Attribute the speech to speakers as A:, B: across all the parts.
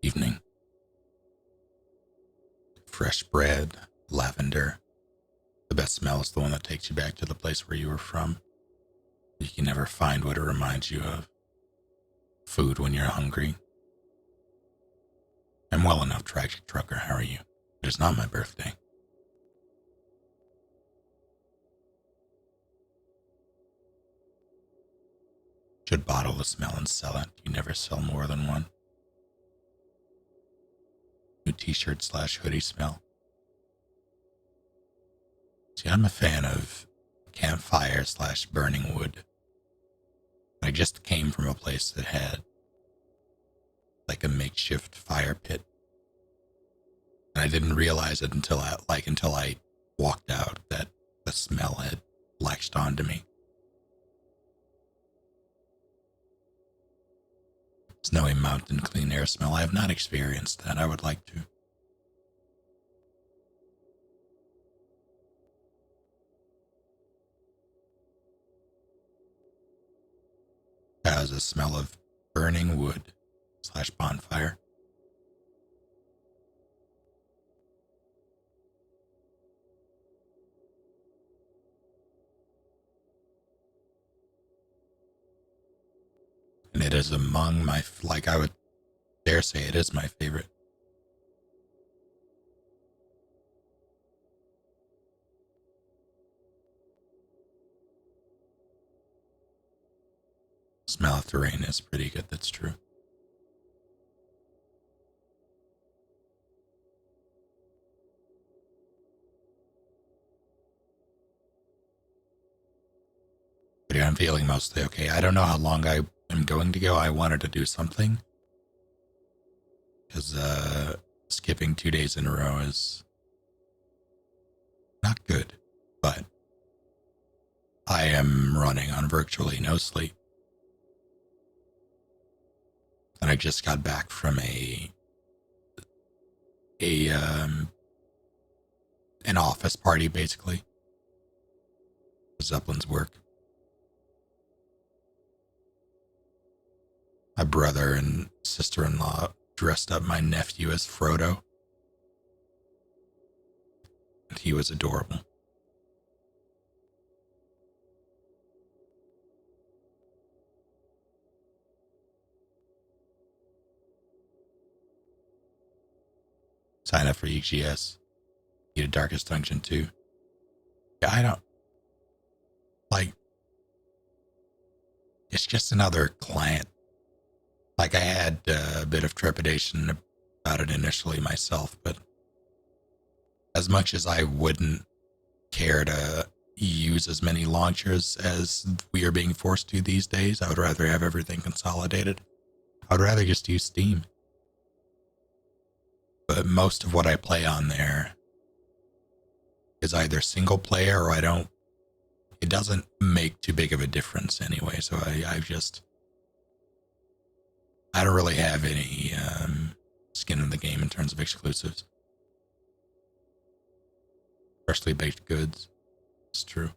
A: Evening. Fresh bread, lavender. The best smell is the one that takes you back to the place where you were from. You can never find what it reminds you of. Food when you're hungry. I'm well enough, Tragic Trucker. How are you? It is not my birthday. Should bottle the smell and sell it. You never sell more than one. New t-shirt / hoodie smell. See, I'm a fan of campfire / burning wood. I just came from a place that had like a makeshift fire pit. And I didn't realize it until I walked out that the smell had latched onto me. Snowy mountain clean air smell. I have not experienced that. I would like to. It has a smell of burning wood / bonfire. And it is among my, I would dare say it is my favorite. Smell after rain is pretty good, that's true. But yeah, I'm feeling mostly okay. I don't know how long I am going to go. I wanted to do something. Because skipping 2 days in a row is not good. But I am running on virtually no sleep. And I just got back from an office party, basically. Zeppelin's work. My brother and sister-in-law dressed up my nephew as Frodo. And he was adorable. Sign up for EGS. Need a Darkest Dungeon too. Yeah, I don't... it's just another client. I had a bit of trepidation about it initially myself, but as much as I wouldn't care to use as many launchers as we are being forced to these days, I would rather have everything consolidated. I would rather just use Steam. But most of what I play on there is either single player or it doesn't make too big of a difference anyway, so I don't really have any skin in the game in terms of exclusives. Freshly baked goods. It's true.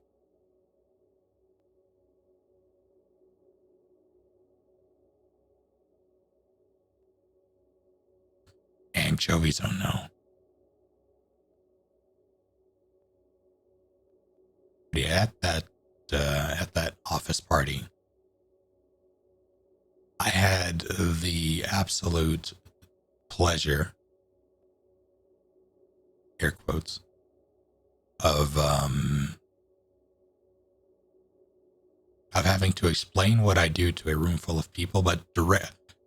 A: Anchovies, oh no. But yeah, at that office party, I had the absolute pleasure, air quotes, of having to explain what I do to a room full of people, but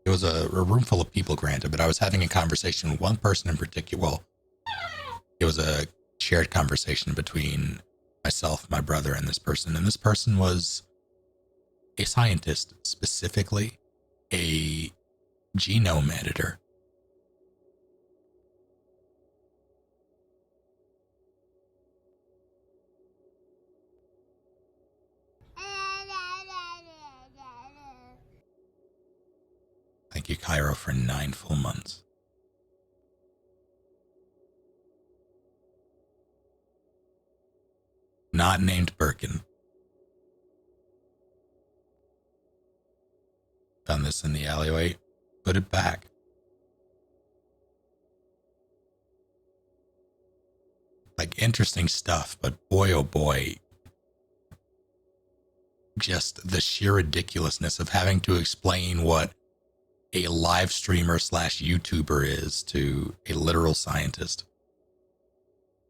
A: it was a room full of people, granted, but I was having a conversation with one person in particular. Well, it was a shared conversation between myself, my brother, and this person was a scientist, specifically a genome editor. Thank you, Cairo, for 9 full months. Not named Birkin. Found this in the alleyway. Put it back. like interesting stuff, but boy, oh boy, just the sheer ridiculousness of having to explain what a live streamer slash YouTuber is to a literal scientist.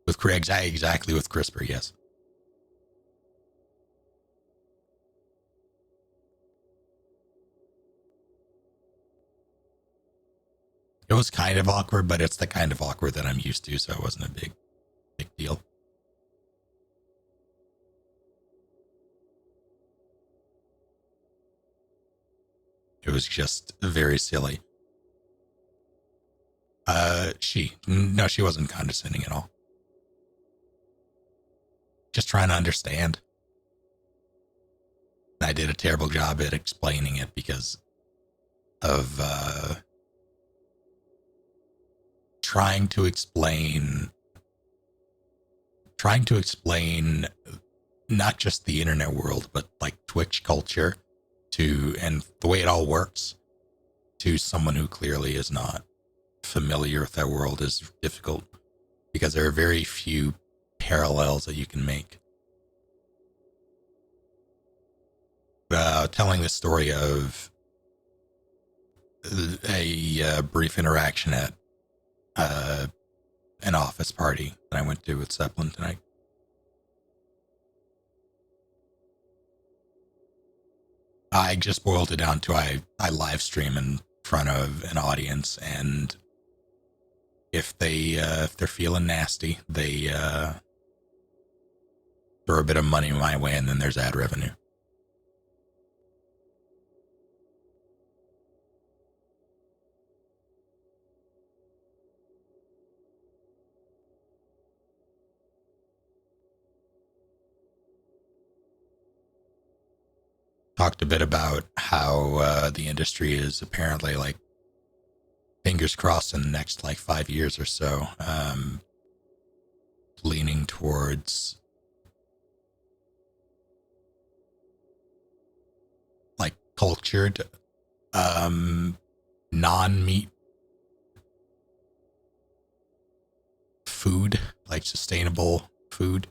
A: With exactly with CRISPR, yes. It was kind of awkward, but it's the kind of awkward that I'm used to, so it wasn't a big deal. It was just very silly. She wasn't condescending at all. Just trying to understand. I did a terrible job at explaining it because of trying to explain not just the internet world, but like Twitch culture and the way it all works to someone who clearly is not familiar with that world is difficult because there are very few parallels that you can make. Telling the story of a brief interaction at an office party that I went to with Zeppelin tonight. I just boiled it down to I live stream in front of an audience, and if they're feeling nasty, they throw a bit of money my way, and then there's ad revenue. Talked a bit about how the industry is apparently, like, fingers crossed in the next like 5 years or so, leaning towards like cultured non-meat food, like sustainable food.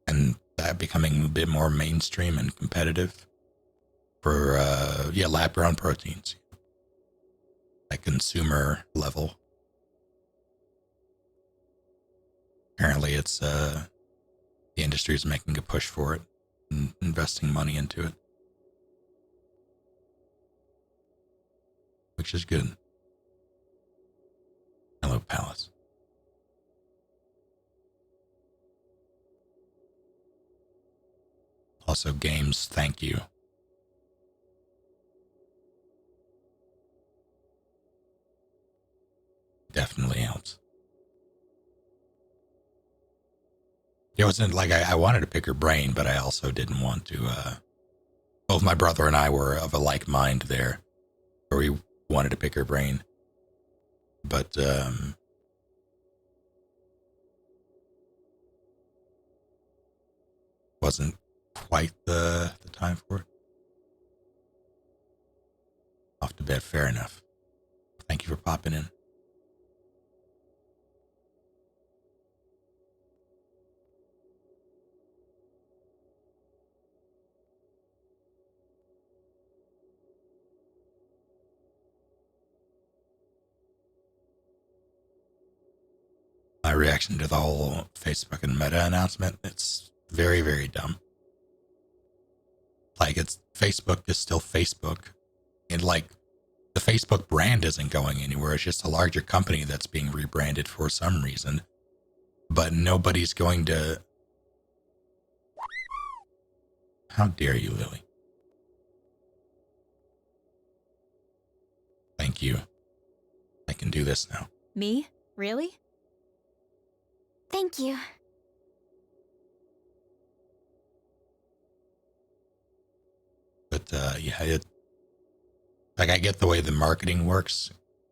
A: And that becoming a bit more mainstream and competitive for lab-grown proteins at consumer level. Apparently it's the industry is making a push for it and investing money into it, which is good. Hello, Palace. Also, games, thank you. Definitely helps. It wasn't like I wanted to pick her brain, but I also didn't want to. Both my brother and I were of a like mind there, where we wanted to pick her brain. But wasn't quite the time for it. Off to bed, fair enough. Thank you for popping in. My reaction to the whole Facebook and Meta announcement, it's very, very dumb. Like, Facebook is still Facebook. And like, the Facebook brand isn't going anywhere. It's just a larger company that's being rebranded for some reason. But nobody's going to... How dare you, Lily? Thank you. I can do this now.
B: Me? Really?
C: Thank you.
A: But I get the way the marketing works.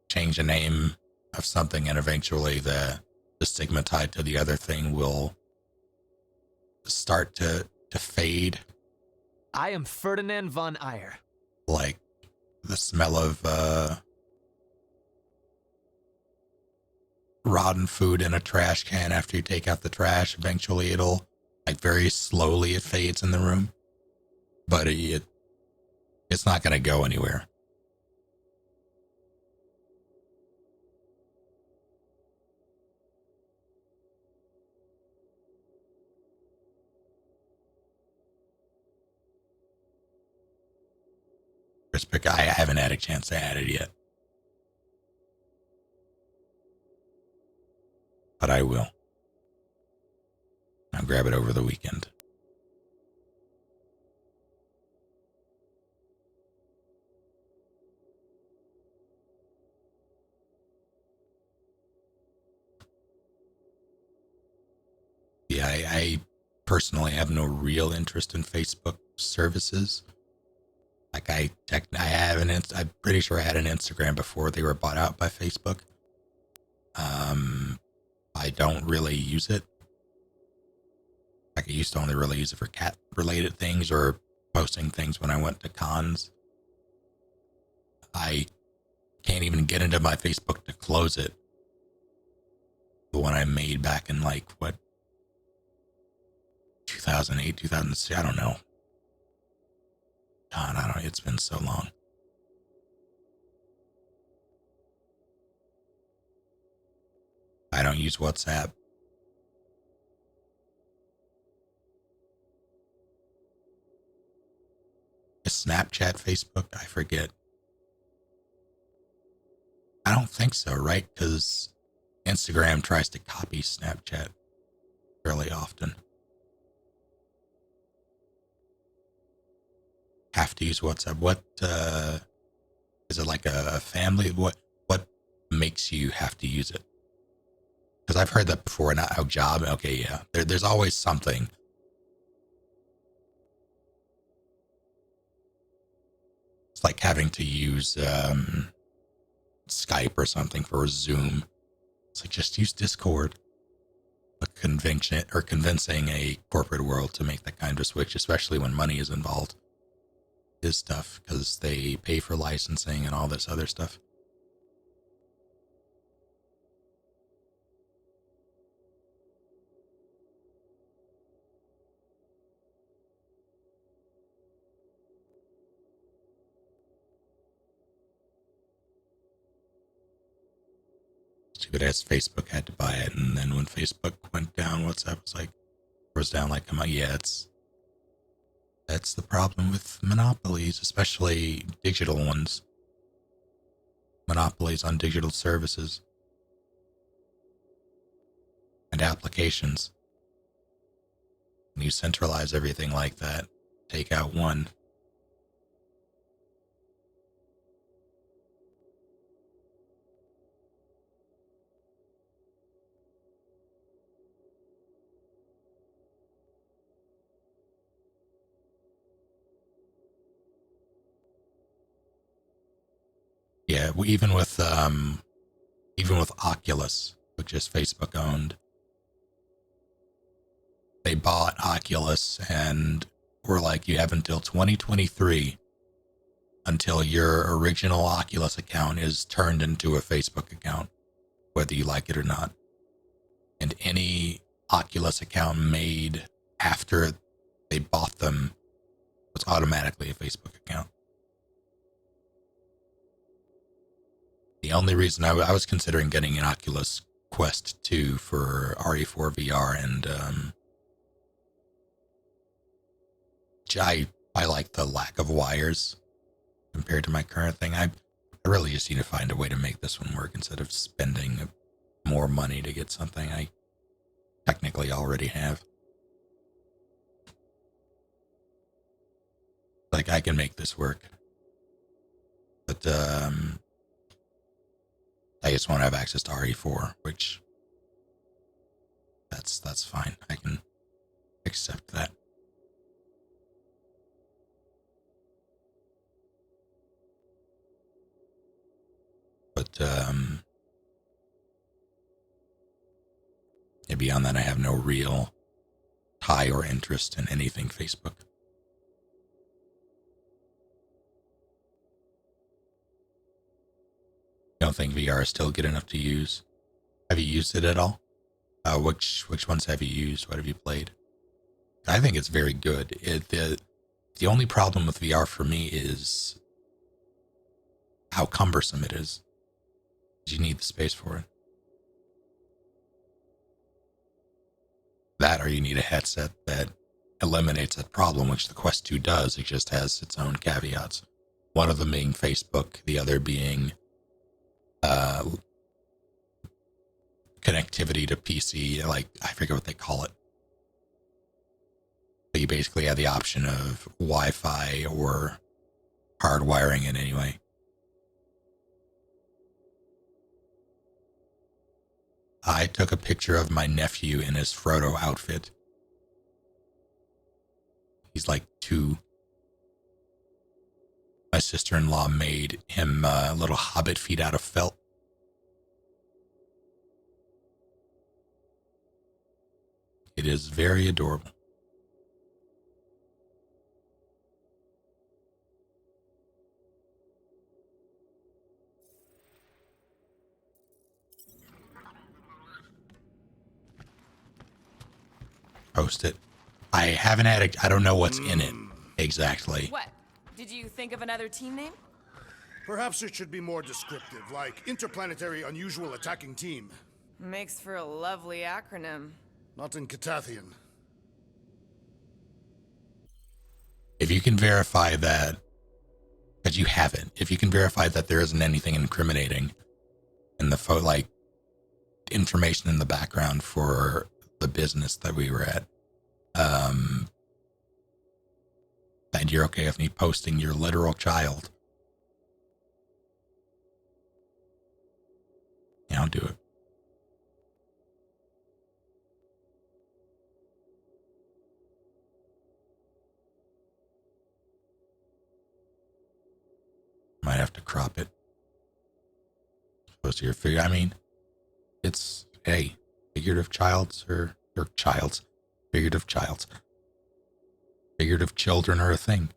A: Change the name of something, and eventually the stigma tied to the other thing will start to fade.
D: I am Ferdinand von Eyre.
A: like the smell of rotten food in a trash can after you take out the trash. Eventually it'll, like, very slowly it fades in the room, but it's not going to go anywhere. I haven't had a chance to add it yet, but I will. I'll grab it over the weekend. Yeah, I personally have no real interest in Facebook services. Like, I'm pretty sure I had an Instagram before they were bought out by Facebook. I don't really use it. Like, I used to only really use it for cat-related things or posting things when I went to cons. I can't even get into my Facebook to close it. The one I made back in, 2008, 2006, I don't know. God, it's been so long. I don't use WhatsApp. Is Snapchat Facebook? I forget. I don't think so, right? Because Instagram tries to copy Snapchat fairly often. Have to use WhatsApp. What is it, like a family? What makes you have to use it? Because I've heard that before. Not a job. Okay, yeah. There's always something. It's like having to use Skype or something for Zoom. It's like, just use Discord. But convincing a corporate world to make that kind of switch, especially when money is involved, is tough because they pay for licensing and all this other stuff. Stupid ass Facebook had to buy it, and then when Facebook went down, WhatsApp was down like a month. Yeah, that's the problem with monopolies, especially digital ones. Monopolies on digital services and applications. When you centralize everything like that, take out one. Yeah, even with Oculus, which is Facebook owned, they bought Oculus and were like, you have until 2023 until your original Oculus account is turned into a Facebook account, whether you like it or not. And any Oculus account made after they bought them was automatically a Facebook account. The only reason I was considering getting an Oculus Quest 2 for RE4 VR, and I like the lack of wires compared to my current thing. I really just need to find a way to make this one work instead of spending more money to get something I technically already have. Like, I can make this work, but I just won't have access to RE4, which that's fine. I can accept that. But beyond that, I have no real tie or interest in anything Facebook. think VR is still good enough to use. Have you used it at all? Which ones have you used? What have you played? I think it's very good. The only problem with VR for me is how cumbersome it is. You need the space for it. That, or you need a headset that eliminates that problem, which the Quest 2 does. It just has its own caveats. One of them being Facebook, the other being connectivity to PC. Like, I forget what they call it. But you basically have the option of Wi-Fi or hardwiring it anyway. I took a picture of my nephew in his Frodo outfit. He's like 2. My sister-in-law made him little hobbit feet out of felt. It is very adorable. Post it. I haven't had it. I don't know what's in it exactly.
B: What? Did you think of another team name?
D: Perhaps it should be more descriptive, like Interplanetary Unusual Attacking Team.
B: Makes for a lovely acronym.
D: Not in Catathian.
A: If you can verify that, because you haven't, if you can verify that there isn't anything incriminating in the like information in the background for the business that we were at, and you're okay with me posting your literal child, yeah, I'll do it. Might have to crop it. Supposed to your figure. I mean, it's figurative childs or childs. Figurative childs. Figurative children are a thing.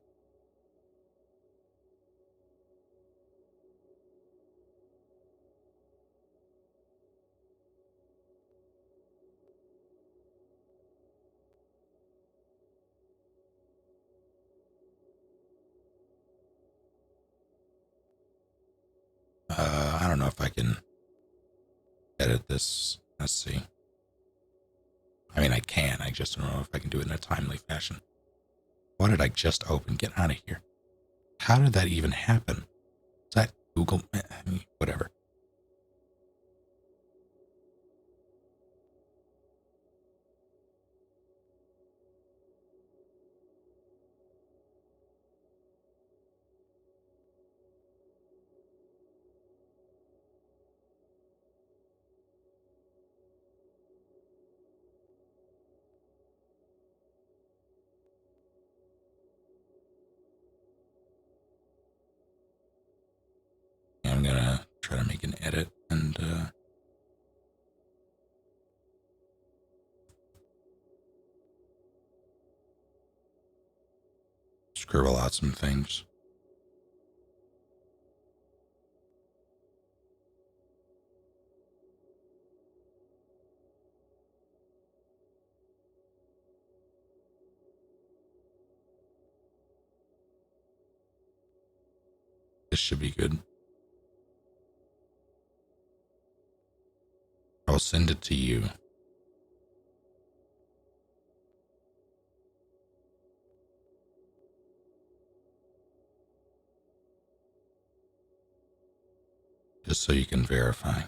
A: I don't know if I can edit this. Let's see. I mean, I can. I just don't know if I can do it in a timely fashion. What did I just open? Get out of here. How did that even happen? Is that Google? Whatever. I'm gonna try to make an edit and scribble out some things. This should be good. I'll send it to you. Just so you can verify.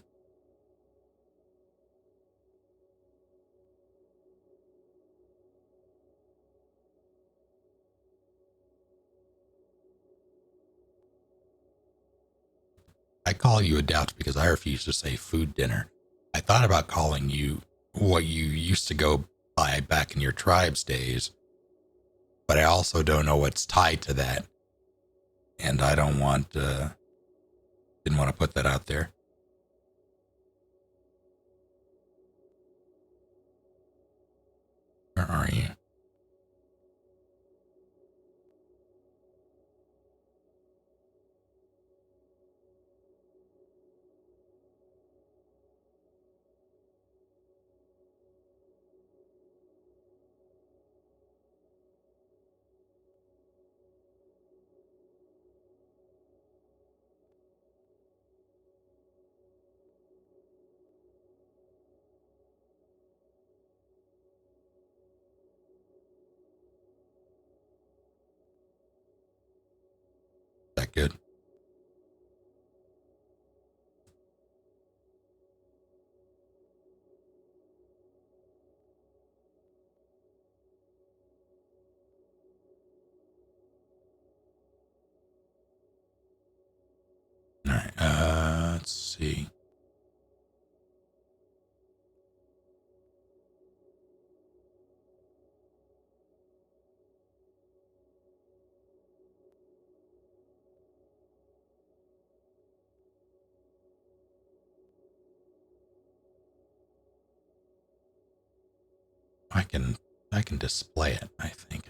A: I call you a doubt because I refuse to say food dinner. I thought about calling you what you used to go by back in your tribes days, but I also don't know what's tied to that. And I don't want, didn't want to put that out there. Where are you? good. All right, let's see. I can display it, I think.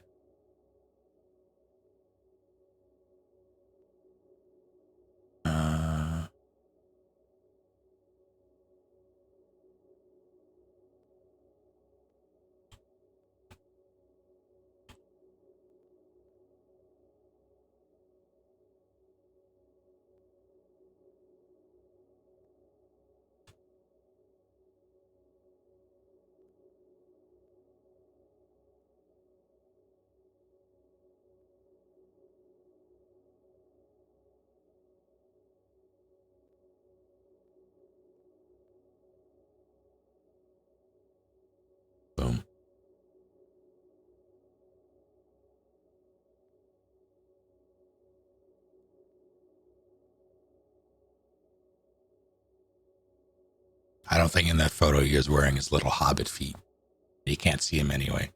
A: Boom. I don't think in that photo he is wearing his little hobbit feet. You can't see him anyway.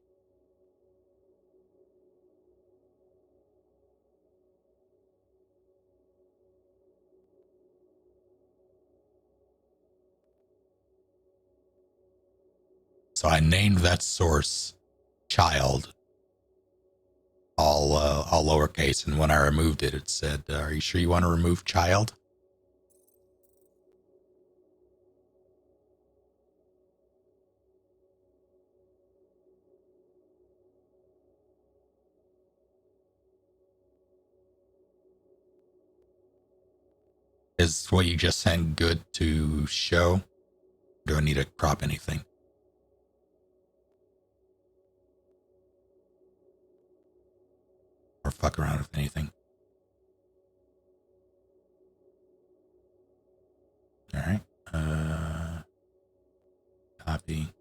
A: So I named that source child, all lowercase, and when I removed it, it said, "Are you sure you want to remove child?" Is what you just sent good to show? Do I need to crop anything? Or fuck around with anything? All right. Copy.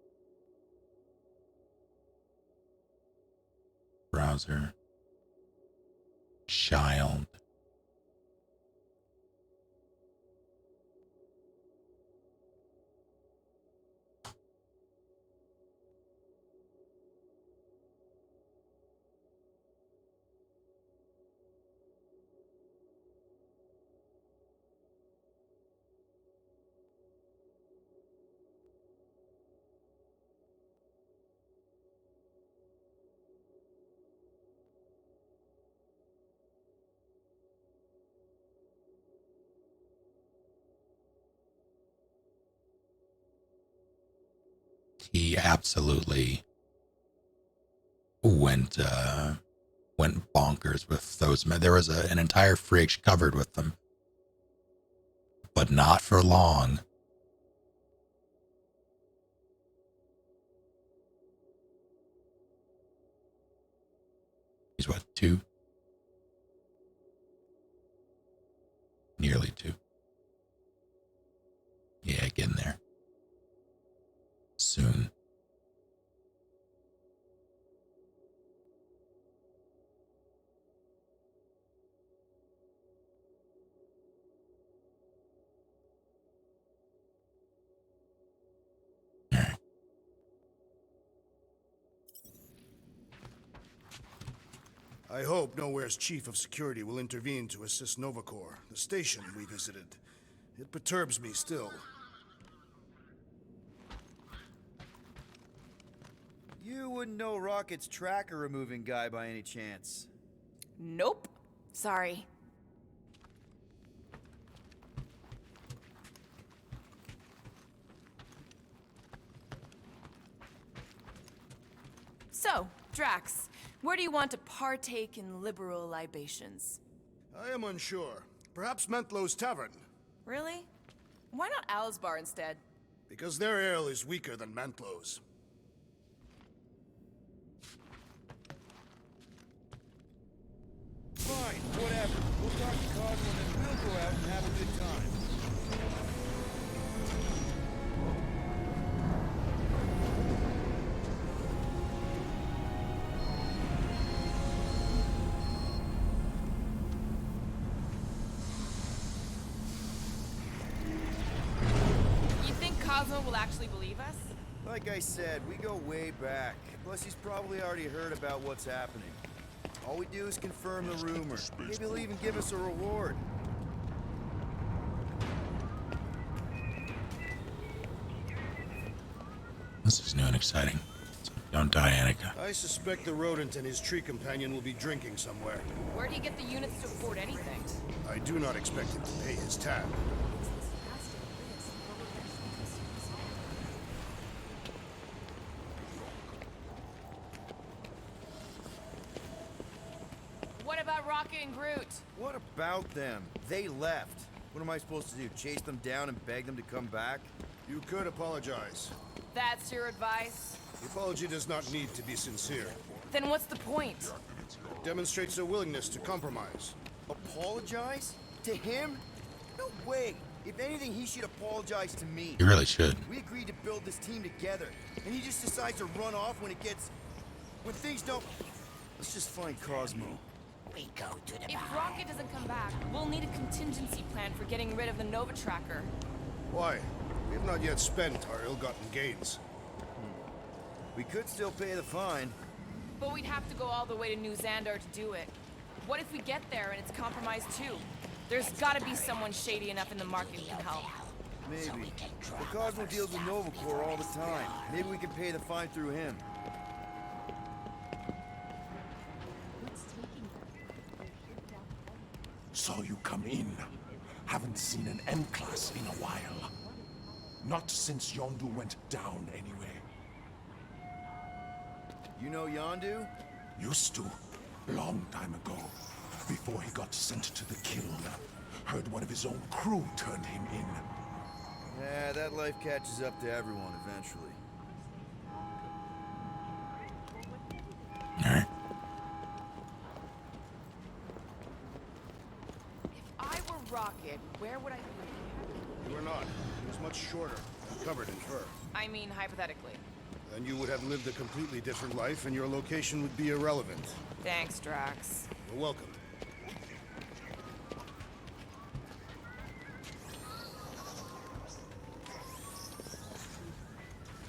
A: Browser. Child. He absolutely went bonkers with those men. There was an entire fridge covered with them, but not for long. He's what, 2? Nearly 2. Yeah, getting there. Soon. All right.
D: I hope Nowhere's chief of security will intervene to assist Novacor, the station we visited. It perturbs me still.
E: You wouldn't know Rocket's tracker removing guy by any chance.
B: Nope. Sorry. So, Drax, where do you want to partake in liberal libations?
D: I am unsure. Perhaps Mentlow's Tavern,
B: Really? Why not Al's bar instead?
D: because their ale is weaker than Mentlow's.
E: Fine, whatever. We'll talk Cosmo, then we'll go out and have a good time.
B: You think Cosmo will actually believe us?
E: Like I said, we go way back. Plus, he's probably already heard about what's happening. All we do is confirm the rumor. Maybe he'll even give us a reward.
A: This is new and exciting. So don't die, Annika.
D: I suspect the rodent and his tree companion will be drinking somewhere.
B: Where do you get the units to afford anything?
D: I do not expect him to pay his tab.
B: What about Rocket and Groot?
E: What about them? They left. What am I supposed to do? Chase them down and beg them to come back?
D: You could apologize.
B: That's your advice?
D: The apology does not need to be sincere.
B: Then what's the point?
D: It demonstrates a willingness to compromise.
E: Apologize? To him? No way. If anything, he should apologize to me.
A: You really should.
E: We agreed to build this team together, and he just decides to run off when things don't... Let's just find Cosmo.
B: If Rocket doesn't come back, we'll need a contingency plan for getting rid of the Nova Tracker.
D: Why? We have not yet spent our ill-gotten gains.
E: We could still pay the fine.
B: But we'd have to go all the way to New Xandar to do it. What if we get there and it's compromised too? There's gotta be someone shady enough in the market who can help.
E: Maybe. But Cosmo deals with Novacore all the time. Maybe we can pay the fine through him.
F: Saw you come in. Haven't seen an M-class in a while. Not since Yondu went down, anyway.
E: You know Yondu?
F: Used to. Long time ago. Before he got sent to the kiln. Heard one of his own crew turned him in.
E: Yeah, that life catches up to everyone eventually.
A: Alright.
B: If I were Rocket, where would I be?
D: You are not. He was much shorter, and covered in fur.
B: I mean, hypothetically.
D: Then you would have lived a completely different life, and your location would be irrelevant.
B: Thanks, Drax.
D: You're welcome.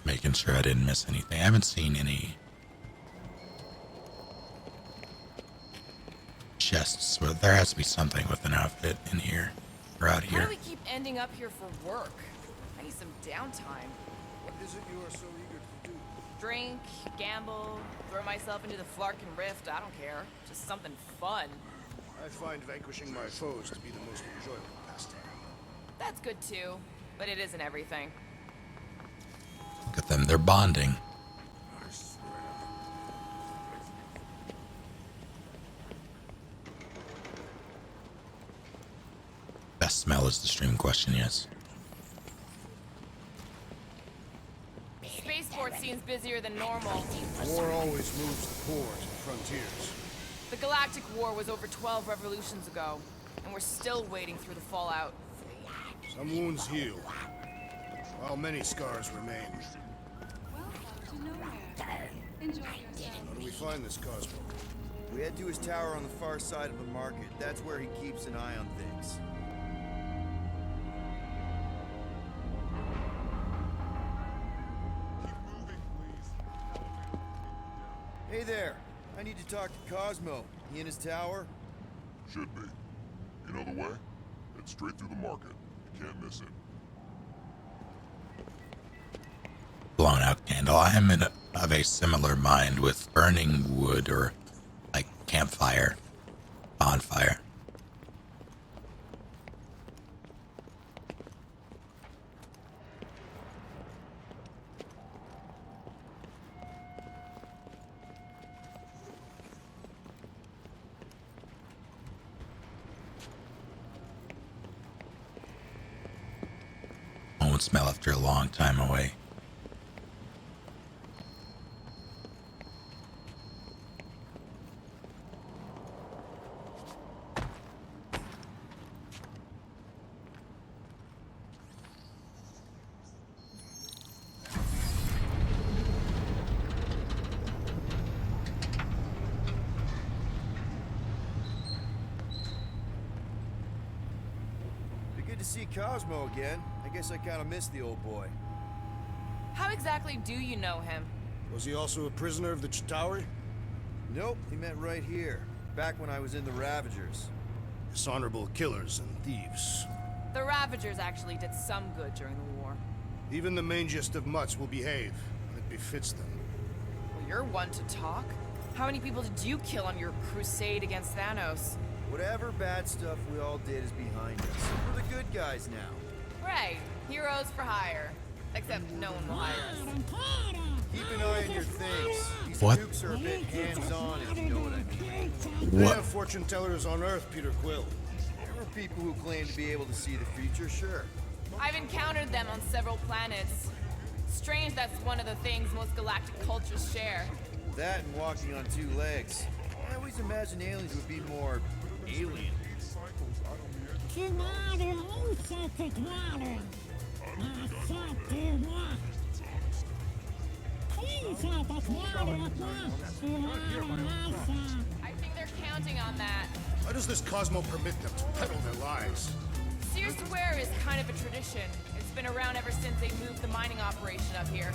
A: Making sure I didn't miss anything. I haven't seen any chests, but there has to be something with an outfit in here or out
B: Why
A: here.
B: do we keep ending up here for work? I need some downtime.
D: What is it you are so eager to do?
B: Drink, gamble, throw myself into the Flarkin Rift, I don't care. Just something fun.
D: I find vanquishing my foes to be the most enjoyable pastime.
B: That's good too, but it isn't everything.
A: Look at them, they're bonding. Best smell is the stream question, yes.
B: Spaceport seems busier than normal.
D: War always moves the poor to the frontiers.
B: The Galactic War was over 12 revolutions ago, and we're still waiting through the fallout.
D: Some wounds heal, while many scars remain. How do we find this Cosmo?
E: We head to his tower on the far side of the market. That's where he keeps an eye on things. Hey there. I need to talk to Cosmo. He in his tower?
G: Should be. You know the way? It's straight through the market. You can't miss it.
A: Blown out candle. I am of a similar mind with burning wood or like campfire, bonfire. Won't smell after a long time away.
E: Good to see Cosmo again. I guess I kind of missed the old boy.
B: How exactly do you know him?
D: Was he also a prisoner of the Chitauri?
E: Nope, he met right here. Back when I was in the Ravagers.
D: Dishonorable killers and thieves.
B: The Ravagers actually did some good during the war.
D: Even the mangiest of mutts will behave when it befits them.
B: Well, you're one to talk. How many people did you kill on your crusade against Thanos?
E: Whatever bad stuff we all did is behind us. We're the good guys now.
B: Right. Heroes for hire. Except no one will hire us.
E: Keep an eye on your things. These
A: What?
E: Dukes are a bit hands-on, if you know what I mean.
D: They
A: What?
D: have fortune tellers on Earth, Peter Quill.
E: There are people who claim to be able to see the future, sure.
B: I've encountered them on several planets. Strange that's one of the things most galactic cultures share.
E: That and walking on two legs. I always imagined aliens would be more alien.
B: I think they're counting on that.
D: Why does this Cosmo permit them to peddle their lies?
B: Sears Square is kind of a tradition. It's been around ever since they moved the mining operation up here.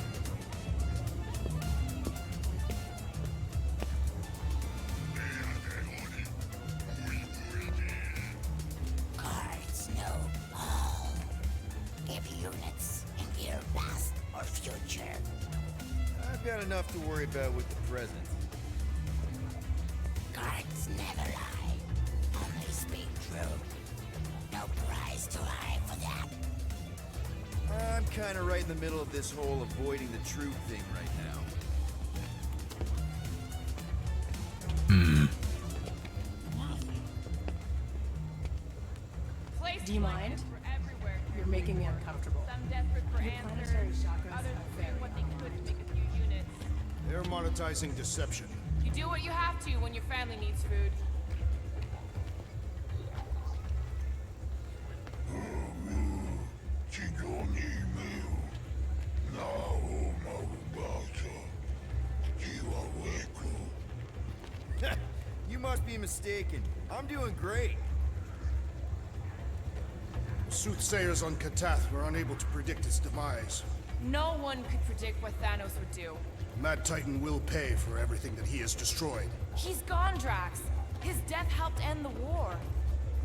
H: Cards know all. Give units in your past or future.
E: I've got enough to worry about with the present.
H: Cards never lie. Only speak true. No prize too high for that.
E: I'm kind of right in the middle of this whole avoiding the truth thing right now.
B: Places
I: Do you
B: like
I: mind?
B: this were everywhere.
I: You're making me uncomfortable.
B: Some desperate for
I: Your
B: answers,
I: planetary chakras
B: others
I: are
B: doing
I: very
B: what they could to make a few units.
D: They're monetizing deception.
B: You do what you have to when your family needs food.
E: You must be mistaken. I'm doing great.
D: Soothsayers on Katath were unable to predict its demise.
B: No one could predict what Thanos would do.
D: Mad Titan will pay for everything that he has destroyed.
B: He's gone, Drax. His death helped end the war.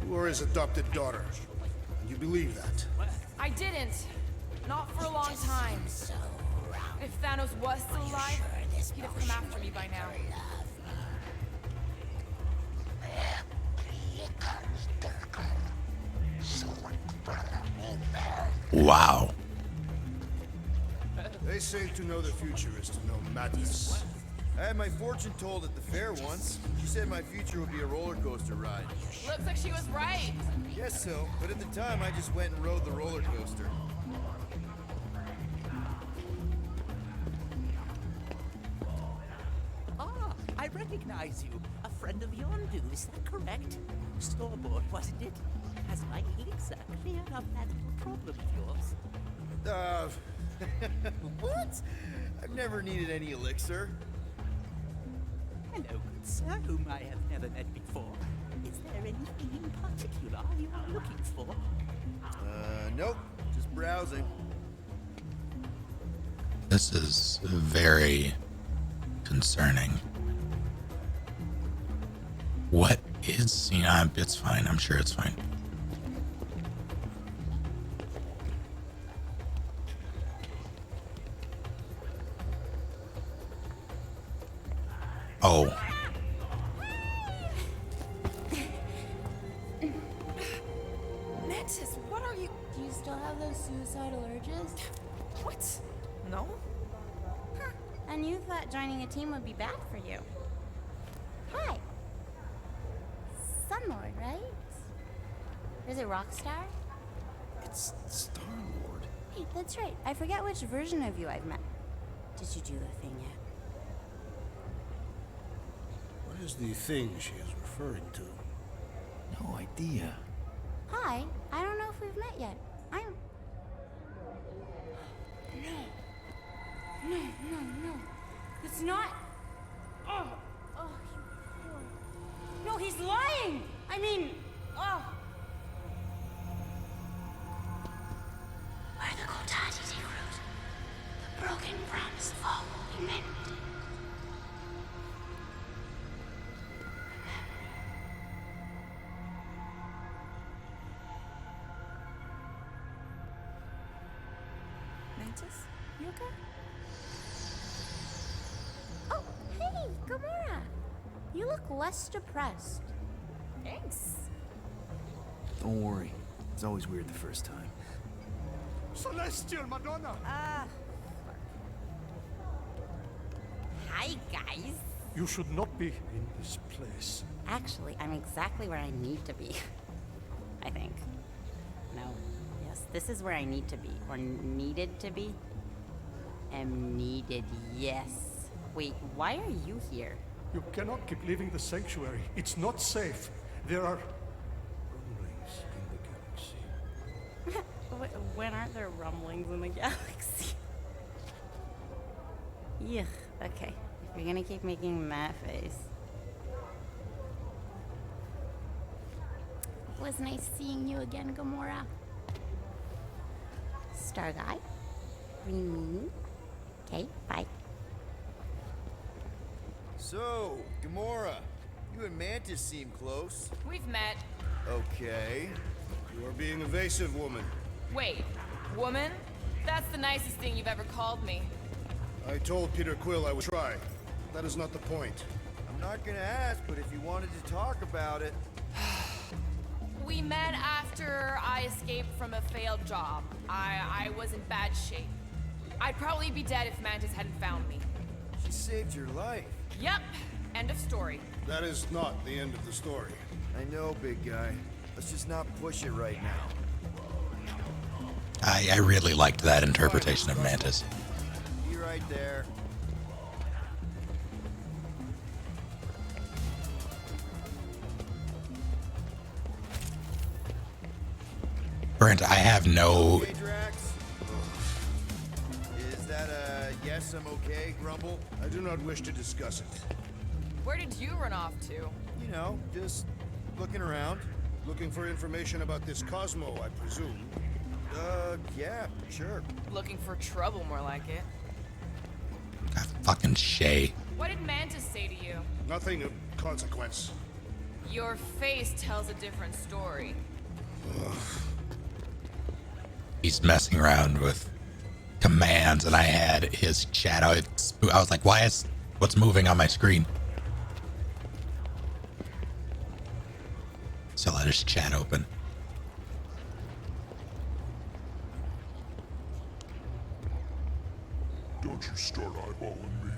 D: You are his adopted daughter. And you believe that?
B: I didn't. Not for a long time.
H: So round.
B: If Thanos was still alive,
H: Sure, this
B: he'd have come
H: potion
B: after me by now.
A: Wow.
D: They say to know the future is to know madness.
E: I had my fortune told at the fair once. She said my future would be a roller coaster ride.
B: Looks like she was right.
E: Guess so, but at the time I just went and rode the roller coaster.
J: Ah, I recognize you. A friend of Yondu, is that correct? Store-bought, wasn't it? Has my elixir cleared up that little problem of yours?
E: What? I've never needed any elixir.
J: Hello, good sir, whom I have never met before. Is there anything in particular you are looking for?
E: Nope. Just browsing.
A: This is very concerning. What is, it's fine. I'm sure it's fine. Oh.
B: Mantis, what are you?
C: Do you still have those suicidal urges?
B: What? No?
C: Huh. And you thought joining a team would be bad for you. Hi. Sunlord, right? Is it Rockstar?
D: It's Star-Lord.
C: Hey, that's right. I forget which version of you I've met. Did you do the thing yet?
D: What is the thing she is referring to?
K: No idea.
C: Hi. I don't know if we've met yet. I'm... No. It's not... Oh, you poor... No, he's lying! I mean... Oh... Mantis, you okay? Oh, hey, Gamora! You look less depressed.
B: Thanks.
K: Don't worry. It's always weird the first time.
F: Celestial Madonna!
C: Hi, guys.
F: You should not be in this place.
C: Actually, I'm exactly where I need to be. I think. No. Yes, this is where I need to be. Or needed to be. Am needed, yes. Wait, why are you here?
F: You cannot keep leaving the sanctuary. It's not safe. There are rumblings in the galaxy.
C: When aren't there rumblings in the galaxy? Yuck, okay. If you're gonna keep making that face. It was nice seeing you again, Gamora. Star Guy. Green Meanie. Okay, bye.
E: So, Gamora, you and Mantis seem close.
B: We've met.
E: Okay.
D: You are being evasive, woman.
B: Wait, woman? That's the nicest thing you've ever called me.
D: I told Peter Quill I would try. That is not the point.
E: I'm not gonna ask, but if you wanted to talk about it...
B: We met after I escaped from a failed job. I was in bad shape. I'd probably be dead if Mantis hadn't found me.
E: She saved your life.
B: Yep, end of story.
D: That is not the end of the story.
E: I know, big guy. Let's just not push it right now.
A: I really liked that interpretation of Mantis.
E: Be right there.
A: Brent, I have no...
E: Okay, Drax? Is that a yes, I'm okay grumble?
D: I do not wish to discuss it.
B: Where did you run off to?
E: You know, just looking around.
D: Looking for information about this Cosmo, I presume.
E: Yeah, sure.
B: Looking for trouble, more like it.
A: God, fucking Shay.
B: What did Mantis say to you?
D: Nothing of consequence.
B: Your face tells a different story.
A: He's messing around with commands, and I had his chat. I was like, what's moving on my screen? So let his chat open.
G: Don't you start eyeballing me.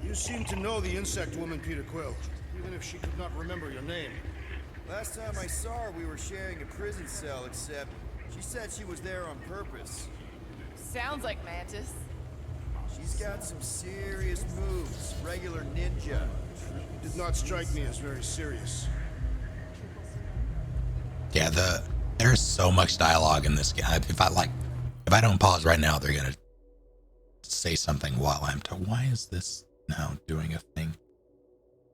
D: You seem to know the insect woman, Peter Quill, even if she could not remember your name.
E: Last time I saw her, we were sharing a prison cell, except she said she was there on purpose.
B: Sounds like Mantis.
E: She's got some serious moves, regular ninja.
D: Did not strike me as very serious.
A: Yeah, there's so much dialogue in this game. If I don't pause right now, they're gonna say something while I'm talking. Why is this now doing a thing?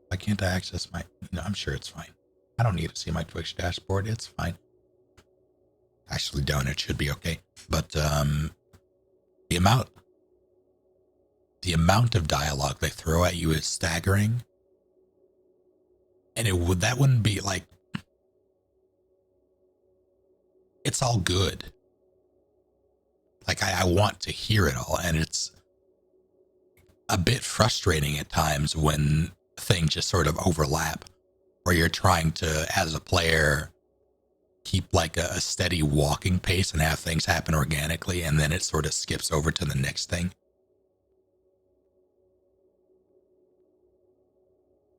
A: Why can't I access my... No, I'm sure it's fine. I don't need to see my Twitch dashboard. It's fine. Actually don't. It should be okay. But the amount of dialogue they throw at you is staggering. And that wouldn't be like... It's all good. Like, I want to hear it all, and it's a bit frustrating at times when things just sort of overlap, or you're trying to, as a player, keep like a steady walking pace and have things happen organically, and then it sort of skips over to the next thing.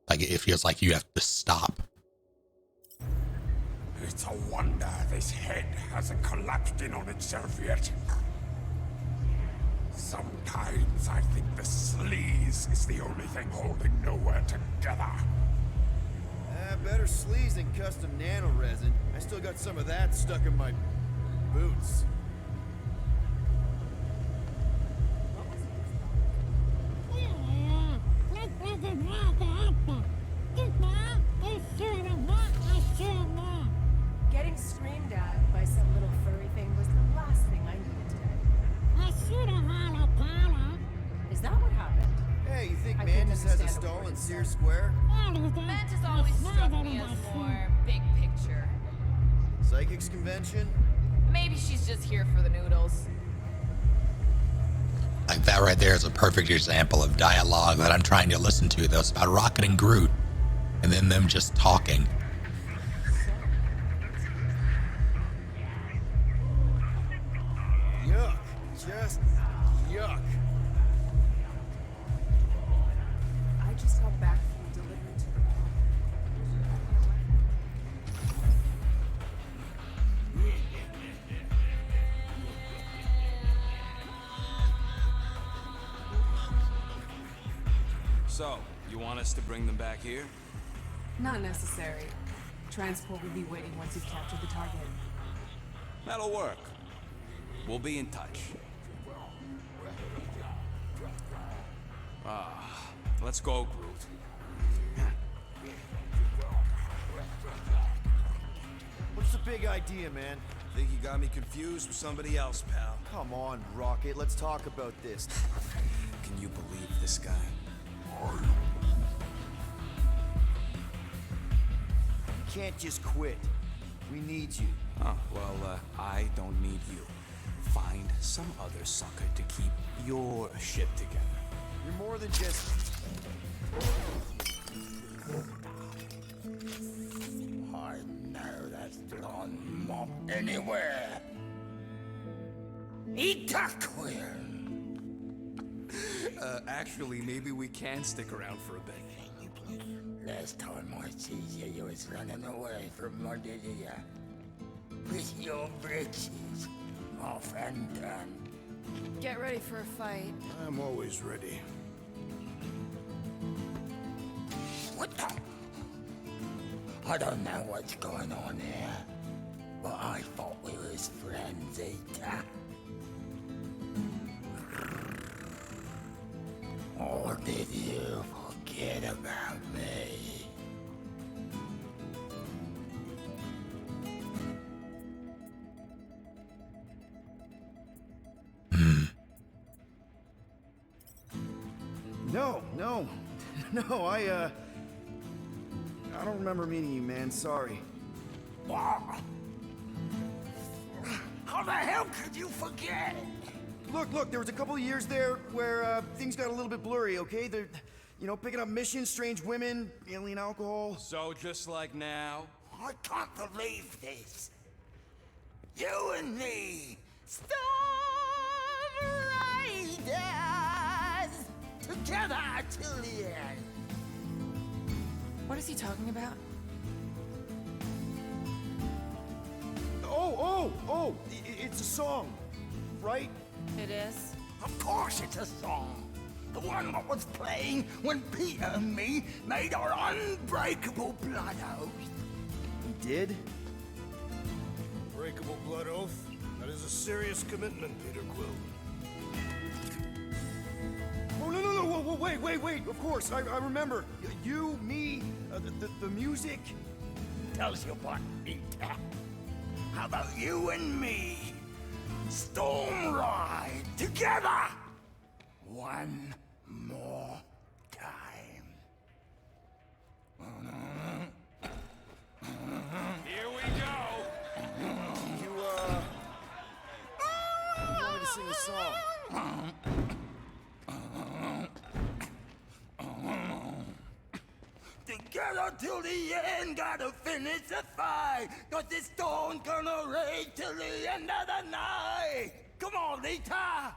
A: Like, it feels like you have to stop.
F: It's a wonder this head hasn't collapsed in on itself yet. Sometimes I think the sleaze is the only thing holding nowhere together.
E: Better sleaze than custom nano resin. I still got some of that stuck in my boots.
I: Getting screamed at by some little furry thing was the last thing I needed today. Is that what happened?
E: Hey, you think
I: I
E: Mantis
I: couldn't
E: has a
I: understand a
E: stolen
I: word.
E: here square?
B: Mantis always struck me as more big picture.
E: Psychics convention?
B: Maybe she's just here for the noodles.
A: Like that right there is a perfect example of dialogue that I'm trying to listen to. That's about Rocket and Groot, and then them just talking.
E: Yuck. Just yuck.
I: I just got back from delivery to the
L: So, you want us to bring them back here?
I: Not necessary. Transport will be waiting once you've captured the target.
L: That'll work. We'll be in touch. Let's go, Groot.
E: What's the big idea, man?
L: Think you got me confused with somebody else, pal.
E: Come on, Rocket, let's talk about this.
L: Can you believe this guy?
E: You can't just quit. We need you.
L: Oh, well, I don't need you. Find some other sucker to keep your shit together.
E: You're more than just...
H: I know that's blonde mop anywhere. Eat a queer.
L: Actually, maybe we can stick around for a bit.
H: Last time I see you, you was running away from under you. With your britches off and done.
B: Get ready for a fight.
D: I'm always ready.
H: What the? I don't know what's going on here, but I thought we was friends, Eater. Or did you forget about me?
K: No, I don't remember meeting you, man. Sorry.
H: What? How the hell could you forget?
K: Look, there was a couple of years there where things got a little bit blurry, okay? They're, picking up missions, strange women, alien alcohol.
L: So just like now?
H: I can't believe this. You and me, Storm Riders, together till the end.
B: What is he talking about?
K: It's a song, right?
B: It is.
H: Of course it's a song. The one that was playing when Peter and me made our unbreakable blood oath.
K: We did?
D: Breakable blood oath? That is a serious commitment, Peter Quill.
K: Oh, no, whoa, wait, of course, I remember. You, me, the music.
H: Tells you what, Peter. How about you and me? Storm ride together! One more time.
L: Here we go!
E: You want me to sing a song?
H: Together till the end, gotta finish the fight. Cause this storm gonna rage till the end of the night. Come on, Lita!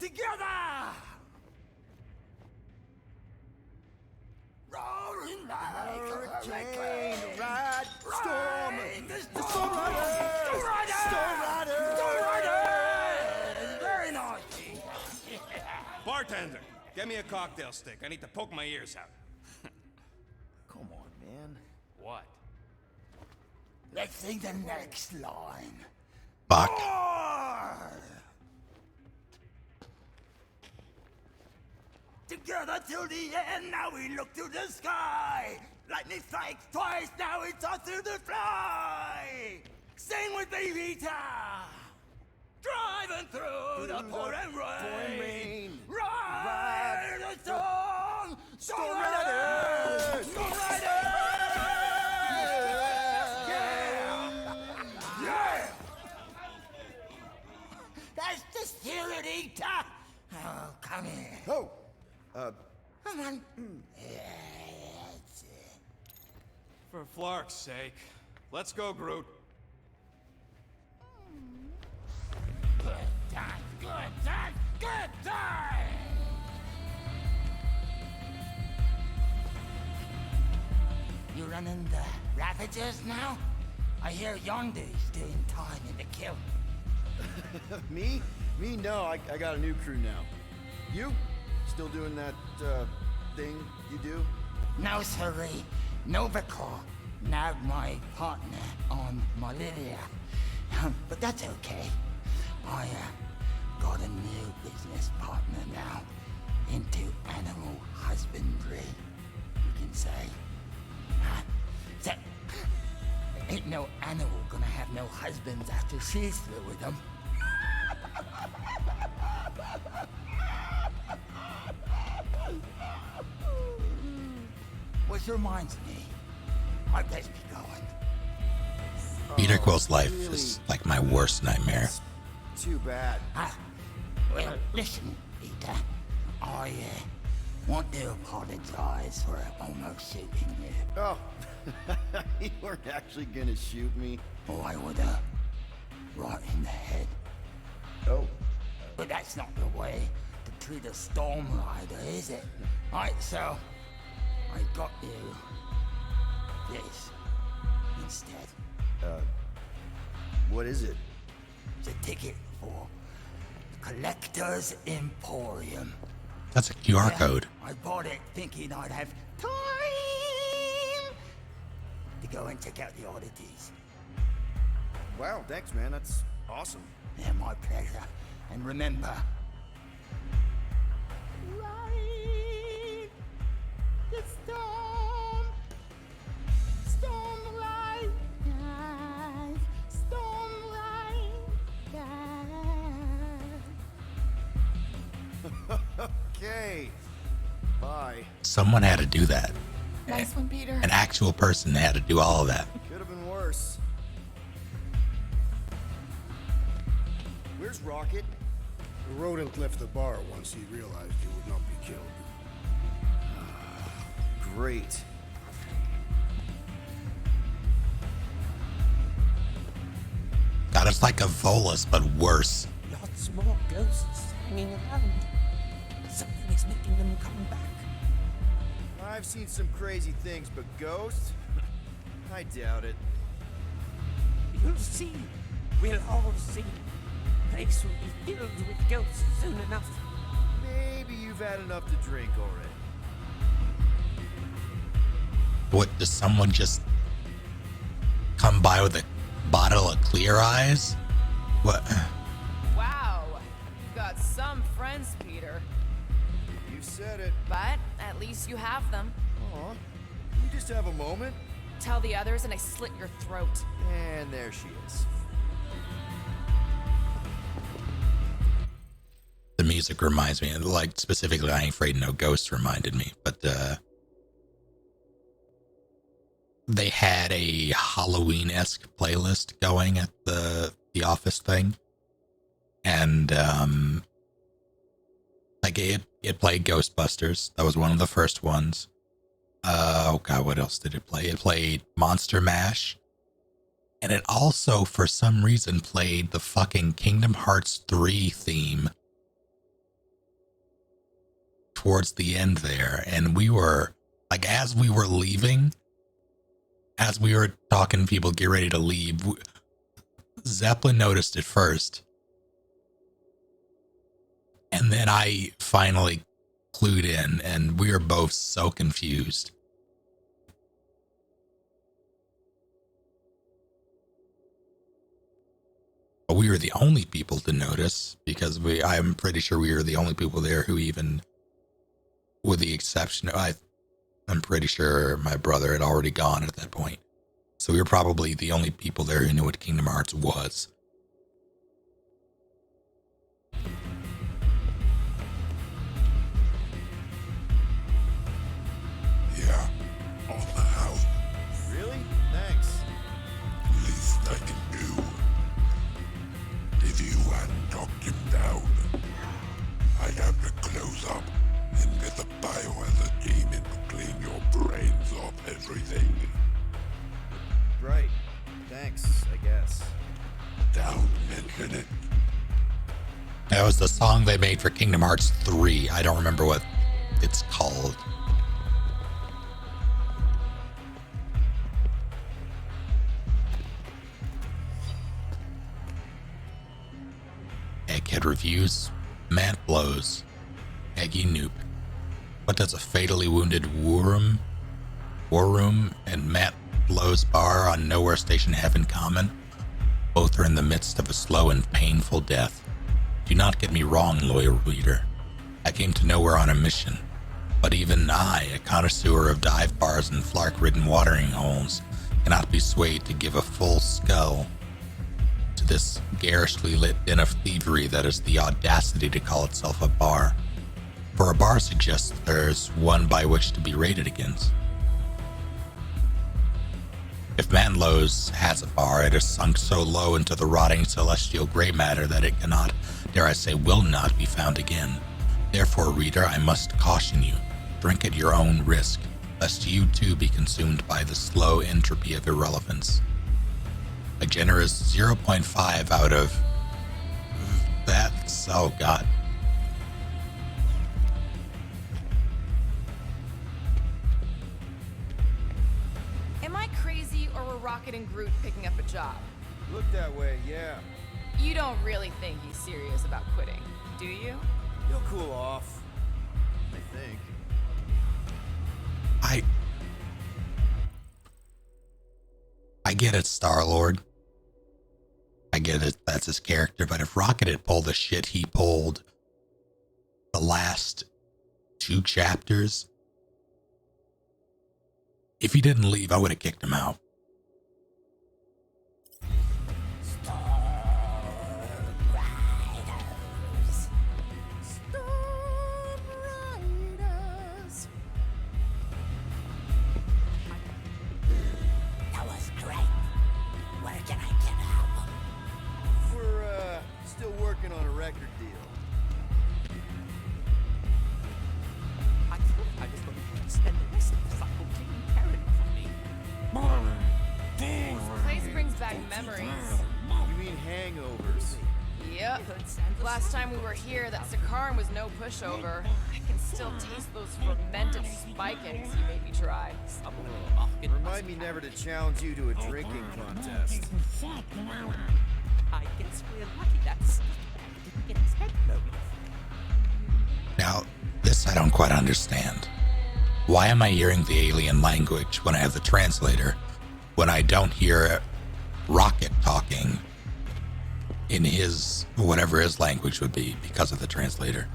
H: Together! Roaring like a hurricane.
K: Ride, storm,
H: The
K: Storm Rider!
H: Storm Rider!
K: Storm Rider!
H: Storm Rider! Very nice.
L: Bartender, get me a cocktail stick. I need to poke my ears out.
K: Come on, man.
L: What?
H: Let's sing the next line.
A: Fuck.
H: Roar! Together till the end, now we look to the sky. Lightning strikes twice, now it's us to the fly. Sing with me, Vita. Driving through the pouring rain. Ride the storm, Storm Rider. it, Eater? Oh, come here.
K: Oh,
H: Come on. That's it.
L: For Flark's sake. Let's go, Groot.
H: Good time, good time, good time! You running the Ravagers now? I hear Yondu's doing time in the kill.
K: me? Me? No, I got a new crew now. You? Still doing that, thing you do?
H: No, sirree. Novacor. Now my partner on Molilia. But that's okay. I got a new business partner now. Into animal husbandry, you can say. That ain't no animal gonna have no husbands after she's through with them. Which reminds me, I best be going.
A: Peter Quill's life is like my worst nightmare.
K: Too bad.
H: Well, listen, Peter. I want to apologize for almost shooting you.
K: Oh, you weren't actually gonna shoot me.
H: Oh, I would've. Right in the head.
K: Oh.
H: But that's not the way to treat a Storm Rider, is it? Right, so I got you this instead.
K: What is it?
H: It's a ticket for the Collector's Emporium.
A: That's a QR code.
H: I bought it thinking I'd have time to go and check out the oddities.
K: Wow, thanks, man. That's awesome.
H: Yeah, my pleasure. And remember, ride the storm, storm ride, guys, storm ride, guys.
K: Okay. Bye.
A: Someone had to do that.
B: Nice one, Peter.
A: An actual person had to do all of that.
K: Could have been worse. Where's Rocket?
D: The rodent left the bar once he realized he would not be killed.
K: Great.
A: God, it's like a Volus, but worse.
J: Lots more ghosts hanging around. Something is making them come back.
K: I've seen some crazy things, but ghosts? I doubt it.
J: You'll see. We'll all see. The place will be filled with ghosts soon enough.
K: Maybe you've had enough to drink already.
A: What, does someone just come by with a bottle of Clear Eyes? What?
B: Wow. You've got some friends, Peter.
K: You said it.
B: But at least you have them.
K: Aw. You just have a moment.
B: Tell the others and I slit your throat.
K: And there she is.
A: The music reminds me, like specifically I Ain't Afraid of No Ghosts reminded me, but they had a Halloween-esque playlist going at the office thing, and like it played Ghostbusters. That was one of the first ones. Oh god, what else did it play? It played Monster Mash, and it also for some reason played the fucking Kingdom Hearts 3 theme towards the end there. And we were like, as we were leaving, as we were talking to people get ready to leave, Zeppelin noticed it first, and then I finally clued in, and we were both so confused. But we were the only people to notice, because I'm pretty sure we were the only people there who even, with the exception of, I'm pretty sure my brother had already gone at that point. So we were probably the only people there who knew what Kingdom Hearts was.
G: Yeah, on the house.
K: Really? Thanks.
G: Least I can do. If you hadn't talked him down.
A: That was the song they made for Kingdom Hearts 3. I don't remember what it's called. Egghead reviews. Matt blows. Eggy Noop. What does a fatally wounded War Room and Matt Blow's bar on Nowhere Station have in common? Both are in the midst of a slow and painful death. Do not get me wrong, loyal reader. I came to Nowhere on a mission. But even I, a connoisseur of dive bars and flark-ridden watering holes, cannot be swayed to give a full skull to this garishly lit den of thievery that is the audacity to call itself a bar. For a bar suggests there's one by which to be rated against. If Manlow's has a bar, it is sunk so low into the rotting celestial gray matter that it cannot, dare I say, will not be found again. Therefore, reader, I must caution you. Drink at your own risk, lest you too be consumed by the slow entropy of irrelevance. A generous 0.5 out of... That's... oh god.
B: Am I crazy, or were Rocket and Groot picking up a job?
E: Look that way, yeah.
B: You don't really think he's serious about quitting, do you?
E: He'll cool off. I think.
A: I get it, Star-Lord. I get it, that's his character, but if Rocket had pulled the shit he pulled the last 2 chapters, if he didn't leave, I would have kicked him out.
E: Working on a record deal.
J: I thought I was going to spend the rest of the cycle taking care of me.
B: This place brings back memories.
E: You mean hangovers?
B: Yep. Last time we were here, that Sakaran was no pushover. I can still taste those fermented spike eggs you made me try.
E: Remind me never to challenge you to a drinking contest.
J: I guess we're lucky that Steve didn't get his head blown off.
A: Now, this I don't quite understand. Why am I hearing the alien language when I have the translator, when I don't hear Rocket talking in his, whatever his language would be, because of the translator?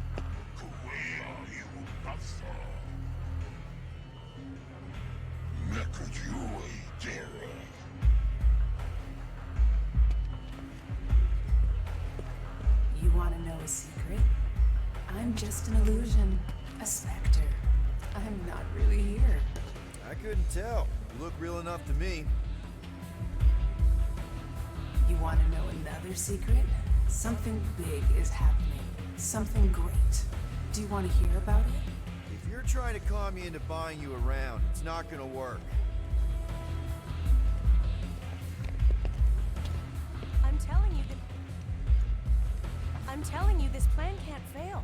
I: You want to know a secret? I'm just an illusion, a specter. I'm not really here.
E: I couldn't tell. You look real enough to me.
I: You want to know another secret? Something big is happening. Something great. Do you want to hear about it?
E: If you're trying to con me into buying you around, it's not gonna work.
M: I'm telling you, this plan can't fail.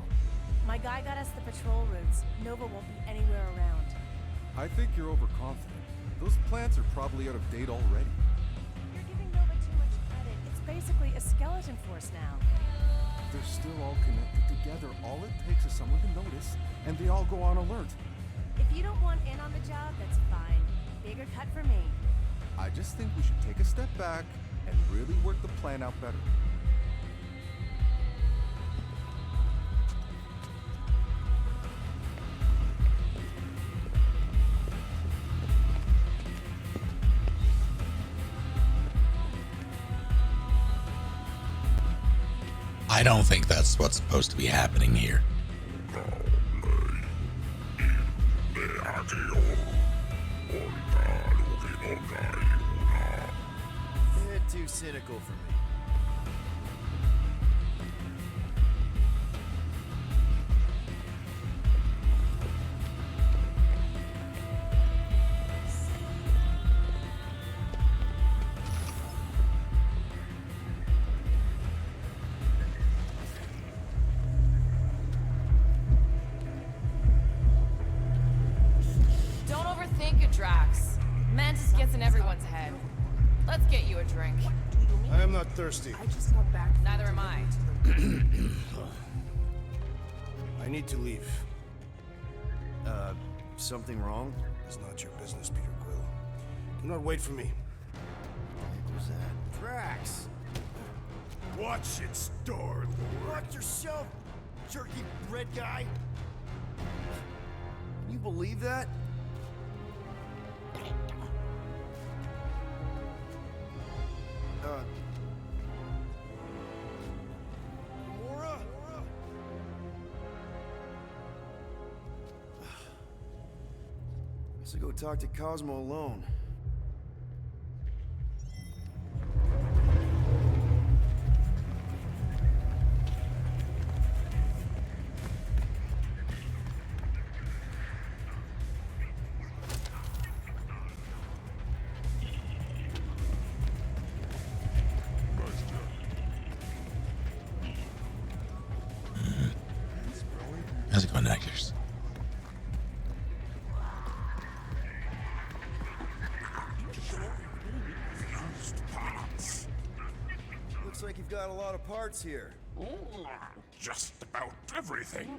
M: My guy got us the patrol routes. Nova won't be anywhere around.
N: I think you're overconfident. Those plants are probably out of date already.
M: You're giving Nova too much credit. It's basically a skeleton force now.
N: They're still all connected together. All it takes is someone to notice, and they all go on alert.
M: If you don't want in on the job, that's fine. Bigger cut for me.
N: I just think we should take a step back and really work the plan out better.
A: I don't think that's what's supposed to be happening here.
E: Too cynical for me.
B: Drax. Mantis gets in everyone's head. Let's get you a drink.
D: I am not thirsty.
I: I just got back.
B: Neither am I.
D: I need to leave.
K: Something wrong?
D: It's not your business, Peter Quill. Do not wait for me.
K: What was that? Drax!
D: Watch it, Star-Lord.
K: Watch yourself, jerky bread guy! Can you believe that? Mora? Guess I'll go talk to Cosmo alone.
A: How's it going, actors?
E: Looks like you've got a lot of parts here.
F: Just about everything.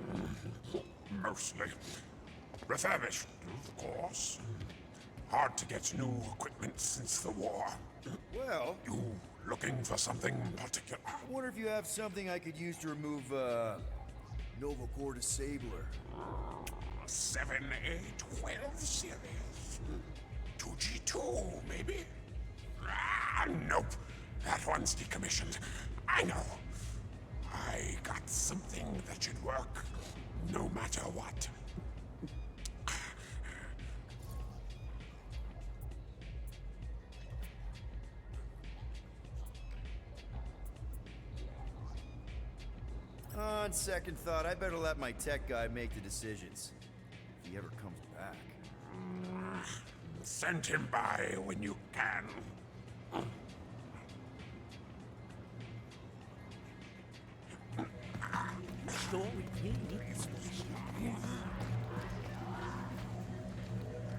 F: Mostly refurbished, of course. Hard to get new equipment since the war.
E: Well,
F: You looking for something particular?
E: I wonder if you have something I could use to remove, Nova Corps Disabler.
F: 7A12 series. 2G2, maybe? Nope. That one's decommissioned. I know. I got something that should work, no matter what.
E: On second thought, I better let my tech guy make the decisions. If he ever comes back.
F: Send him by when you can.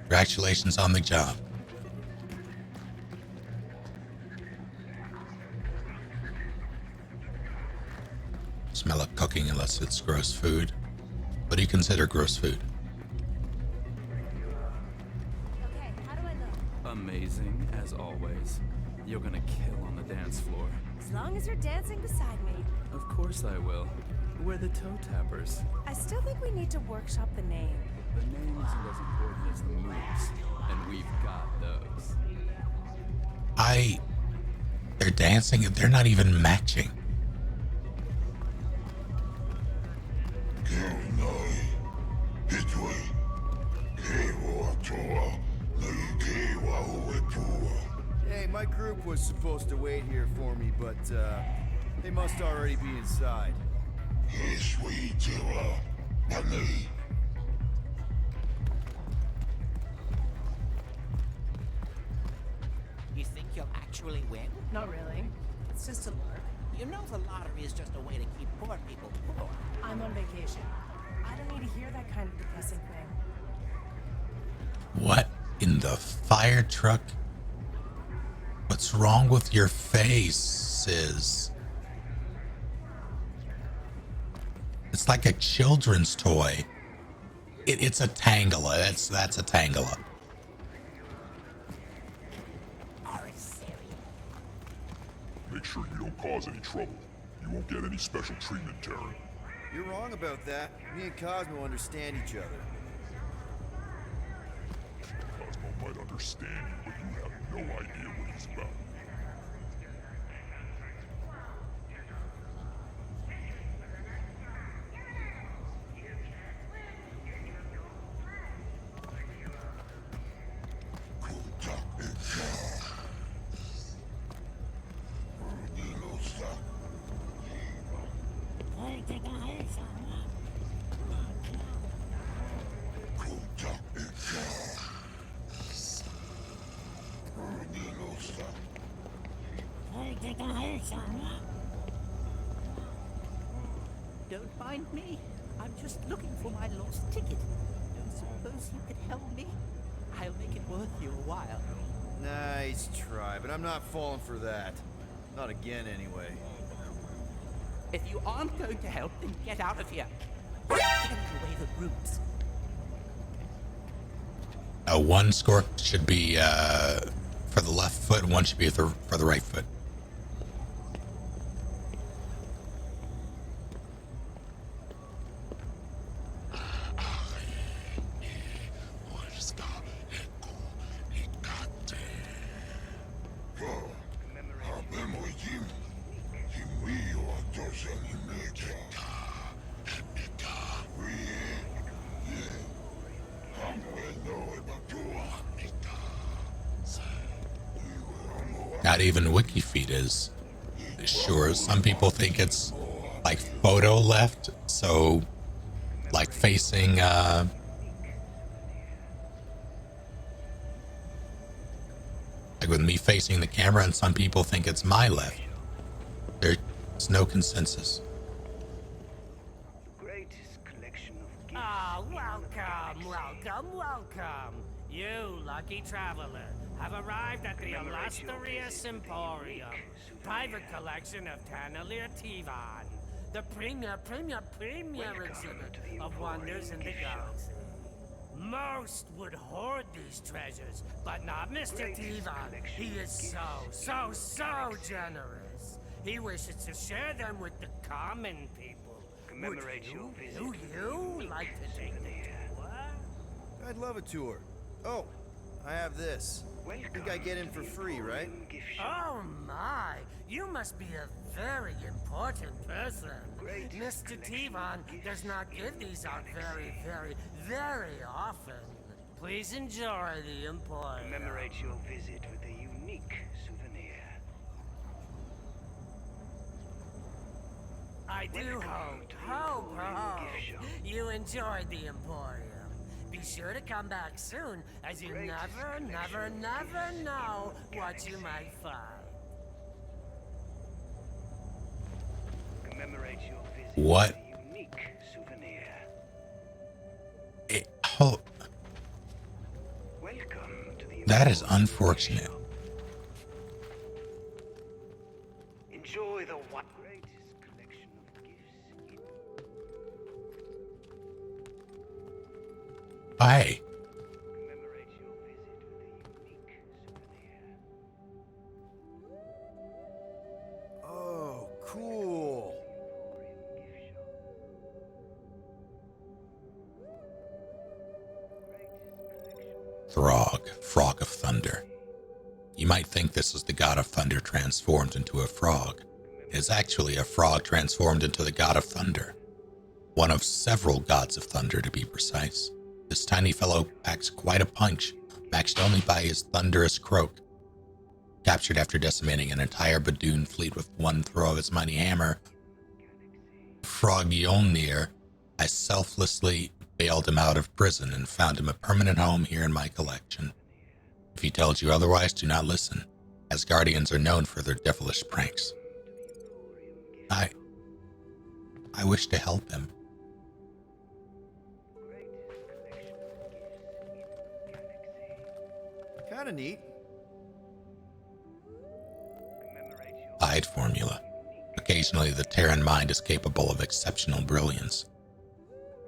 A: Congratulations on the job. Smell of cooking unless it's gross food. What do you consider gross food?
M: Okay, how do I look?
L: Amazing, as always. You're gonna kill on the dance floor.
M: As long as you're dancing beside me.
L: Of course I will. We're the toe tappers.
M: I still think we need to workshop the name.
L: The name isn't as important as the moves, and we've got those.
A: They're dancing and they're not even matching.
E: Hey, my group was supposed to wait here for me, but, they must already be inside.
J: You think you'll actually win?
I: Not really. It's just a lark.
J: You know the lottery is just a way to keep poor people poor.
I: I'm on vacation. I don't need to hear that kind of depressing thing.
A: What in the fire truck? What's wrong with your faces? It's like a children's toy. It's a Tangela. That's a Tangela.
G: Make sure you don't cause any trouble. You won't get any special treatment, Terran.
E: You're wrong about that. Me and Cosmo understand each other.
G: Cosmo might understand you, but you have no idea what he's about.
J: Don't mind me. I'm just looking for my lost ticket. Don't suppose you could help me? I'll make it worth you a while.
E: Nice try, but I'm not falling for that. Not again, anyway.
J: If you aren't going to help, then get out of here. Carry away the roots.
A: One score should be for the left foot, one should be for the right foot. Not even WikiFeed is sure. Some people think it's like photo left, so like facing like with me facing the camera, and some people think it's my left. There's no consensus.
O: Ah, welcome. You lucky traveler have arrived at the Illustrious Emporium, private collection of Tannelir Tivan, the premier exhibit of wonders in the galaxy. Most would hoard these treasures, but not Mr. Tivan. He is so generous. He wishes to share them with the common people. Would you like to take the tour?
E: I'd love a tour. Oh, I have this. I think I get in for free, right?
O: Oh my! You must be a very important person. Mr. Tivan does not give these out very often. Please enjoy the Emporium.
P: Commemorate your visit with a unique souvenir.
O: I do hope you enjoyed the Emporium. Be sure to come back soon, as you never know what you might find.
P: Commemorate your visit
A: What?
P: with a unique souvenir. Welcome to the
A: That is unfortunate.
P: Enjoy the greatest collection of gifts.
A: Hey.
P: Commemorate your visit with a unique souvenir.
E: Oh, cool.
A: Throg, Frog of Thunder. You might think this is the god of thunder transformed into a frog. It is actually a frog transformed into the god of thunder. One of several gods of thunder, to be precise. This tiny fellow packs quite a punch, matched only by his thunderous croak. Captured after decimating an entire Badoon fleet with one throw of his mighty hammer, Frogionir, I selflessly bailed him out of prison and found him a permanent home here in my collection. If he tells you otherwise, do not listen, as guardians are known for their devilish pranks. I wish to help him.
E: Kinda neat.
A: Guide formula. Occasionally, the Terran mind is capable of exceptional brilliance.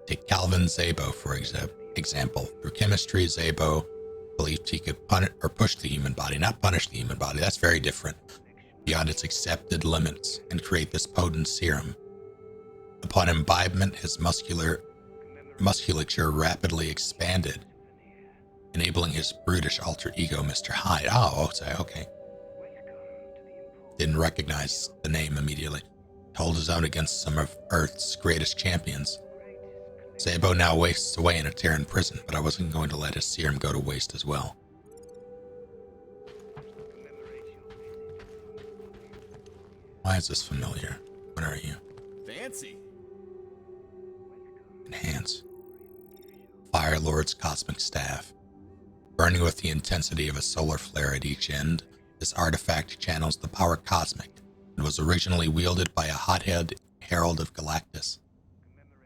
A: Take Calvin Szabo, for example. Through chemistry, Szabo believed he could push the human body, not punish the human body. That's very different. Beyond its accepted limits, and create this potent serum. Upon imbibement, his musculature rapidly expanded, enabling his brutish alter ego, Mr. Hyde. Oh, okay. Didn't recognize the name immediately. Hold his own against some of Earth's greatest champions. Szabo now wastes away in a Terran prison, but I wasn't going to let his serum go to waste as well. Why is this familiar? What are you?
K: Fancy.
A: Enhance. Fire Lord's cosmic staff. Burning with the intensity of a solar flare at each end, this artifact channels the power cosmic and was originally wielded by a hothead herald of Galactus.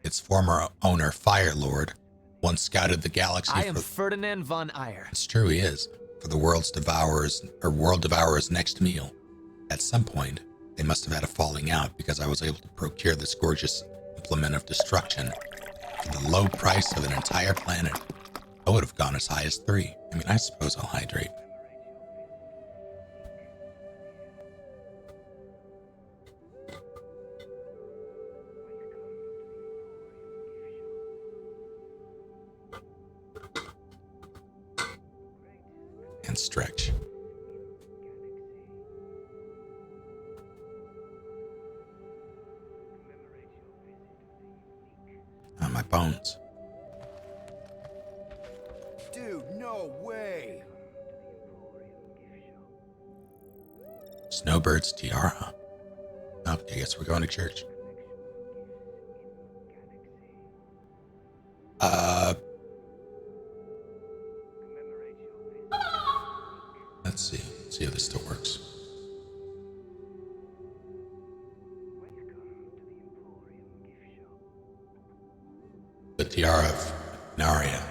A: Its former owner, Fire Lord, once scouted the galaxy
Q: I am Ferdinand von Eyre.
A: It's true, he is. For the world devourer's next meal. At some point, they must have had a falling out because I was able to procure this gorgeous implement of destruction for the low price of an entire planet. I would have gone as high as 3. I mean, I suppose I'll hydrate. And stretch. On my bones.
E: Dude, no way!
A: Snowbird's tiara. Oh, I guess we're going to church. Let's see. See if this still works. The tiara of Naria,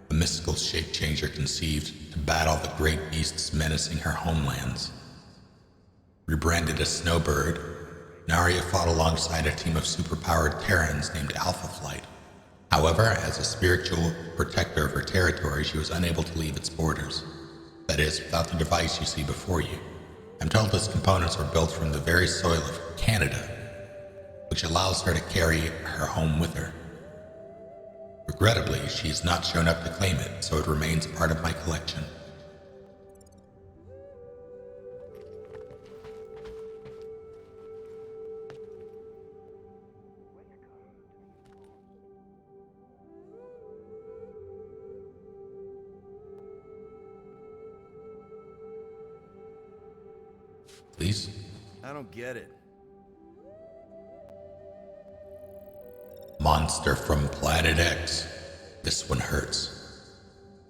A: a mystical shape changer conceived to battle the great beasts menacing her homelands. Rebranded as Snowbird, Naria fought alongside a team of superpowered Terrans named Alpha Flight. However, as a spiritual protector of her territory, she was unable to leave its borders. That is, without the device you see before you. I'm told its components were built from the very soil of Canada, which allows her to carry her home with her. Regrettably, she has not shown up to claim it, so it remains part of my collection. Please?
E: I don't get it.
A: Monster from Planet X. This one hurts.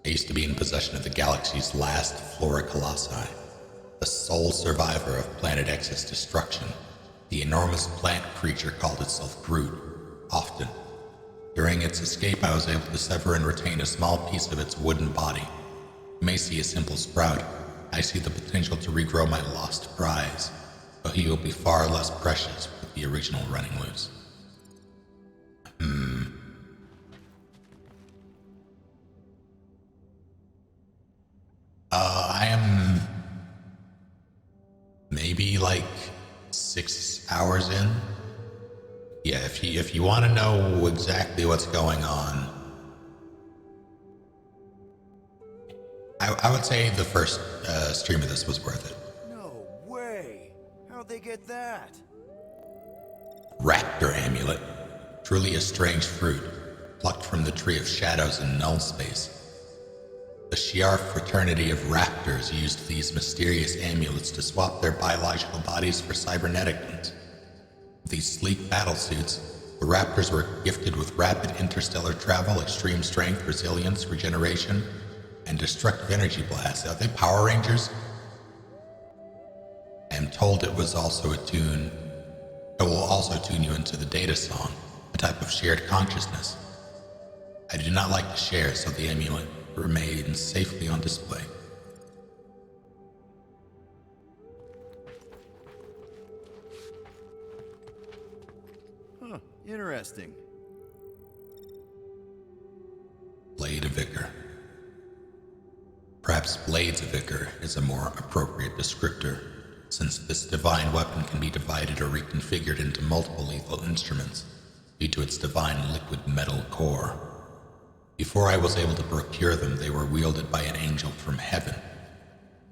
A: I used to be in possession of the galaxy's last flora colossi, the sole survivor of Planet X's destruction. The enormous plant creature called itself Groot, often. During its escape, I was able to sever and retain a small piece of its wooden body. You may see a simple sprout. I see the potential to regrow my lost prize, though he will be far less precious with the original running loose. I am maybe like 6 hours in. Yeah, if you want to know exactly what's going on, I would say the first stream of this was worth it.
E: No way! How'd they get that?
A: Raptor amulet. Truly a strange fruit, plucked from the tree of shadows in null space. The Shi'ar fraternity of raptors used these mysterious amulets to swap their biological bodies for cybernetic ones. With these sleek battle suits, the raptors were gifted with rapid interstellar travel, extreme strength, resilience, regeneration, and destructive energy blasts. Are they Power Rangers? I am told it will also tune you into the data song, a type of shared consciousness. I do not like to share, so the amulet remains safely on display.
E: Huh, interesting.
A: Blade of Ichor. Perhaps Blades of Ichor is a more appropriate descriptor, since this divine weapon can be divided or reconfigured into multiple lethal instruments due to its divine liquid metal core. Before I was able to procure them, they were wielded by an angel from heaven.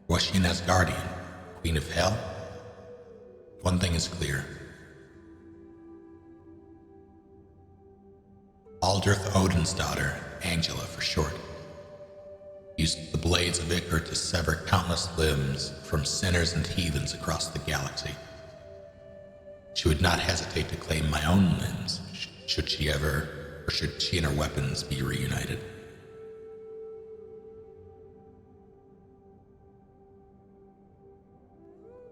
A: Was she an Asgardian, Queen of Hell? One thing is clear. Aldrich Odin's daughter, Angela for short, used the blades of Ichor to sever countless limbs from sinners and heathens across the galaxy. She would not hesitate to claim my own limbs, should she and her weapons be reunited.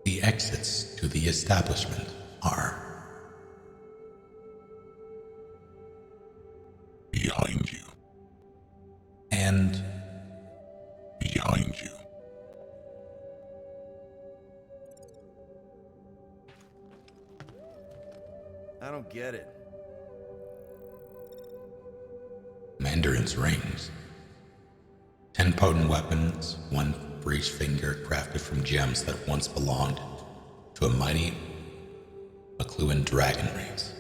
A: The exits to the establishment are
G: behind you.
A: and
G: behind you.
E: I don't get it.
A: Mandarin's rings. 10 potent weapons, one for each finger, crafted from gems that once belonged to a mighty McLuhan dragon race.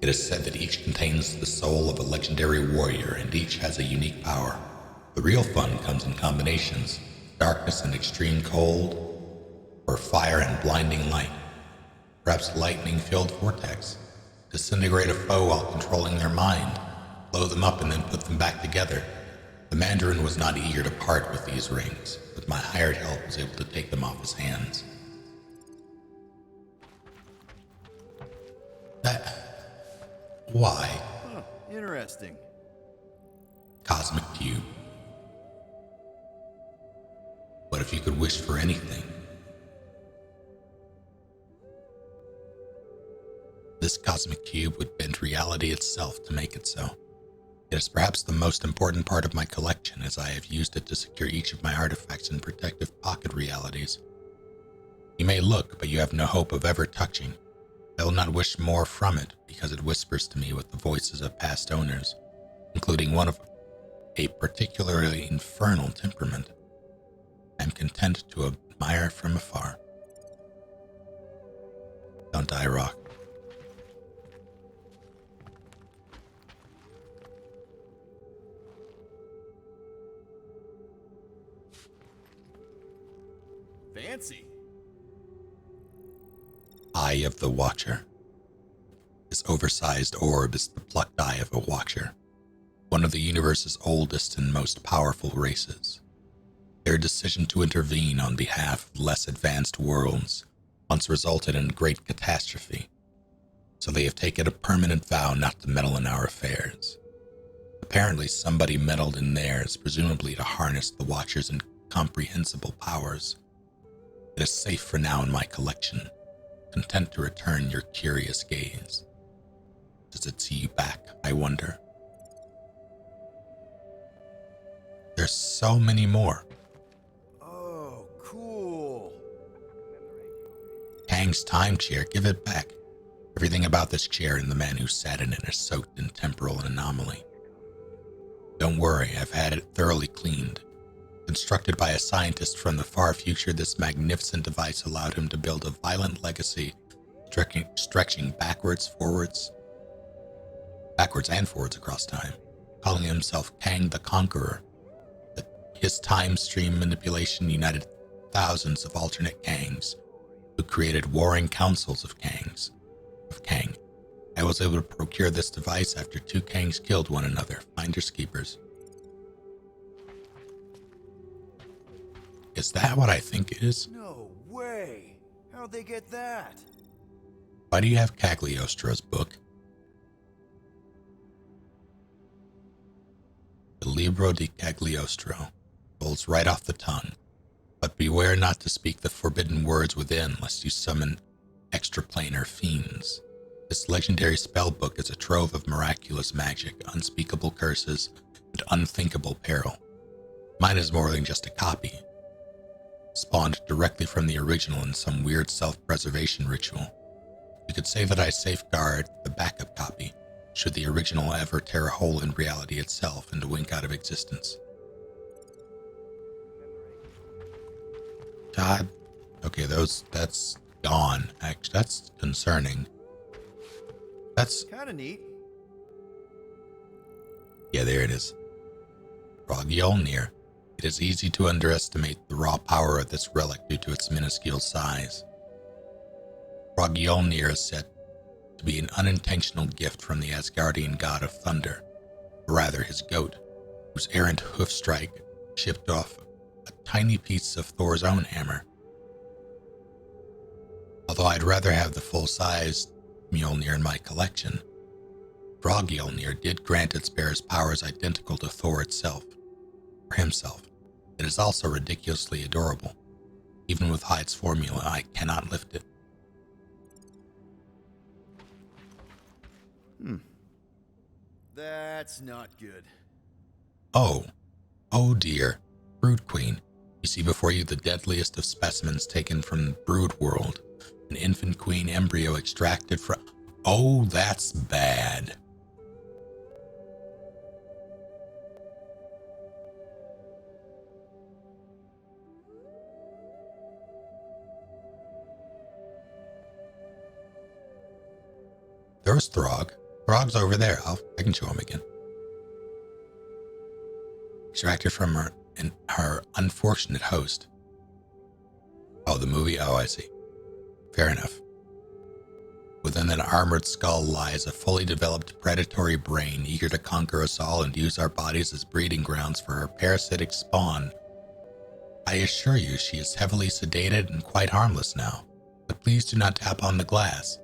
A: It is said that each contains the soul of a legendary warrior, and each has a unique power. The real fun comes in combinations: darkness and extreme cold, or fire and blinding light. Perhaps lightning-filled vortex. Disintegrate a foe while controlling their mind, blow them up and then put them back together. The Mandarin was not eager to part with these rings, but my hired help was able to take them off his hands. Why?
E: Huh, interesting.
A: Cosmic cube. What if you could wish for anything? This cosmic cube would bend reality itself to make it so. It is perhaps the most important part of my collection, as I have used it to secure each of my artifacts in protective pocket realities. You may look, but you have no hope of ever touching. I will not wish more from it, because it whispers to me with the voices of past owners, including one of a particularly infernal temperament. I am content to admire from afar. Don't die, Rock.
E: Fancy.
A: Eye of the Watcher. This oversized orb is the plucked eye of a Watcher, one of the universe's oldest and most powerful races. Their decision to intervene on behalf of less advanced worlds once resulted in great catastrophe, so they have taken a permanent vow not to meddle in our affairs. Apparently somebody meddled in theirs, presumably to harness the Watcher's incomprehensible powers. It is safe for now in my collection, content to return your curious gaze. Does it see you back, I wonder? There's so many more.
E: Oh, cool.
A: Kang's time chair, give it back. Everything about this chair and the man who sat in it is soaked in temporal anomaly. Don't worry, I've had it thoroughly cleaned. Constructed by a scientist from the far future, this magnificent device allowed him to build a violent legacy, stretching backwards and forwards across time, calling himself Kang the Conqueror. His time stream manipulation united thousands of alternate Kangs, who created warring councils of Kang. I was able to procure this device after 2 Kangs killed one another, finders keepers. Is that what I think it is?
E: No way. How'd they get that?
A: Why do you have Cagliostro's book? The Libro di Cagliostro rolls right off the tongue, but beware not to speak the forbidden words within, lest you summon extraplanar fiends. This legendary spell book is a trove of miraculous magic, unspeakable curses, and unthinkable peril. Mine is more than just a copy, spawned directly from the original in some weird self-preservation ritual. You could say that I safeguard the backup copy, should the original ever tear a hole in reality itself and wink out of existence. God. Okay, that's gone. Actually, that's concerning. That's
E: kind of neat.
A: Yeah, there it is. Rogyolnir. It is easy to underestimate the raw power of this relic due to its minuscule size. Rogyolnir is said to be an unintentional gift from the Asgardian god of thunder, or rather his goat, whose errant hoof strike chipped off a tiny piece of Thor's own hammer. Although I'd rather have the full-sized Mjolnir in my collection, Rogyolnir did grant its bearer's powers identical to Thor itself, or himself. It is also ridiculously adorable. Even with Hyde's formula, I cannot lift it.
E: That's not good.
A: Oh, Oh dear. Brood Queen. You see before you the deadliest of specimens taken from Brood World. An infant queen embryo extracted from... Oh, that's bad. There's Throg. Throg's over there. I can show him again. Extracted from her unfortunate host. Oh, the movie? Oh, I see. Fair enough. Within an armored skull lies a fully developed predatory brain, eager to conquer us all and use our bodies as breeding grounds for her parasitic spawn. I assure you she is heavily sedated and quite harmless now, but please do not tap on the glass.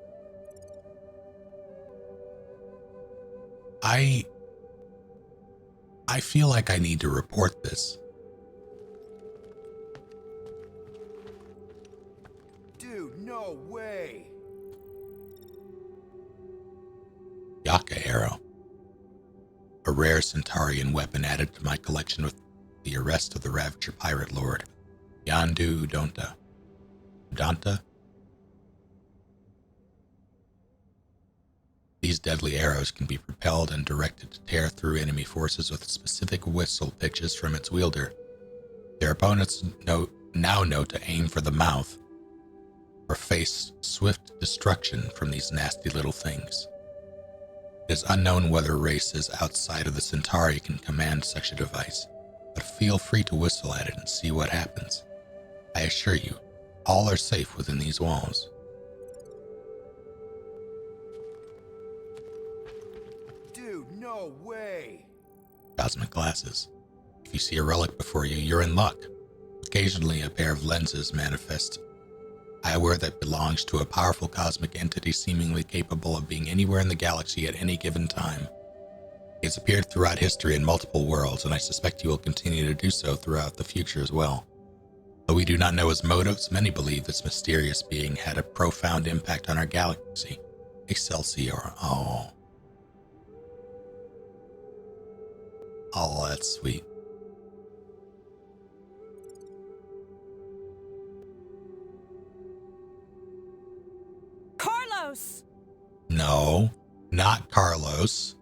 A: I feel like I need to report this.
E: Dude, no way.
A: Yaka Arrow. A rare Centaurian weapon added to my collection with the arrest of the Ravager Pirate Lord, Yondu Udonta. These deadly arrows can be propelled and directed to tear through enemy forces with specific whistle pitches from its wielder. Their opponents now know to aim for the mouth or face swift destruction from these nasty little things. It is unknown whether races outside of the Centauri can command such a device, but feel free to whistle at it and see what happens. I assure you, all are safe within these walls.
E: No way.
A: Cosmic glasses. If you see a relic before you, you're in luck. Occasionally, a pair of lenses manifest eyewear that belongs to a powerful cosmic entity seemingly capable of being anywhere in the galaxy at any given time. He has appeared throughout history in multiple worlds, and I suspect he will continue to do so throughout the future as well. Though we do not know his motives, many believe this mysterious being had a profound impact on our galaxy. Excelsior. Oh, that's sweet.
M: Carlos!
A: No, not Carlos.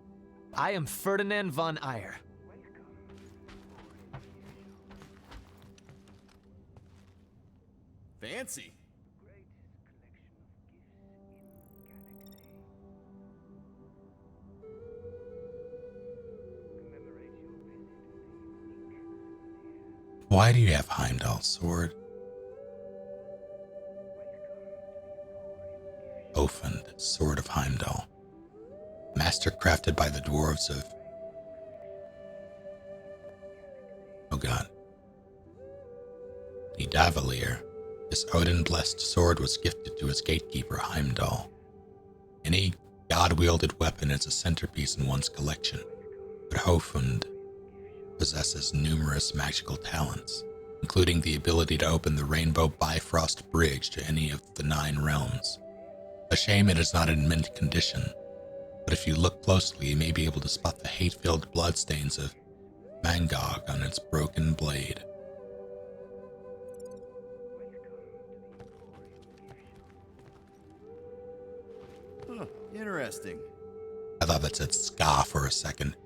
Q: I am Ferdinand von Eyre.
K: Fancy.
A: Why do you have Heimdall Sword? Ofund, Sword of Heimdall. Master crafted by the dwarves of... Oh god. Nidavellir. This Odin-blessed sword was gifted to his gatekeeper Heimdall. Any god-wielded weapon is a centerpiece in one's collection, but Ofund possesses numerous magical talents, including the ability to open the Rainbow Bifrost Bridge to any of the 9 realms. A shame it is not in mint condition, but if you look closely, you may be able to spot the hate-filled bloodstains of Mangog on its broken blade.
E: Huh, interesting.
A: I thought that said ska for a second.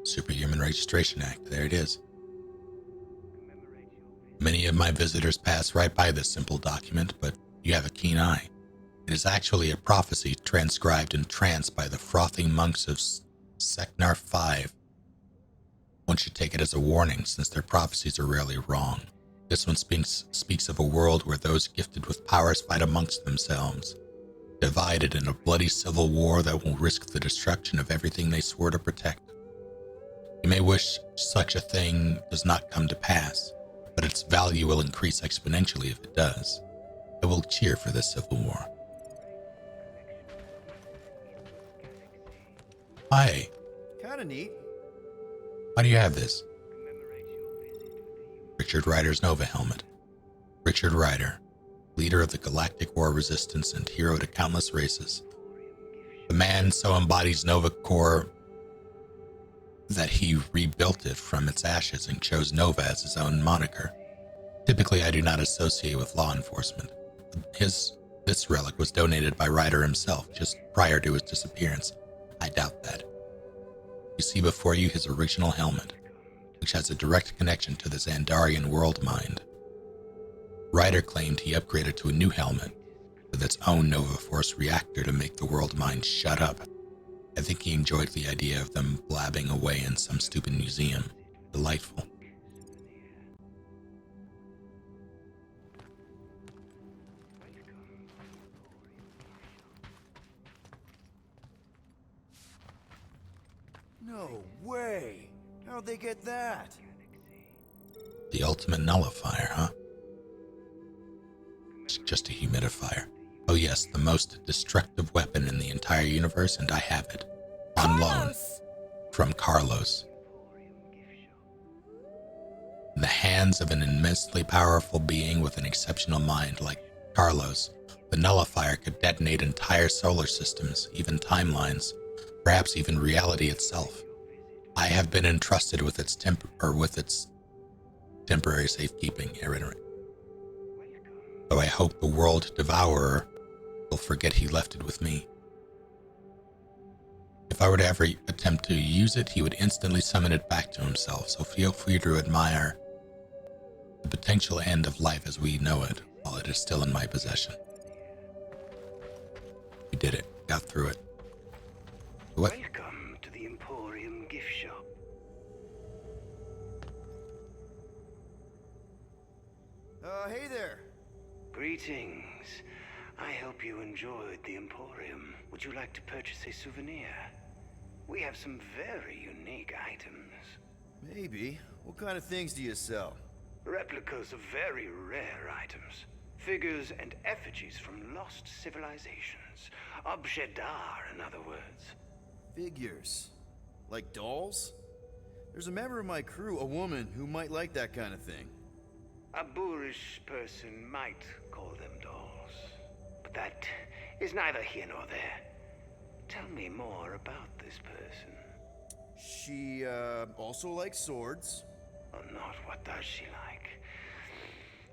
A: Superhuman Registration Act, there it is. Many of my visitors pass right by this simple document, but you have a keen eye. It is actually a prophecy transcribed in trance by the frothing monks of Seknar 5. One should take it as a warning, since their prophecies are rarely wrong. This one speaks of a world where those gifted with powers fight amongst themselves, divided in a bloody civil war that will risk the destruction of everything they swore to protect. You may wish such a thing does not come to pass, but its value will increase exponentially if it does. I will cheer for this civil war. Hi.
E: Kinda neat.
A: Why do you have this? Richard Ryder's Nova helmet. Richard Ryder, leader of the Galactic War Resistance and hero to countless races. The man so embodies Nova Corps that he rebuilt it from its ashes and chose Nova as his own moniker. Typically, I do not associate with law enforcement. This relic was donated by Ryder himself just prior to his disappearance. I doubt that. You see before you his original helmet, which has a direct connection to the Xandarian world mind. Ryder claimed he upgraded to a new helmet with its own Nova Force reactor to make the world mind shut up. I think he enjoyed the idea of them blabbing away in some stupid museum. Delightful.
E: No way! How'd they get that?
A: The ultimate nullifier, huh? It's just a humidifier. Oh yes, the most destructive weapon in the entire universe, and I have it. On loan. From Carlos. In the hands of an immensely powerful being with an exceptional mind like Carlos, the nullifier could detonate entire solar systems, even timelines, perhaps even reality itself. I have been entrusted with its temporary safekeeping, though I hope the world devourer will forget he left it with me. If I were to ever attempt to use it, he would instantly summon it back to himself, so feel free to admire the potential end of life as we know it, while it is still in my possession. We did it. Got through it. What?
P: Welcome to the Emporium gift shop.
E: Hey there.
P: Greetings. I hope you enjoyed the Emporium. Would you like to purchase a souvenir? We have some very unique items.
E: Maybe. What kind of things do you sell?
P: Replicas of very rare items. Figures and effigies from lost civilizations. Objet d'art, in other words.
E: Figures? Like dolls? There's a member of my crew, a woman, who might like that kind of thing.
P: A boorish person might call them dolls. But that is neither here nor there. Tell me more about this person.
E: She, also likes swords.
P: Oh, not what does she like?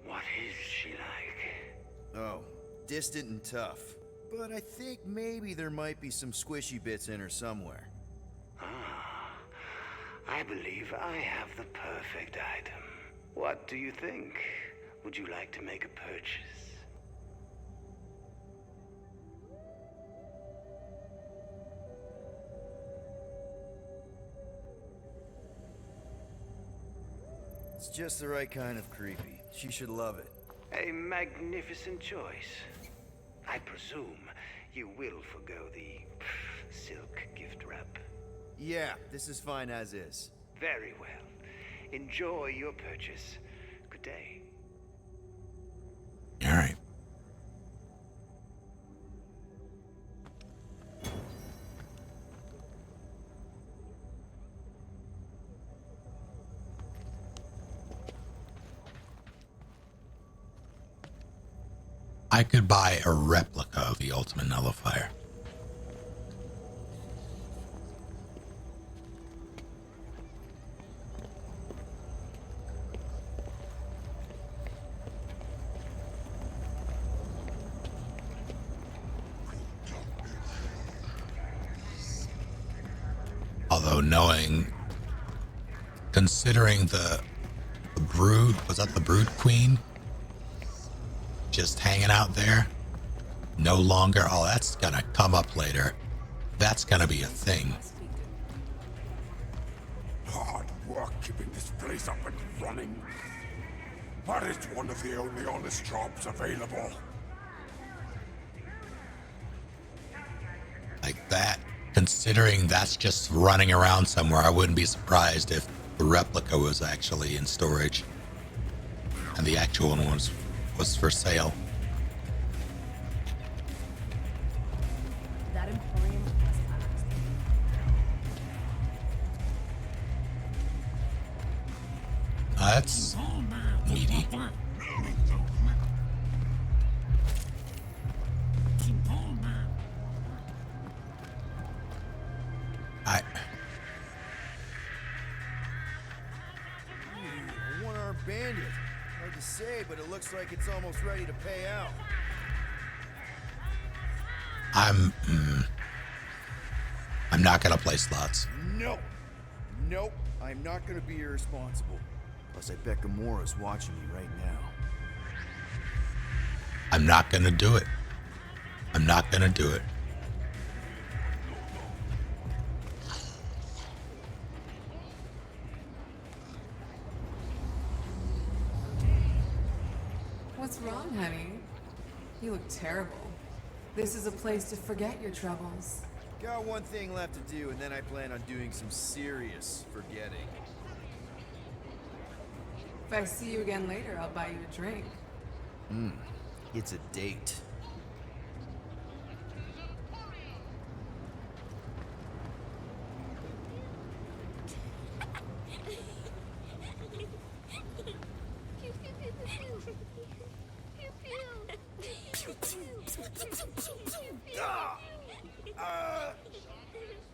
P: What is she like?
E: Oh, distant and tough. But I think maybe there might be some squishy bits in her somewhere.
P: Ah, I believe I have the perfect item. What do you think? Would you like to make a purchase?
E: It's just the right kind of creepy. She should love it.
P: A magnificent choice. I presume you will forgo the silk gift wrap.
E: Yeah, this is fine as is.
P: Very well. Enjoy your purchase. Good day.
A: All right. I could buy a replica of the Ultimate Nullifier. Although considering the brood, was that the brood queen? Just hanging out there? No longer, oh, that's gonna come up later. That's gonna be a thing.
F: Hard work keeping this place up and running. But it's one of the only honest jobs available.
A: Like that, considering that's just running around somewhere, I wouldn't be surprised if the replica was actually in storage and the actual one was for sale.
M: That Emporium must last.
A: That's meaty.
E: say, but it looks like it's almost ready to pay out.
A: I'm not gonna play slots.
E: No. Nope. I'm not gonna be irresponsible. Plus, I bet Gamora's watching me right now.
A: I'm not gonna do it. I'm not gonna do it.
I: What's wrong, honey? You look terrible. This is a place to forget your troubles.
E: Got one thing left to do, and then I plan on doing some serious forgetting.
I: If I see you again later, I'll buy you a drink.
E: It's a date.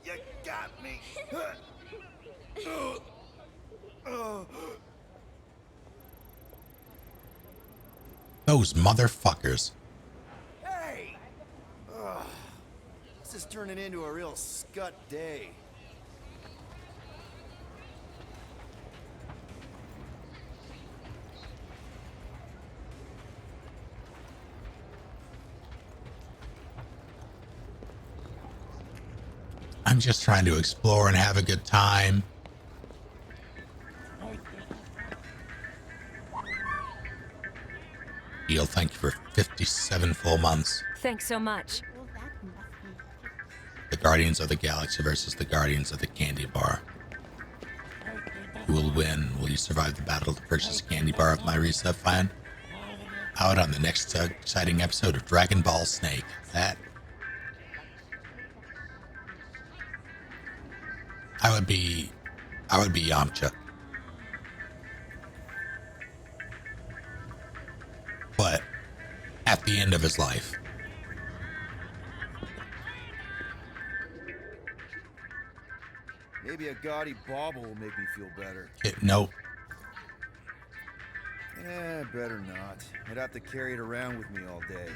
E: You got me.
A: Those motherfuckers.
E: Hey! This is turning into a real scut day.
A: I'm just trying to explore and have a good time. Deal, thank you for 57 full months.
R: Thanks so much.
A: The Guardians of the Galaxy versus the Guardians of the Candy Bar. Who will win? Will you survive the battle to purchase a candy bar of my reset plan? Out on the next exciting episode of Dragon Ball Snake. I would be Yamcha. But at the end of his life.
E: Maybe a gaudy bauble will make me feel better.
A: Nope.
E: Better not. I'd have to carry it around with me all day.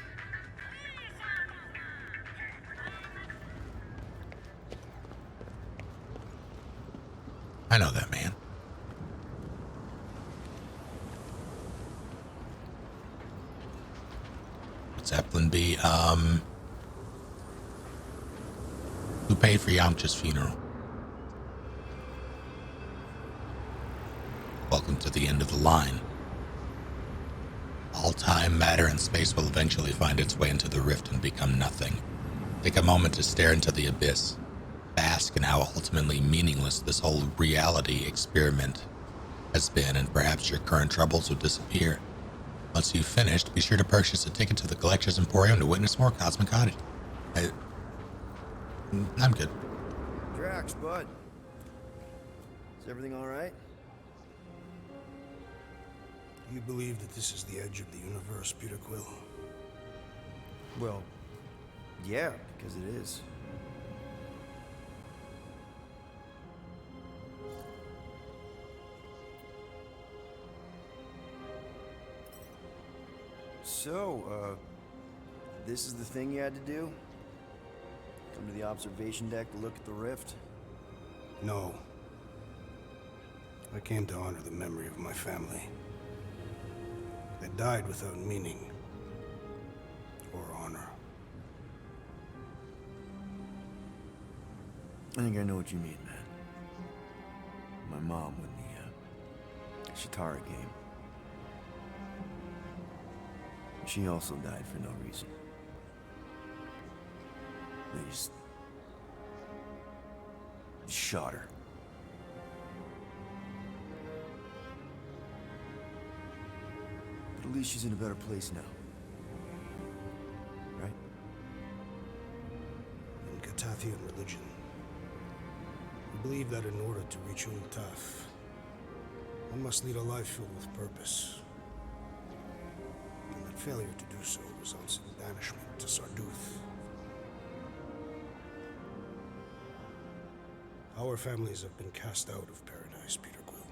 A: I know that, man. Zeppelin B. Who paid for Yamcha's funeral? Welcome to the end of the line. All time, matter, and space will eventually find its way into the rift and become nothing. Take a moment to stare into the abyss. Bask in how ultimately meaningless this whole reality experiment has been, and perhaps your current troubles will disappear. Once you've finished, be sure to purchase a ticket to the Collector's Emporium to witness more Cosmic Oddity. I'm good.
E: Drax, bud. Is everything all right?
D: You believe that this is the edge of the universe, Peter Quill?
E: Well, yeah, because it is. So, this is the thing you had to do? Come to the observation deck to look at the rift?
D: No. I came to honor the memory of my family. They died without meaning or honor.
E: I think I know what you mean, man. My mom won the Shatara game. She also died for no reason. They just shot her. But at least she's in a better place now. Right?
D: In Catathian religion, we believe that in order to reach Ultaf, one must lead a life filled with purpose. And that failure to do so results in banishment to Sarduth. Our families have been cast out of paradise, Peter Quill,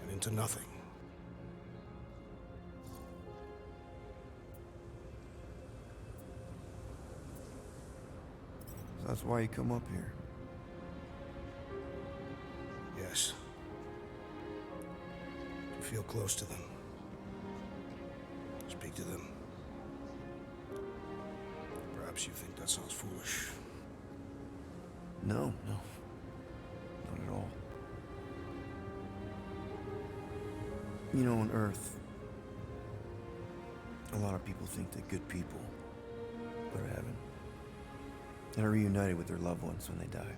D: and into nothing.
K: That's why you come up here. Yes. To feel close to them. Speak to them. Perhaps you think that sounds foolish.
R: No. Not at all. You know, on Earth, a lot of people think that good people go to heaven and are reunited with their loved ones when they die.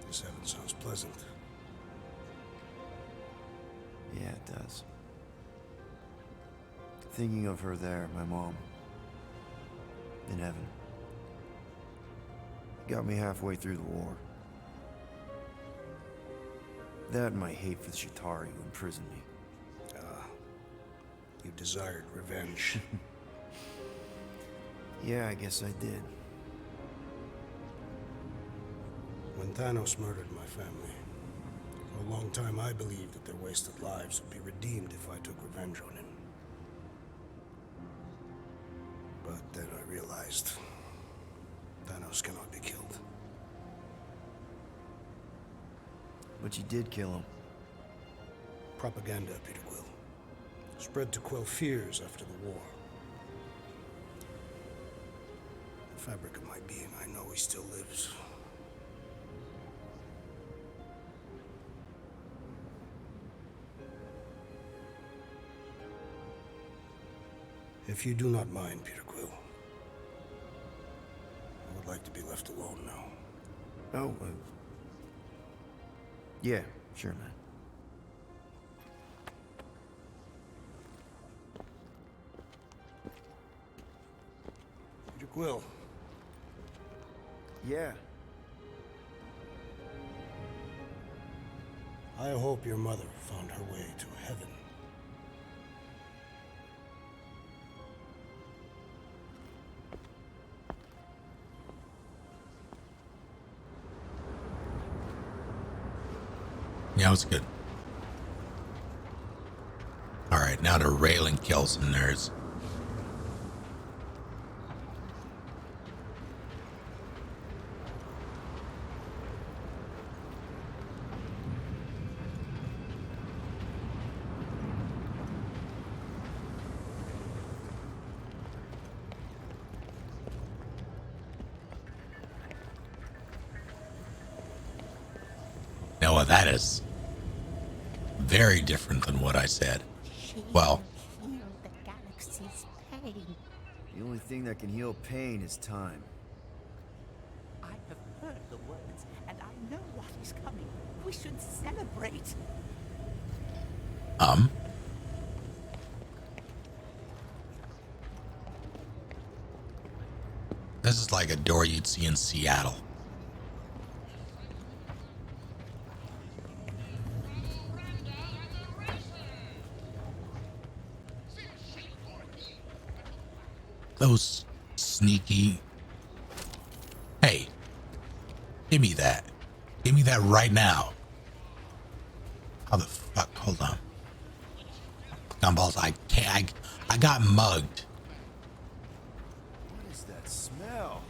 K: This heaven sounds pleasant.
R: Yeah, it does. Thinking of her there, my mom, in heaven, got me halfway through the war. That and my hate for the Chitauri who imprisoned me.
K: You desired revenge.
R: Yeah, I guess I did.
K: When Thanos murdered my family, for a long time I believed that their wasted lives would be redeemed if I took revenge on him. But then I realized Thanos cannot be killed.
R: But you did kill him.
K: Propaganda, Peter Quill. Spread to quell fears after the war. The fabric of my being, I know he still lives. If you do not mind, Peter Quill, I would like to be left alone now.
R: Oh, yeah, sure, man.
K: Peter Quill.
R: Yeah.
K: I hope your mother found her way to heaven.
A: Yeah, it was good. Alright, now to railing kill some nerds. Now that is very different than what I said. Well,
J: Heal the galaxy's pain.
R: The only thing that can heal pain is time.
J: I have heard the words, and I know what is coming. We should celebrate.
A: This is like a door you'd see in Seattle. Those sneaky... Hey, give me that. Give me that right now. How the fuck? Hold on. Gumballs, I can't. I got mugged.
R: What is that smell?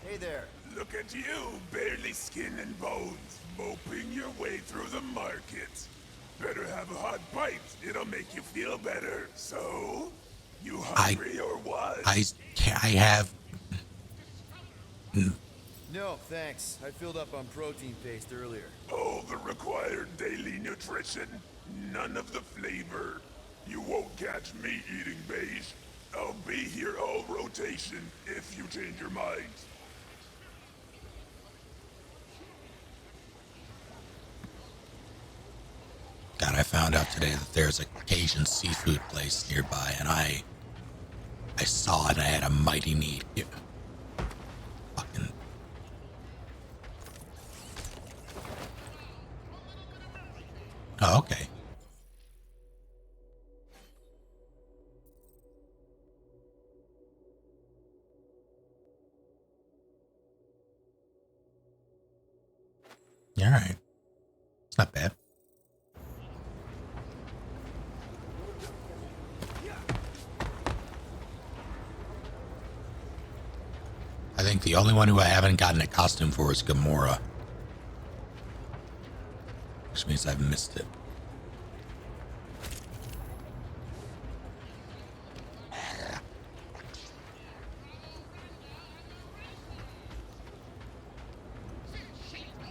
F: Hey there. Look at you, barely skin and bones, moping your way through the market. Better have a hot bite. It'll make you feel better. So, you hungry or what?
A: I have...
S: No, thanks. I filled up on protein paste earlier.
F: All the required daily nutrition, none of the flavor. You won't catch me eating beige. I'll be here all rotation if you change your mind.
A: God, I found out today that there's a Cajun seafood place nearby, and I saw it and I had a mighty need. Yeah. Fucking... Oh, okay. All right. It's not bad. think the only one who I haven't gotten a costume for is Gamora. Which means I've missed it.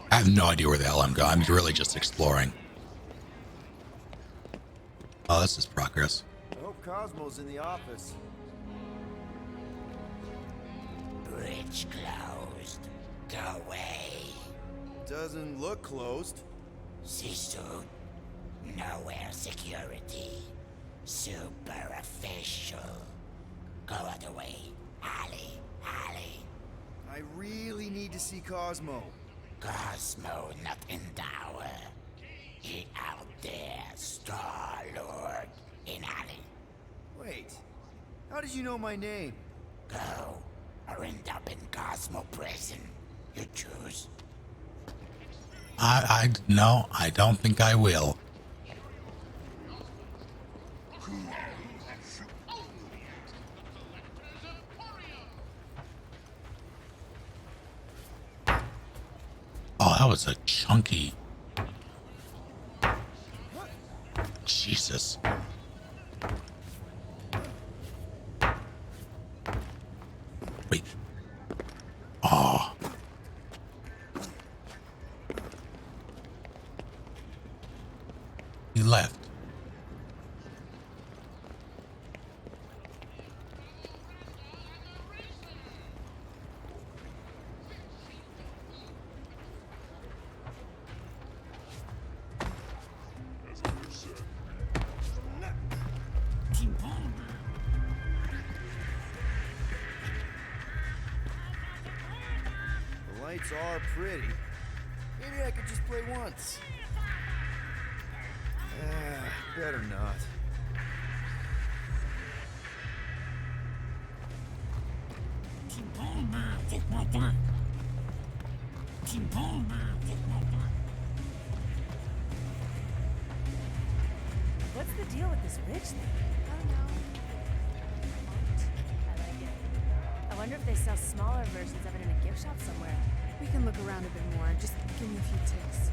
A: I have no idea where the hell I'm going. I'm really just exploring. Oh, this is progress.
E: I hope Cosmo's in the office.
J: Bridge closed. Go away.
E: Doesn't look closed.
J: See soon. Nowhere security. Super official. Go other way. Alley.
E: I really need to see Cosmo.
J: Cosmo not in tower. He out there, Star-Lord, in alley.
E: Wait, how did you know my name?
J: Go, or end up in Cosmo prison. You choose.
A: No, I don't think I will. Oh, that was a chunky. Jesus. Wait. Oh. He left.
E: The lights are pretty. Maybe I could just play once. Better not.
M: What's the deal with this bridge thing? I don't know. I like it. I wonder if they sell smaller versions of it in a gift shop somewhere.
I: We can look around a bit more. Just give me a few ticks.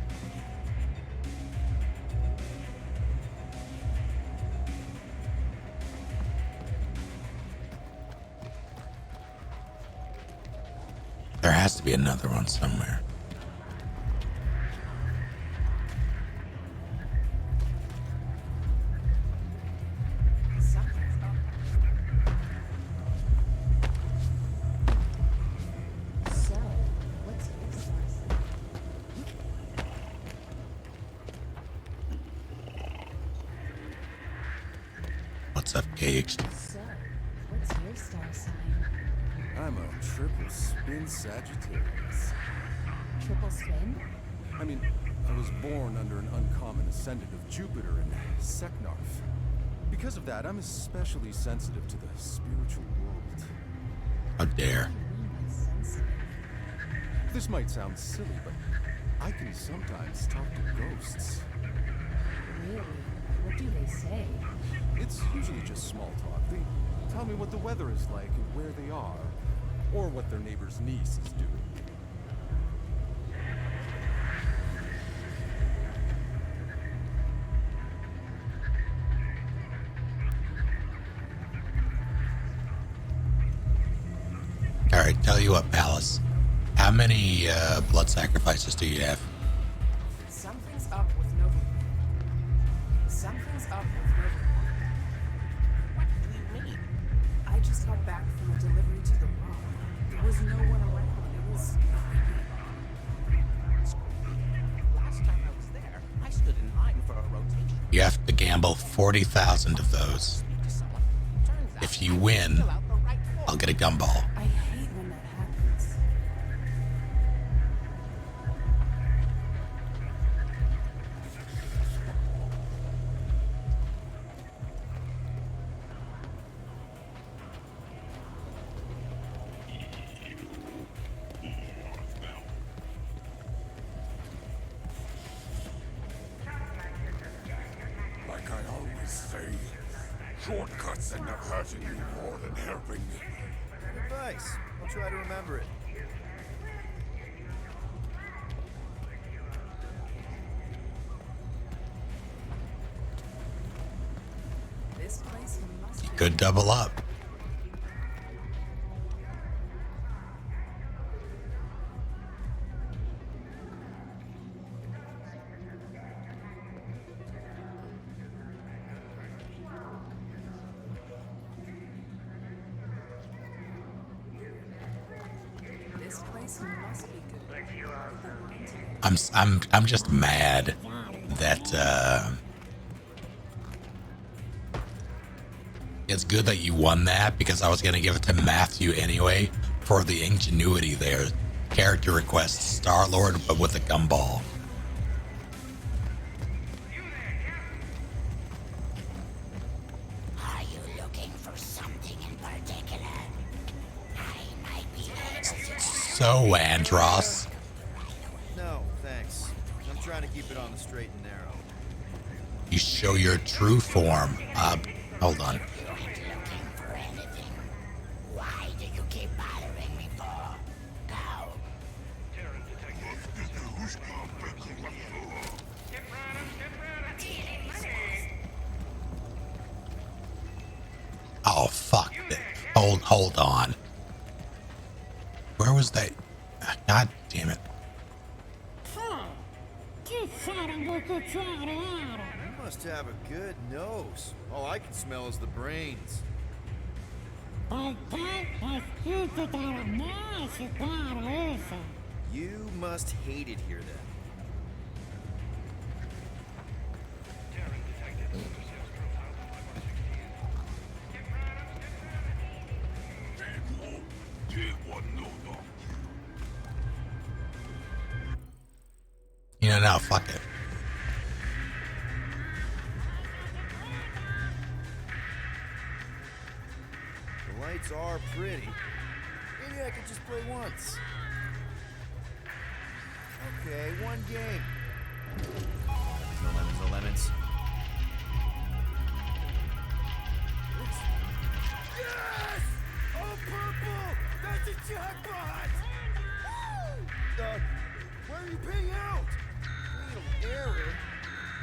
A: There has to be another one somewhere.
M: So, what's your source?
A: What's up, Gage?
M: So, what's your star sign?
N: I'm a triple spin Sagittarius.
M: Triple spin?
N: I mean, I was born under an uncommon ascendant of Jupiter in Seknarf. Because of that, I'm especially sensitive to the spiritual world.
A: How dare.
N: This might sound silly, but I can sometimes talk to ghosts.
M: Really? What do they say?
N: It's usually just small talk. They tell me what the weather is like and where they are, or what their neighbor's niece is doing.
A: Alright, tell you what, Palace. How many blood sacrifices do you have?
I: Something's up with Nova. Something's up with Nova. What do you mean? I just got back from a delivery to the rock. There was no one around. It was
J: Last time I was there, I stood in line for a rotation.
A: You have to gamble 40,000 of those. If you win, I'll get a gumball.
I: I hate when that happens.
F: Like I always say, shortcuts end up hurting you more than helping.
E: Good advice. I'll try to remember it.
I: This place must
A: You
I: be
A: could double up.
I: this place must be good.
A: I'm just mad that it's good that you won that, because I was gonna give it to Matthew anyway for the ingenuity there. Character request Star-Lord but with a gumball.
J: Are you looking for something in particular? I might be able to.
A: So Andros.
E: No, thanks. I'm trying to keep it on the straight and narrow.
A: You show your true form. Hold on.
J: Why do you keep bothering me for? Now.
A: Oh fuck it. Hold on. Where was that? God damn it.
E: You must have a good nose. All I can smell is the brains. You must hate it here then.
A: You know, no, fuck it.
E: The lights are pretty. Maybe I could just play once. Okay, one game. No lemons, no lemons.
H: Yes! Oh, purple! That's a jackpot!
E: Where are you paying out? Fatal error?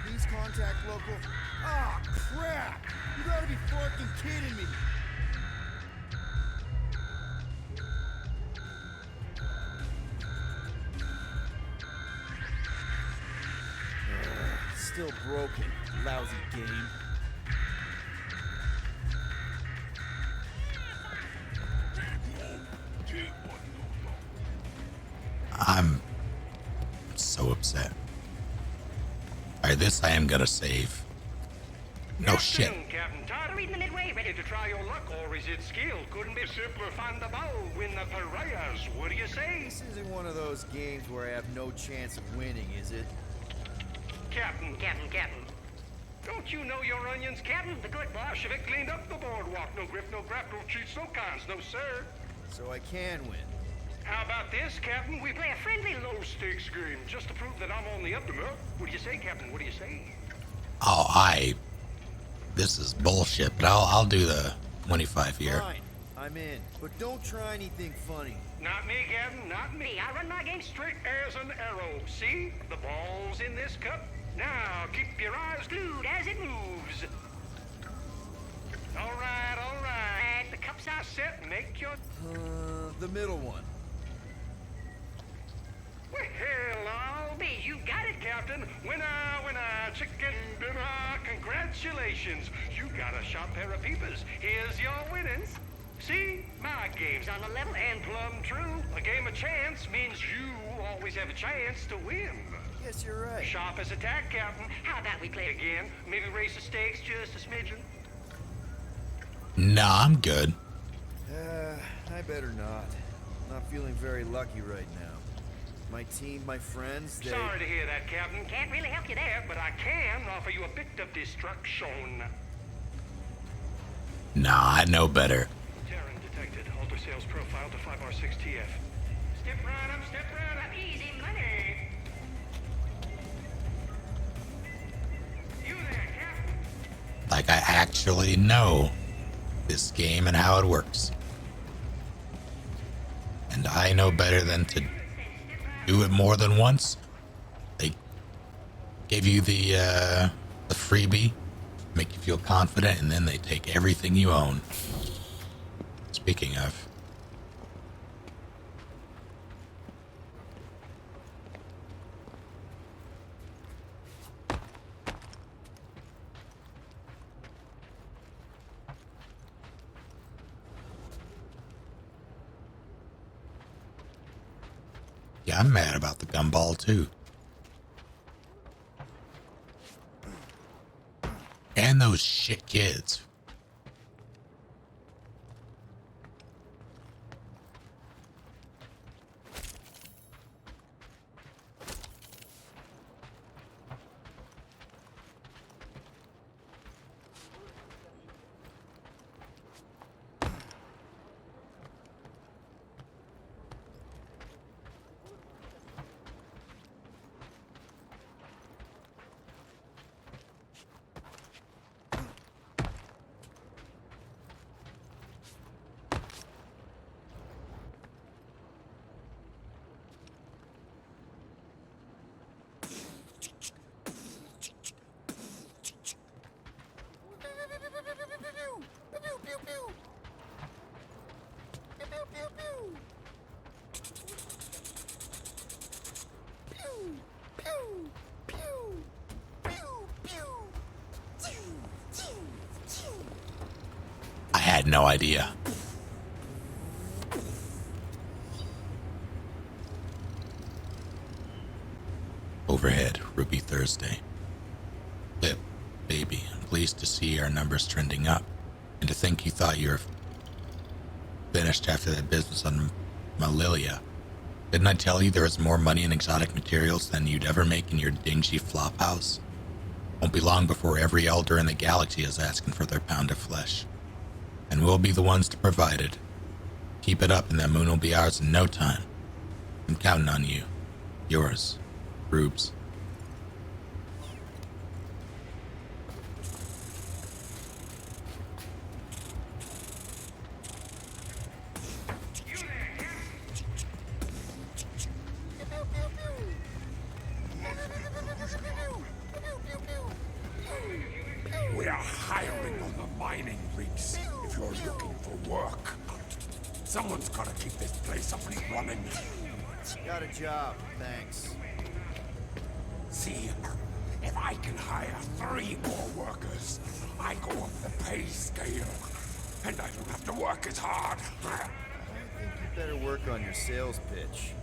E: Please contact local. Ah, crap! You gotta be fucking kidding me! Still broken. Lousy game.
A: I'm so upset. Alright, this I am gonna save. No shit.
P: Captain, tired of reading the midway, ready to try your luck, or is it skill? Couldn't be simpler, find the ball, win the pariahs. What do you say?
E: This isn't one of those games where I have no chance of winning, is it?
P: Captain. Don't you know your onions, Captain? The good Bolshevik cleaned up the boardwalk. No grip, no grab, no cheats, no cons, no sir.
E: So I can win.
P: How about this, Captain? We play a friendly low-stakes game just to prove that I'm on the up and up. What do you say, Captain? What do you say?
A: Oh, this is bullshit, but I'll do the 25 here.
E: Fine, I'm in. But don't try anything funny.
P: Not me, Captain, not me. I run my game straight as an arrow. See? The ball's in this cup. Now, keep your eyes glued as it moves. All right. The cups are set. Make your...
E: The middle one.
P: Well, I'll be. You got it, Captain. Winner, chicken dinner. Congratulations. You got a sharp pair of peepers. Here's your winnings. See? My game's on the level and plumb true. A game of chance means you always have a chance to win.
E: Yes, you're right.
P: Sharp as attack, Captain. How about we play again? Maybe raise the stakes just a smidgen?
A: Nah, I'm good.
E: I better not. Not feeling very lucky right now. My team, my friends, they...
P: Sorry to hear that, Captain. Can't really help you there, but I can offer you a bit of destruction.
A: Nah, I know better.
P: Terran detected. Alter sales profile to 5R6TF. Step right up. Easy money. You there, Captain?
A: Like I actually know this game and how it works. And I know better than to do it more than once. They gave you the freebie make you feel confident, and then they take everything you own. Speaking of. Yeah, I'm mad about the gumball too. And those shit kids. I had no idea. Overhead, Ruby Thursday. Lip, baby, I'm pleased to see our numbers trending up. And to think you thought you were finished after that business on Malilia. Didn't I tell you there was more money in exotic materials than you'd ever make in your dingy flop house? Won't be long before every elder in the galaxy is asking for their pound of flesh. And we'll be the ones to provide it. Keep it up and that moon will be ours in no time. I'm counting on you. Yours, Rubes.
F: We are hiring on the mining rigs if you're looking for work. Someone's gotta keep this place up and running.
E: Got a job, thanks.
F: See, if I can hire 3 more workers, I go up the pay scale. And I don't have to work as hard.
E: I think you better work on your sales pitch.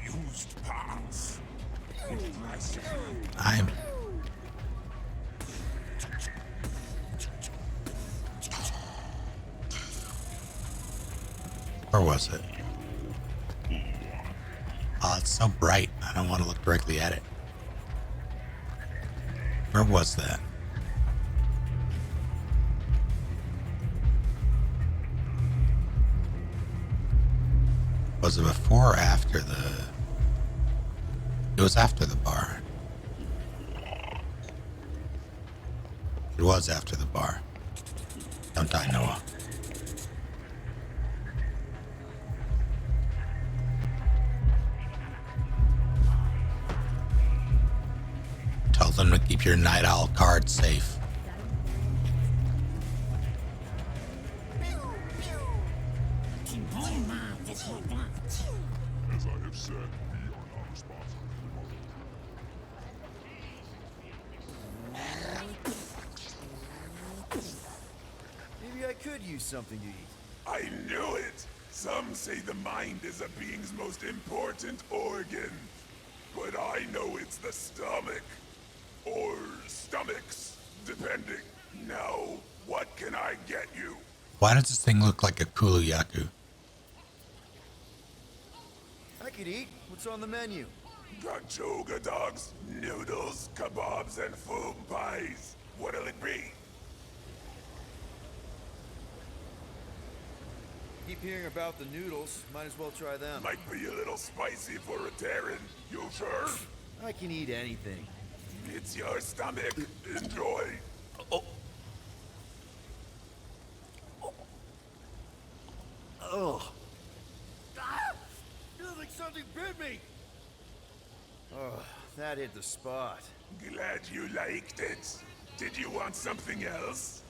F: Used parts.
A: I'm... Where was it? Oh, it's so bright. I don't want to look directly at it. Where was that? Was it before or after the... It was after the bar. It was after the bar. Don't die, Noah. Tell them to keep your Night Owl card safe.
G: As I have said, we are not responsible for
E: Maybe I could use something to eat.
F: I knew it! Some say the mind is a being's most important organ. But I know it's the stomach. Or stomachs, depending. Now, what can I get you?
A: Why does this thing look like a Kuluyaku?
E: I could eat. What's on the menu?
F: Got choga dogs, noodles, kebabs, and foam pies. What'll it be?
E: Keep hearing about the noodles. Might as well try them.
F: Might be a little spicy for a Terran. You sure?
E: I can eat anything.
F: It's your stomach. Enjoy.
E: Oh. Ah! Feels like something bit me. Oh, that hit the spot.
F: Glad you liked it. Did you want something else?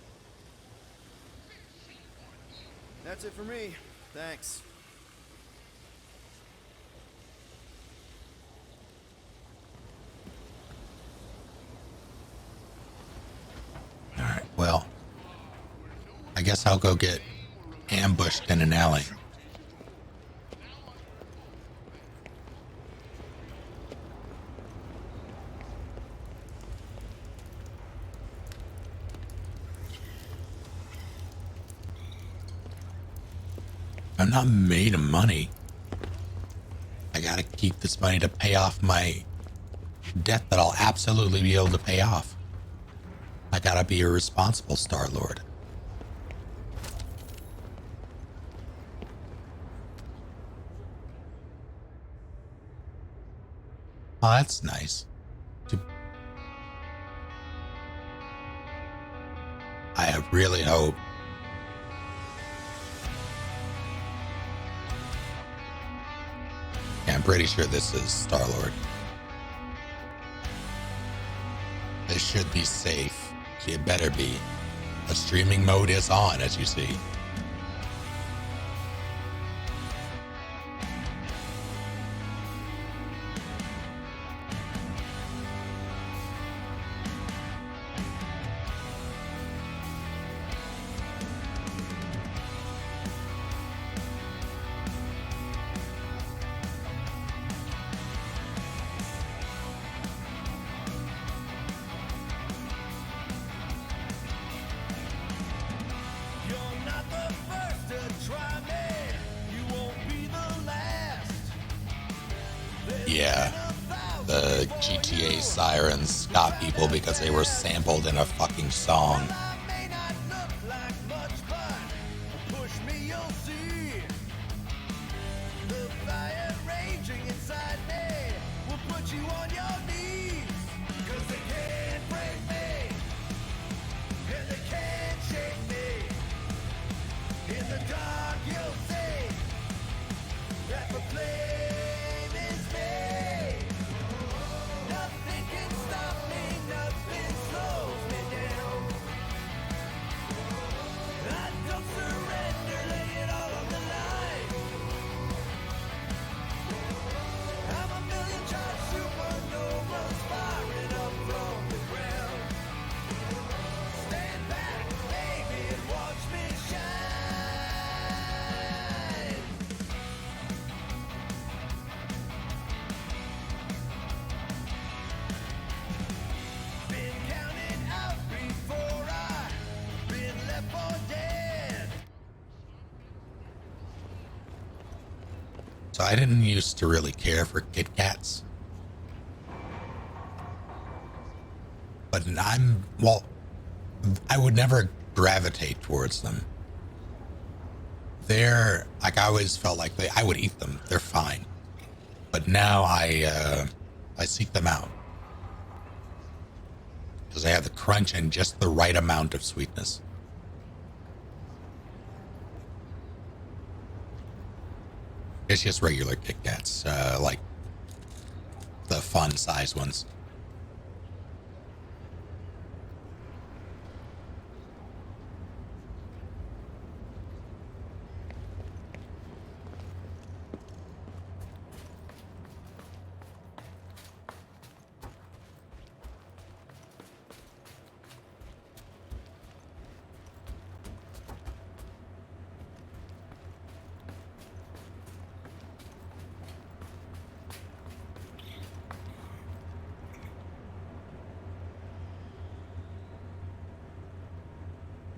E: That's it for me. Thanks.
A: Alright, well, I guess I'll go get ambushed in an alley. I'm not made of money. I gotta keep this money to pay off my debt that I'll absolutely be able to pay off. I gotta be a responsible Star-Lord. Oh, that's nice. I really hope I'm pretty sure this is Star-Lord. This should be safe. It better be. The streaming mode is on, as you see. Yeah, the GTA sirens got people because they were sampled in a fucking song. So I didn't used to really care for Kit Kats. But I would never gravitate towards them. They're, like, I always felt like I would eat them. They're fine. But now I seek them out. Because they have the crunch and just the right amount of sweetness. It's just regular Kit Kats, like the fun size ones.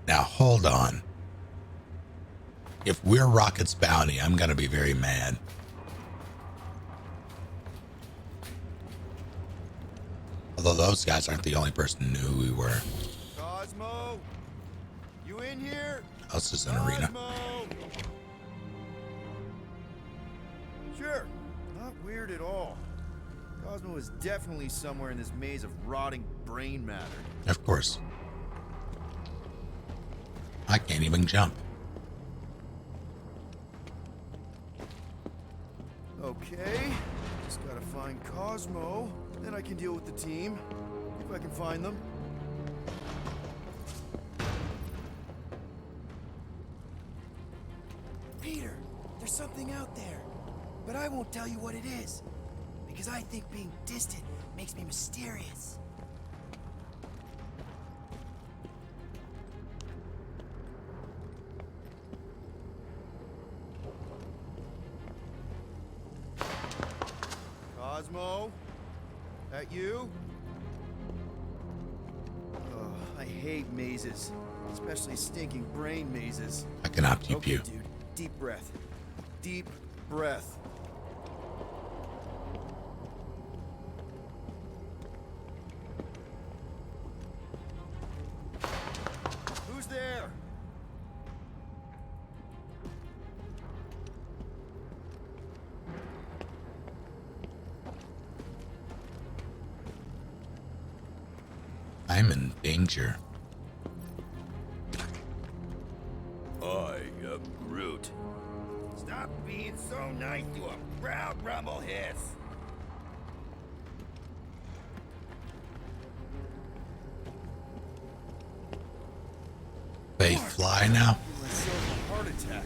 A: Now, hold on. If we're Rocket's bounty, I'm going to be very mad. Although those guys aren't the only person who knew who we were.
E: Cosmo! You in here?
A: Us is an arena.
E: Sure. Not weird at all. Cosmo is definitely somewhere in this maze of rotting brain matter.
A: Of course. I can't even jump.
E: Okay. Just gotta find Cosmo. Then I can deal with the team. If I can find them.
H: Peter, there's something out there. But I won't tell you what it is. Because I think being distant makes me mysterious.
E: Cosmo? That you? Oh, I hate mazes. Especially stinking brain mazes.
A: I cannot keep
E: okay,
A: you.
E: Dude, deep breath. Deep breath. Who's there?
A: I'm in danger.
H: I am Groot. Stop being so nice to a proud rumble hiss.
A: They fly now?
E: Heart attack.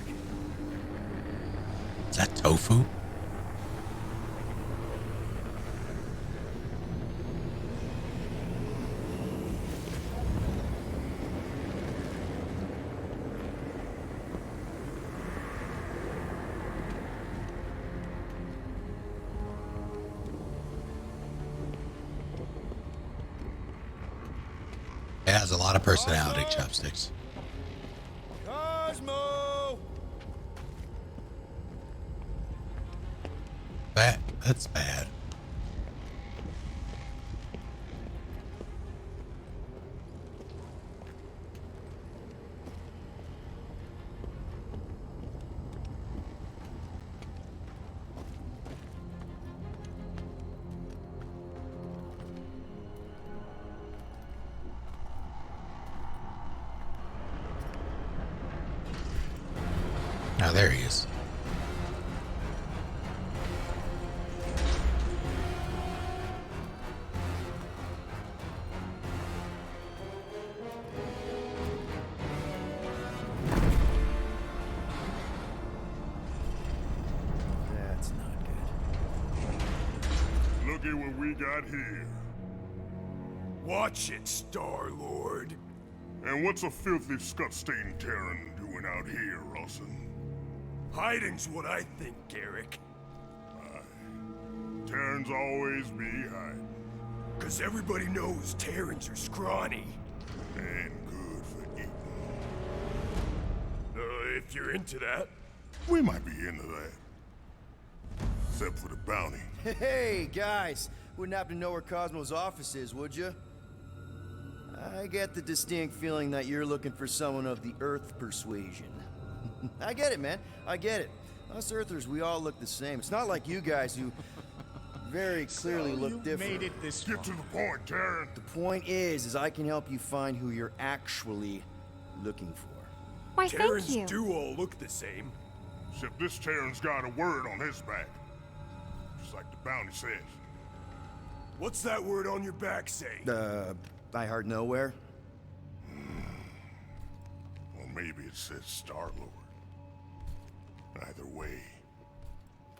A: Is that tofu? It has a lot of personality, Chopsticks.
E: Cosmo!
A: That's bad. Now there he is.
E: That's not good.
F: Look at what we got here. Watch it, Star-Lord. And what's a filthy, scut-stained Terran doing out here, Rawson? Hiding's what I think, Garrick. Terrans always be hiding. 'Cause everybody knows Terrans are scrawny. And good for eating. If you're into that. We might be into that. Except for the bounty.
E: Hey, guys. Wouldn't happen to know where Cosmo's office is, would you? I get the distinct feeling that you're looking for someone of the Earth persuasion. I get it, man. I get it. Us Earthers, we all look the same. It's not like you guys who very clearly look different.
F: Made it this Get to the point, Terran.
E: The point is I can help you find who you're actually looking for.
M: Why,
F: Terrans
M: thank you.
F: do all look the same. Except this Terran's got a word on his back. Just like the bounty says. What's that word on your back say?
E: I heart nowhere.
F: Well, maybe it says Star-Lord. Either way.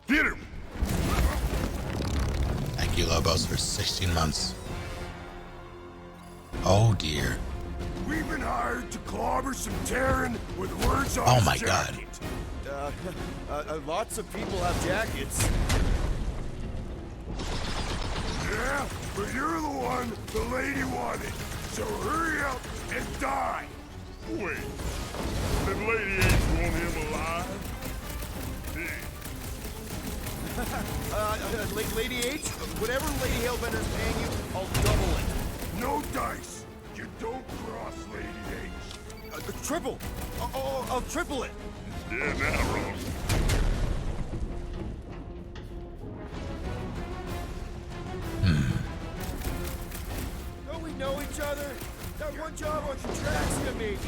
F: Get him!
A: Thank you, Lobos, for 16 months. Oh dear.
F: We've been hired to clobber some Terran with words on
A: Oh
F: his
A: my god.
F: jacket.
E: Lots of people have jackets.
F: Yeah, but you're the one the lady wanted. So hurry up and die. Wait, that lady ain't want him alive.
E: Lady H, whatever Lady Hellbender's paying you, I'll double it.
F: No dice! You don't cross Lady H.
E: Triple! I'll triple it!
F: Yeah, now, Rose.
E: Don't we know each other? That one job on Contraxia, maybe.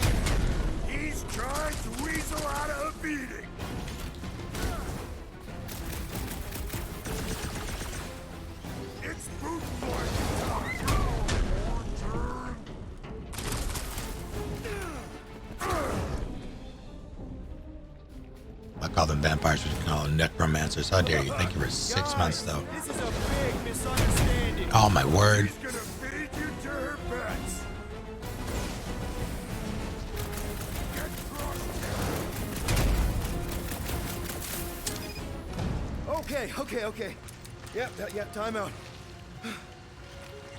F: He's trying to weasel out of a beating. It's boot boy time.
A: I call them vampires, but you call them necromancers. How dare you? Thank you for 6 months, though.
E: This is a big misunderstanding.
A: Oh, my word.
F: He's gonna feed you to her pets.
E: Okay. Yep, time out.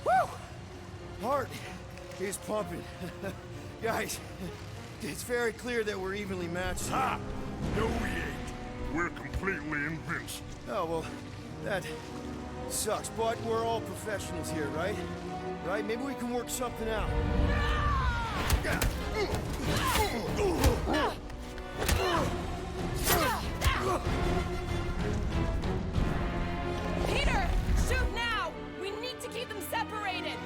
E: Woo! Heart is pumping. Guys, it's very clear that we're evenly matched.
F: Ha! No, we ain't. We're completely invincible.
E: Oh, well, that sucks, but we're all professionals here, right? Right? Maybe we can work something out.
B: Peter, shoot now! We need to keep them separated.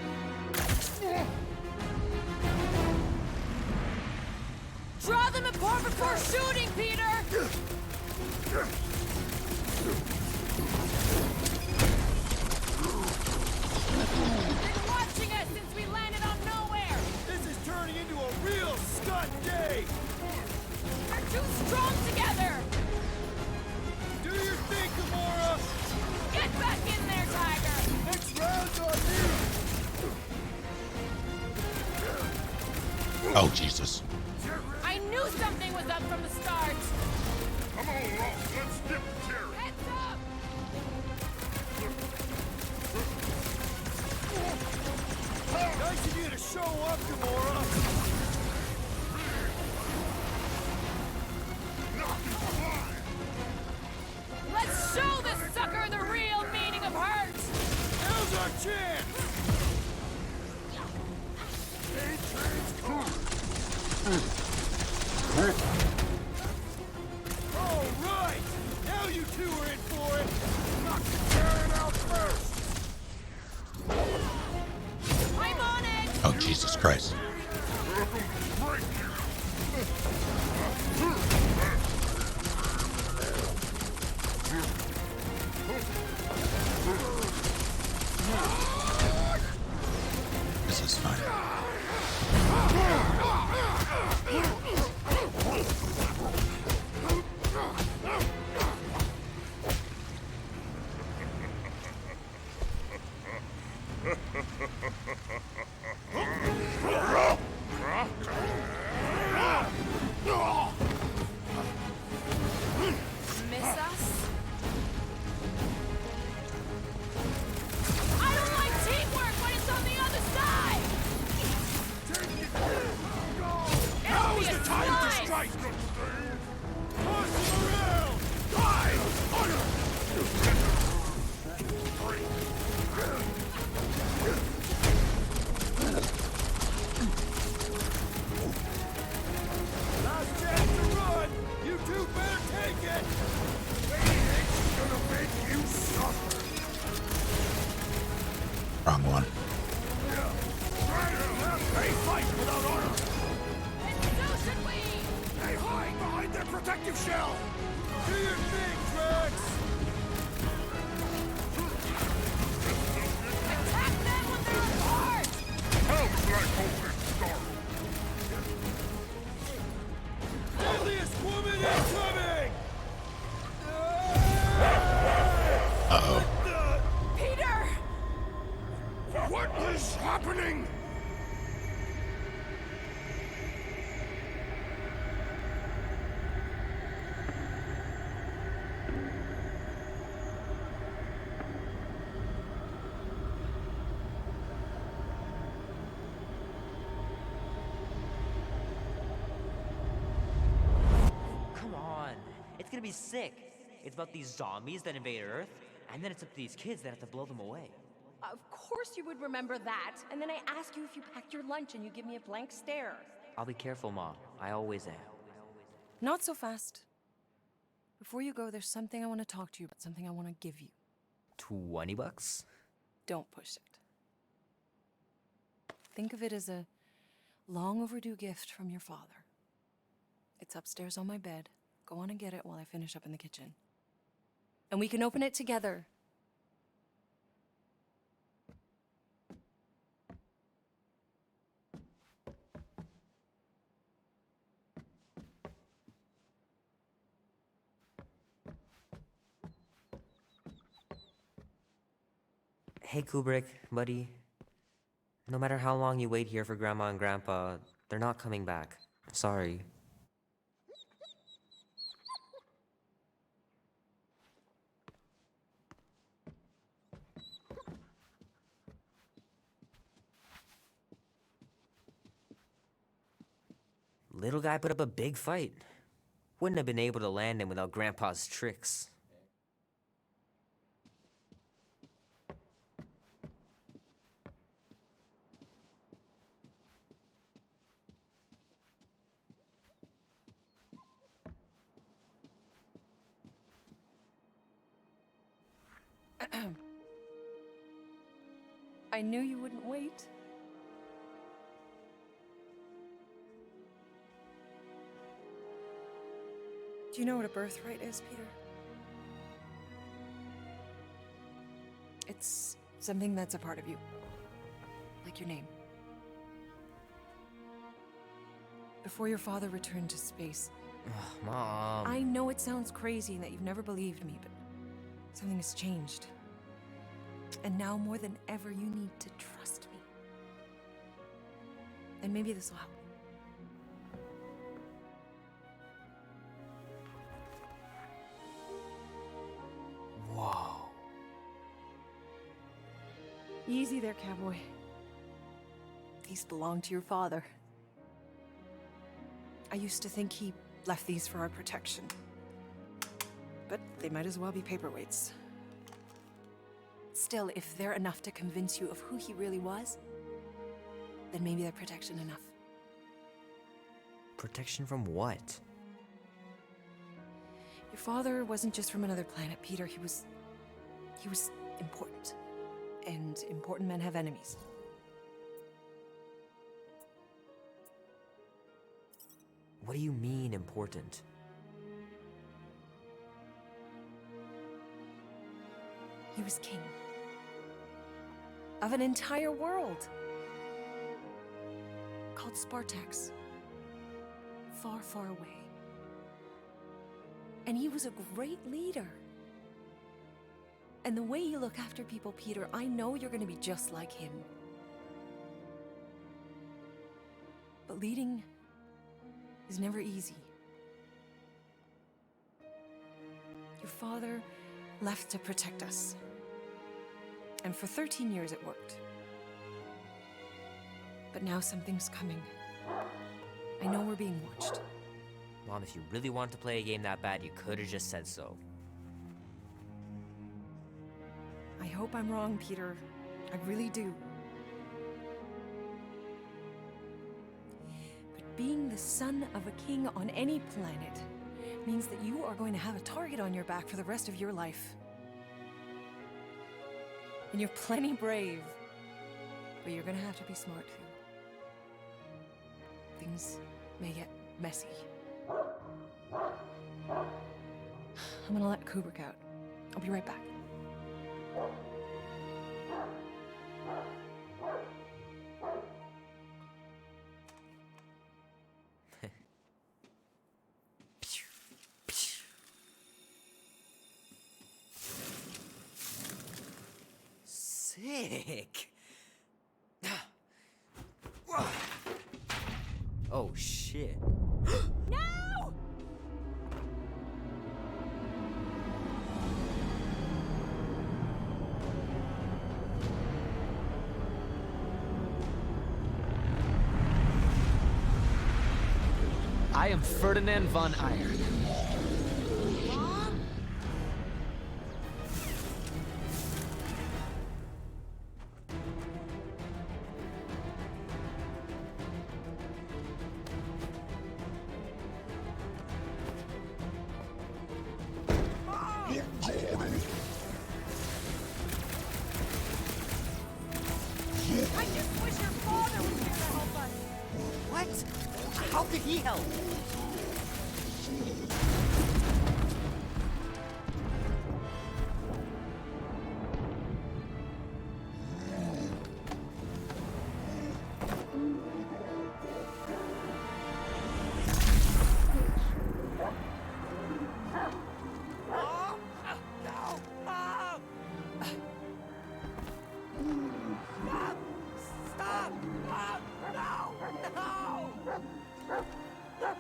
B: Draw them apart before shooting, Peter! They're watching us since we landed on nowhere!
E: This is turning into a real scut day!
B: We're too strong together!
E: Do your thing, Gamora!
B: Get back in there, Tiger!
E: Next round's on you!
A: Oh, Jesus.
B: I knew something was up from the start!
F: Come on, Ross, let's get Jerry.
B: Heads up!
E: Nice of you to show up, Gamora!
B: Let's show this sucker the real meaning of hurt!
E: Now's our chance! All right! Now you two are in for it!
F: Knock the Karen out first.
B: I'm on it!
A: Oh, Jesus Christ.
F: Break you.
A: This is fine.
B: Miss us? I don't like teamwork when it's on the other side!
F: Now is
B: It'll be
F: the
B: a
F: time to
B: slide.
F: strike.
E: Toss him around! Last chance to run! You two better take it!
F: It's gonna make you suffer.
A: Wrong one.
F: They fight without honor.
B: And so should we!
F: They hide behind their protective shell.
E: Do your thing, Drax!
B: Attack them when they're apart!
F: Help Black Hole and Starro.
E: Deadliest woman incoming!
A: Uh-oh.
B: Peter!
F: What is happening?
J: Come on. It's gonna be sick.
T: It's about these zombies that invade Earth, and then it's up to these kids that have to blow them away.
M: Of course you would remember that. And then I ask you if you packed your lunch and you give me a blank stare.
T: I'll be careful, Ma. I always am.
I: Not so fast. Before you go, there's something I want to talk to you about, something I want to give you.
T: $20?
I: Don't push it. Think of it as a long overdue gift from your father. It's upstairs on my bed. Go on and get it while I finish up in the kitchen. And we can open it together.
T: Hey, Kubrick, buddy. No matter how long you wait here for Grandma and Grandpa, they're not coming back. Sorry. Little guy put up a big fight. Wouldn't have been able to land him without Grandpa's tricks.
I: I knew you wouldn't wait. Do you know what a birthright is, Peter? It's something that's a part of you. Like your name. Before your father returned to space.
T: Ugh, Mom.
I: I know it sounds crazy and that you've never believed me, but something has changed. And now more than ever, you need to trust me. And maybe this will help.
T: Whoa.
I: Easy there, cowboy. These belong to your father. I used to think he left these for our protection. But they might as well be paperweights. Still, if they're enough to convince you of who he really was, then maybe they're protection enough.
T: Protection from what?
I: Your father wasn't just from another planet, Peter. He was important. And important men have enemies.
T: What do you mean, important?
I: He was king. Of an entire world. Called Spartax. Far, far away. And he was a great leader. And the way you look after people, Peter, I know you're going to be just like him. But leading is never easy. Your father left to protect us. And for 13 years it worked. But now something's coming. I know we're being watched.
T: Mom, if you really wanted to play a game that bad, you could have just said so.
I: I hope I'm wrong, Peter. I really do. But being the son of a king on any planet means that you are going to have a target on your back for the rest of your life. And you're plenty brave. But you're gonna have to be smart too. Things may get messy. I'm gonna let Kubrick out. I'll be right back.
T: Sick. Oh shit.
M: No!
Q: I am Ferdinand von Ayer.
J: Mom?
M: I just wish your father was here to help us.
C: What? How could he help?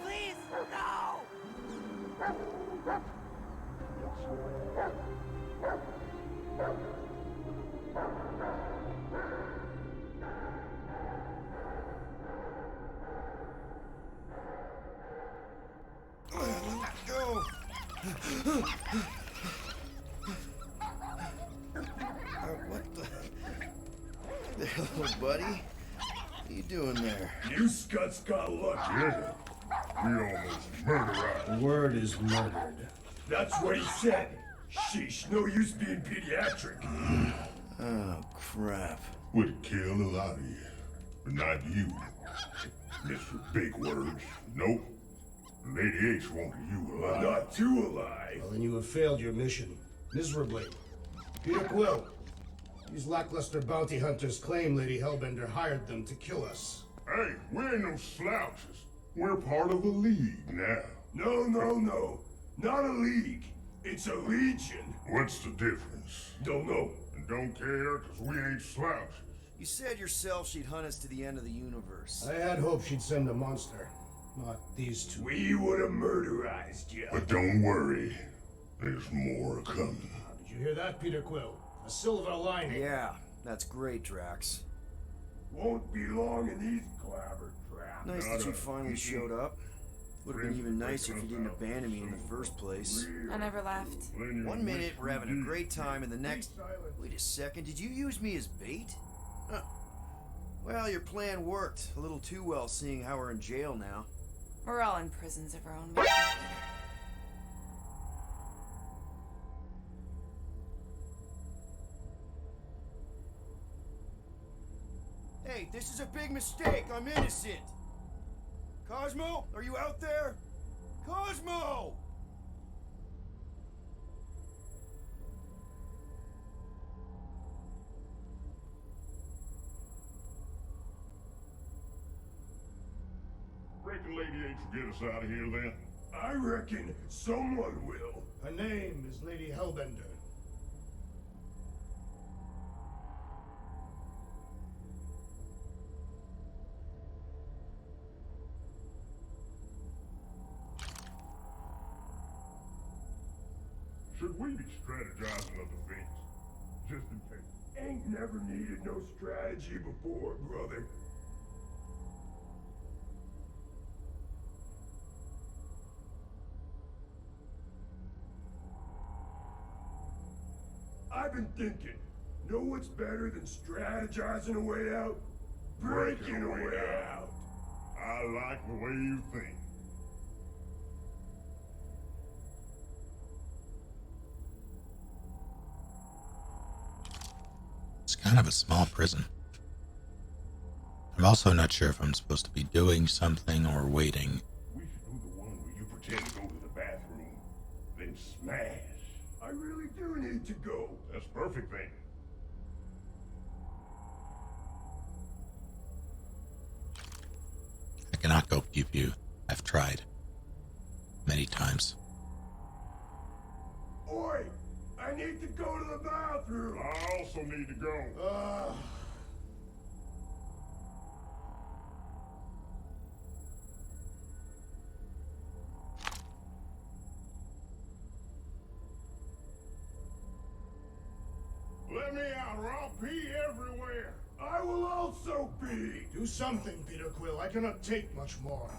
H: Please, no!
D: Go!
E: What the hell, buddy? What are you doing there?
F: You scuts got lucky.
G: Yeah. We almost murdered.
K: The word is murdered.
F: That's what he said. Sheesh, no use being pediatric.
E: Oh, crap.
G: Would kill a lot of you, but not you. Mr. Big Words. Nope. Lady H wanted you alive.
F: Not too alive.
K: Well, then you have failed your mission. Miserably. Peter Quill. These lackluster bounty hunters claim Lady Hellbender hired them to kill us.
G: Hey, we ain't no slouches. We're part of a league now.
F: No. Not a league. It's a legion.
G: What's the difference?
F: Don't know.
G: And don't care, because we ain't slouches.
E: You said yourself she'd hunt us to the end of the universe.
K: I had hoped she'd send a monster. Not these two.
F: We would have murderized you.
G: But don't worry. There's more coming.
K: Did you hear that, Peter Quill? A silver lining.
E: Yeah, that's great, Drax.
F: Won't be long in these clever traps.
E: Nice that you finally showed up. Would have been even nicer if you didn't abandon me in the first place.
B: I never left.
E: 1 minute we're having a great time, and the next... Wait a second, did you use me as bait? Huh. Well, your plan worked. A little too well, seeing how we're in jail now.
B: We're all in prisons of our own making.
E: Hey, this is a big mistake. I'm innocent. Cosmo, are you out there? Cosmo!
G: Reckon Lady H will get us out of here then?
F: I reckon someone will.
K: Her name is Lady Hellbender.
G: Should we be strategizing of the things? Just in case.
F: Ain't never needed no strategy before, brother. I've been thinking, know what's better than strategizing a way out? Breaking a way out.
G: I like the way you think.
A: It's kind of a small prison. I'm also not sure if I'm supposed to be doing something or waiting.
G: We should do the one where you pretend to go to the bathroom, then smash.
F: I really do need to go.
G: That's perfect then.
A: I cannot go pew pew. I've tried. Many times.
F: Oi! I need to go to the bathroom!
G: I also need to go. Let me out or I'll pee everywhere.
F: I will also be!
K: Do something, Peter Quill. I cannot take much more.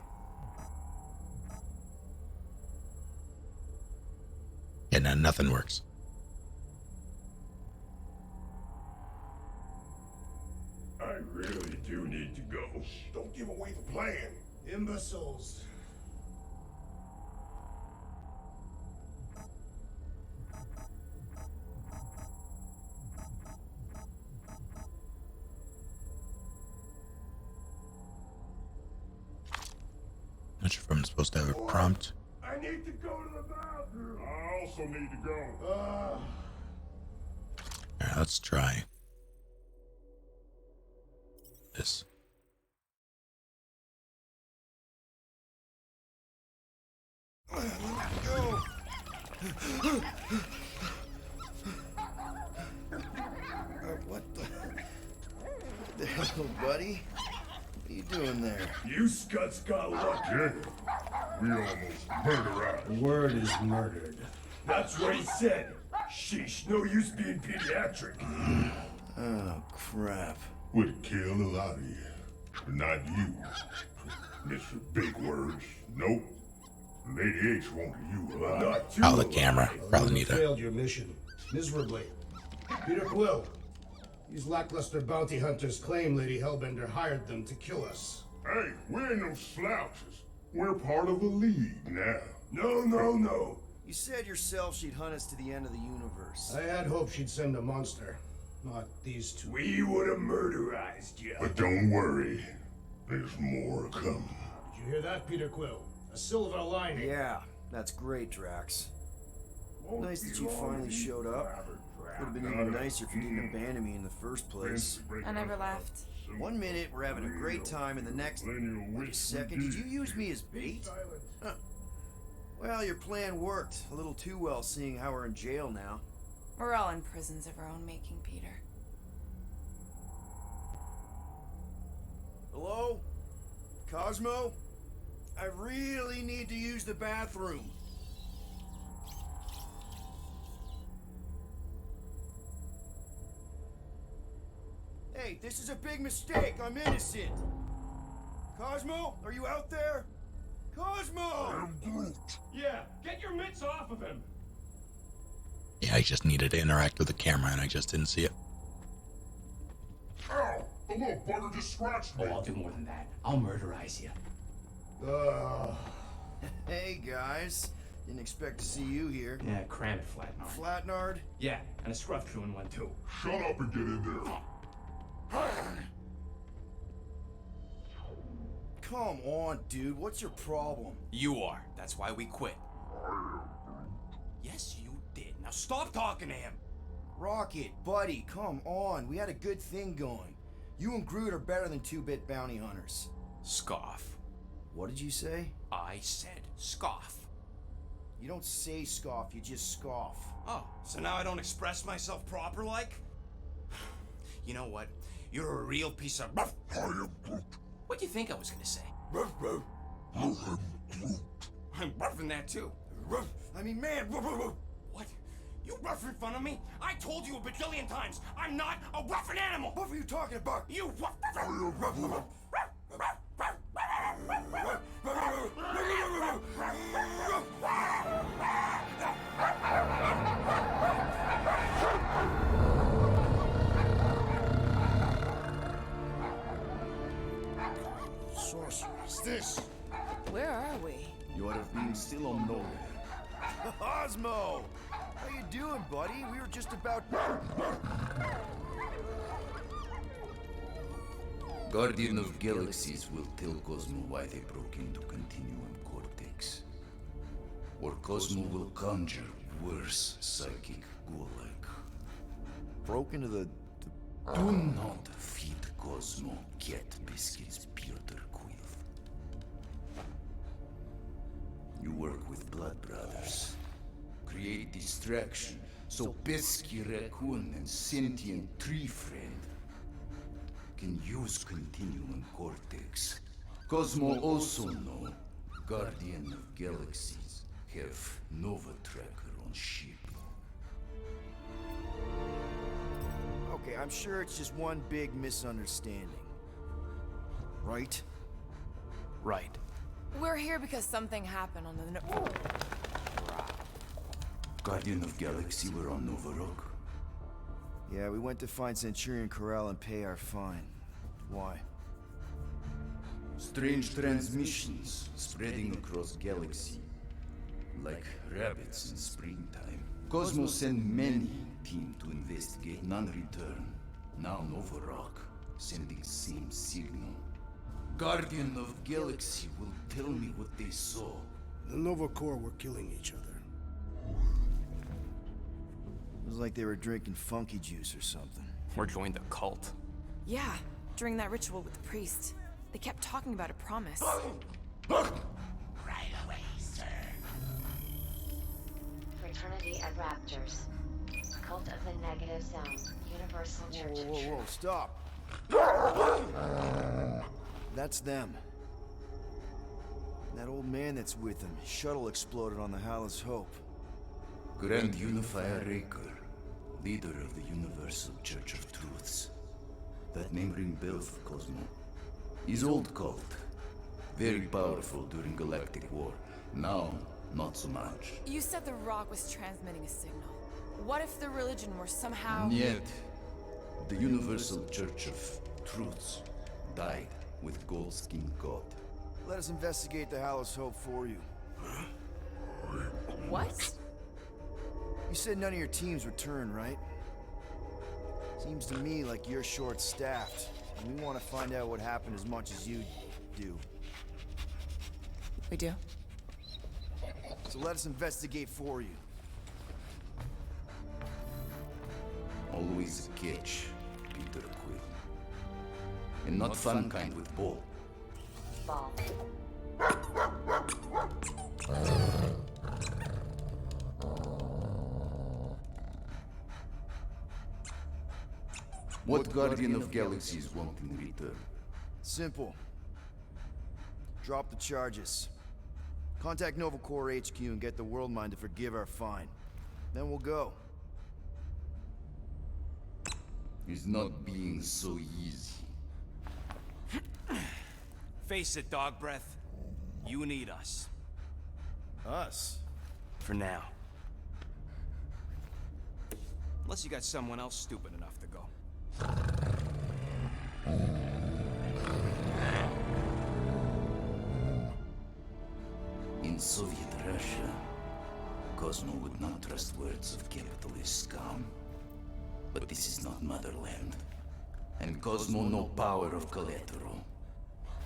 A: Yeah, no, nothing works.
F: I really do need to go.
G: Don't give away the plan.
K: Imbeciles.
A: Not sure if I'm supposed to have a prompt.
F: I need to go to the bathroom. I also need to go.
A: Alright, let's try this.
E: Go. What the hell, buddy? What are you doing there?
F: You scuts got lucky. We almost murdered.
K: The word is murdered.
F: That's what he said. Sheesh, no use being pediatric.
E: Oh, crap.
G: Would kill a lot of you, but not you. Mr. Big Words. Nope. Lady H wanted you alive.
F: Not too
A: Oh, the camera. Probably
K: You
A: need a...
K: failed your mission miserably. Peter Quill, these lackluster bounty hunters claim Lady Hellbender hired them to kill us.
G: Hey, we ain't no slouches. We're part of a league now.
F: No.
E: You said yourself she'd hunt us to the end of the universe.
K: I had hoped she'd send a monster, not these two.
F: We would have murderized you.
G: But don't worry. There's more coming.
K: Did you hear that, Peter Quill? A silver lining.
E: Yeah, that's great, Drax. Nice that you finally showed up. Would have been even nicer if you didn't abandon me in the first place.
B: I never left.
E: 1 minute we're having a great time, and the next... Wait a second, did you use me as bait? Huh. Well, your plan worked. A little too well, seeing how we're in jail now.
B: We're all in prisons of our own making, Peter.
E: Hello? Cosmo? I really need to use the bathroom. Hey, this is a big mistake. I'm innocent. Cosmo, are you out there? Cosmo!
F: Yeah, get your mitts off of him.
A: Yeah, I just needed to interact with the camera and I just didn't see it.
G: Ow! The little bugger just scratched me.
U: Oh, I'll do more than that. I'll murderize you.
E: Hey, guys. Didn't expect to see you here.
U: Yeah, cram it, Flatnard.
E: Flatnard?
U: Yeah, and a scruff chewing one, too.
G: Shut up and get in there.
E: Come on, dude. What's your problem?
L: You are. That's why we quit. Yes, you did. Now stop talking to him.
E: Rocket, buddy, come on. We had a good thing going. You and Groot are better than two-bit bounty hunters.
L: Scoff.
E: What did you say?
L: I said scoff.
E: You don't say scoff, you just scoff.
L: Oh, so now I don't express myself proper like? You know what? You're a real piece of... What do you think I was gonna say? I'm roughing that too.
E: I mean, man.
L: What? You rough in front of me? I told you a bajillion times, I'm not a roughing animal!
E: What were you talking about?
L: You rough...
E: Sorceress, this.
B: Where are we?
E: You ought to have been still on nowhere. Cosmo! How you doing, buddy? We were just about...
V: Guardian of Galaxies will tell Cosmo why they broke into Continuum Cortex. Or Cosmo will conjure worse psychic gulag.
E: Broke into the...
V: Do not feed Cosmo cat biscuits, Piotr Quill. You work with Blood Brothers. Create distraction so pesky raccoon and sentient tree friend can use Continuum Cortex. Cosmo also know Guardian of Galaxies have Nova Tracker on ship.
E: Okay, I'm sure it's just one big misunderstanding. Right?
L: Right.
B: We're here because something happened on the...
V: Guardian of Galaxy were on Nova Rock.
E: Yeah, we went to find Centurion Corral and pay our fine. Why?
V: Strange transmissions spreading across galaxy. Like rabbits in springtime. Cosmo sent many team to investigate, none return. Now Nova Rock sending same signal. Guardian of Galaxy will tell me what they saw.
K: The Nova Corps were killing each other.
E: It was like they were drinking funky juice or something.
L: Or joined a cult.
B: Yeah, during that ritual with the priest. They kept talking about a promise.
P: Right away, sir.
O: Fraternity of Raptors. Cult of the Negative Zone. Universal Church of
E: Whoa,
O: Truth.
E: stop. That's them. That old man that's with them. His shuttle exploded on the Hallis Hope.
V: Grand Unifier Raker, leader of the Universal Church of Truths. That name ring bell for Cosmo. His old cult. Very powerful during Galactic War. Now, not so much.
B: You said the rock was transmitting a signal. What if the religion were somehow...
V: Yet, the Universal Church of Truths died with Goldskin God.
E: Let us investigate the Hallis Hope for you.
B: What?
E: You said none of your teams returned, right? Seems to me like you're short-staffed, and we want to find out what happened as much as you do.
B: We do?
E: So let us investigate for you.
V: Always a catch, Peter Quill. And not fun kind with Ball.
O: Ball.
V: What Guardian of Galaxies want in return?
E: Simple. Drop the charges. Contact Nova Corps HQ and get the World Mind to forgive our fine. Then we'll go.
V: It's not being so easy.
L: Face it, dog breath. You need us.
E: Us?
L: For now. Unless you got someone else stupid enough to go.
V: In Soviet Russia, Cosmo would not trust words of capitalist scum. But this is not motherland. And Cosmo no power of collateral.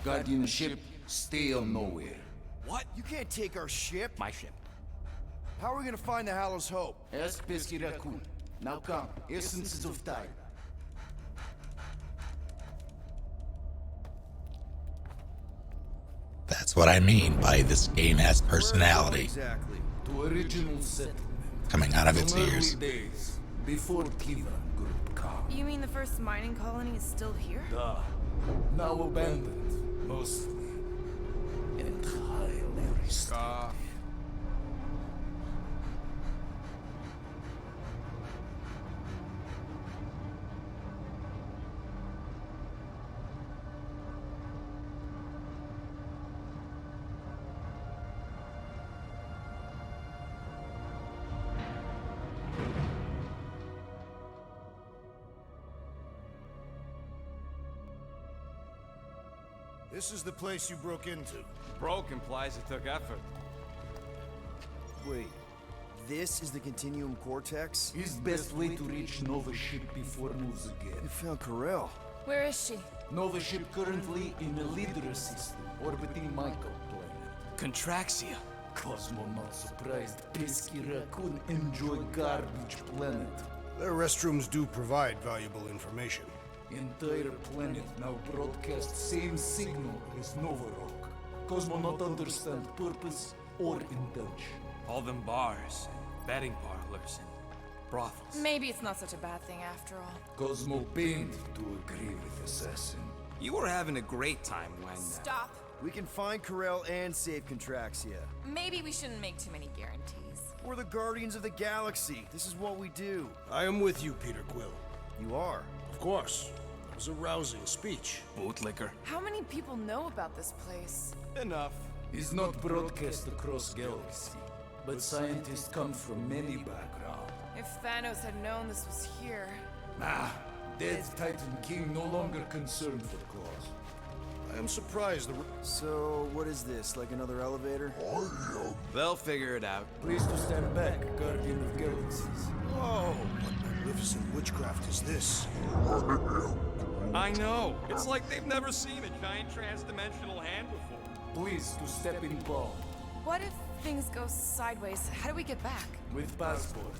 V: Guardianship, stay on nowhere.
E: What? You can't take our ship?
L: My ship.
E: How are we gonna find the Hallis Hope?
V: Ask Pesky Raccoon. Now come, essences of time.
A: That's what I mean by this game has personality
E: Exactly.
V: To original settlement.
A: coming out of its
V: From
A: ears.
V: early days, before Kiva Group come.
B: You mean the first mining colony is still here?
V: Duh. Now abandoned, mostly. Entirely restored.
K: This is the place you broke into.
L: Broke implies it took effort.
E: Wait, this is the Continuum Cortex?
V: His best way to reach Nova ship before moves again.
E: You found Karel.
B: Where is she?
V: Nova ship currently in a leader system, orbiting Michael planet.
L: Contraxia.
V: Cosmo not surprised. Pesky Raccoon enjoy garbage planet.
K: Their restrooms do provide valuable information.
V: Entire planet now broadcast same signal as Nova Rock. Cosmo not understand purpose or intention.
L: All them bars, and betting parlors, and brothels.
B: Maybe it's not such a bad thing after all.
V: Cosmo pained to agree with Assassin.
L: You were having a great time when...
B: Stop.
E: We can find Karel and save Contraxia.
B: Maybe we shouldn't make too many guarantees.
E: We're the Guardians of the Galaxy. This is what we do.
K: I am with you, Peter Quill.
E: You are?
K: Of course. That was a rousing speech.
L: Bootlicker.
B: How many people know about this place?
L: Enough.
V: Is not broadcast across galaxy, but scientists come from many backgrounds.
B: If Thanos had known this was here...
V: Ah, dead Titan King no longer concerned for cause.
K: I am surprised the...
E: So, what is this? Like another elevator?
L: They'll figure it out.
V: Please to stand back, Guardian of Galaxies.
K: Whoa! What magnificent witchcraft is this?
N: I know. It's like they've never seen a giant trans-dimensional hand before.
R: Please to step in call.
B: What if things go sideways? How do we get back?
R: With passport.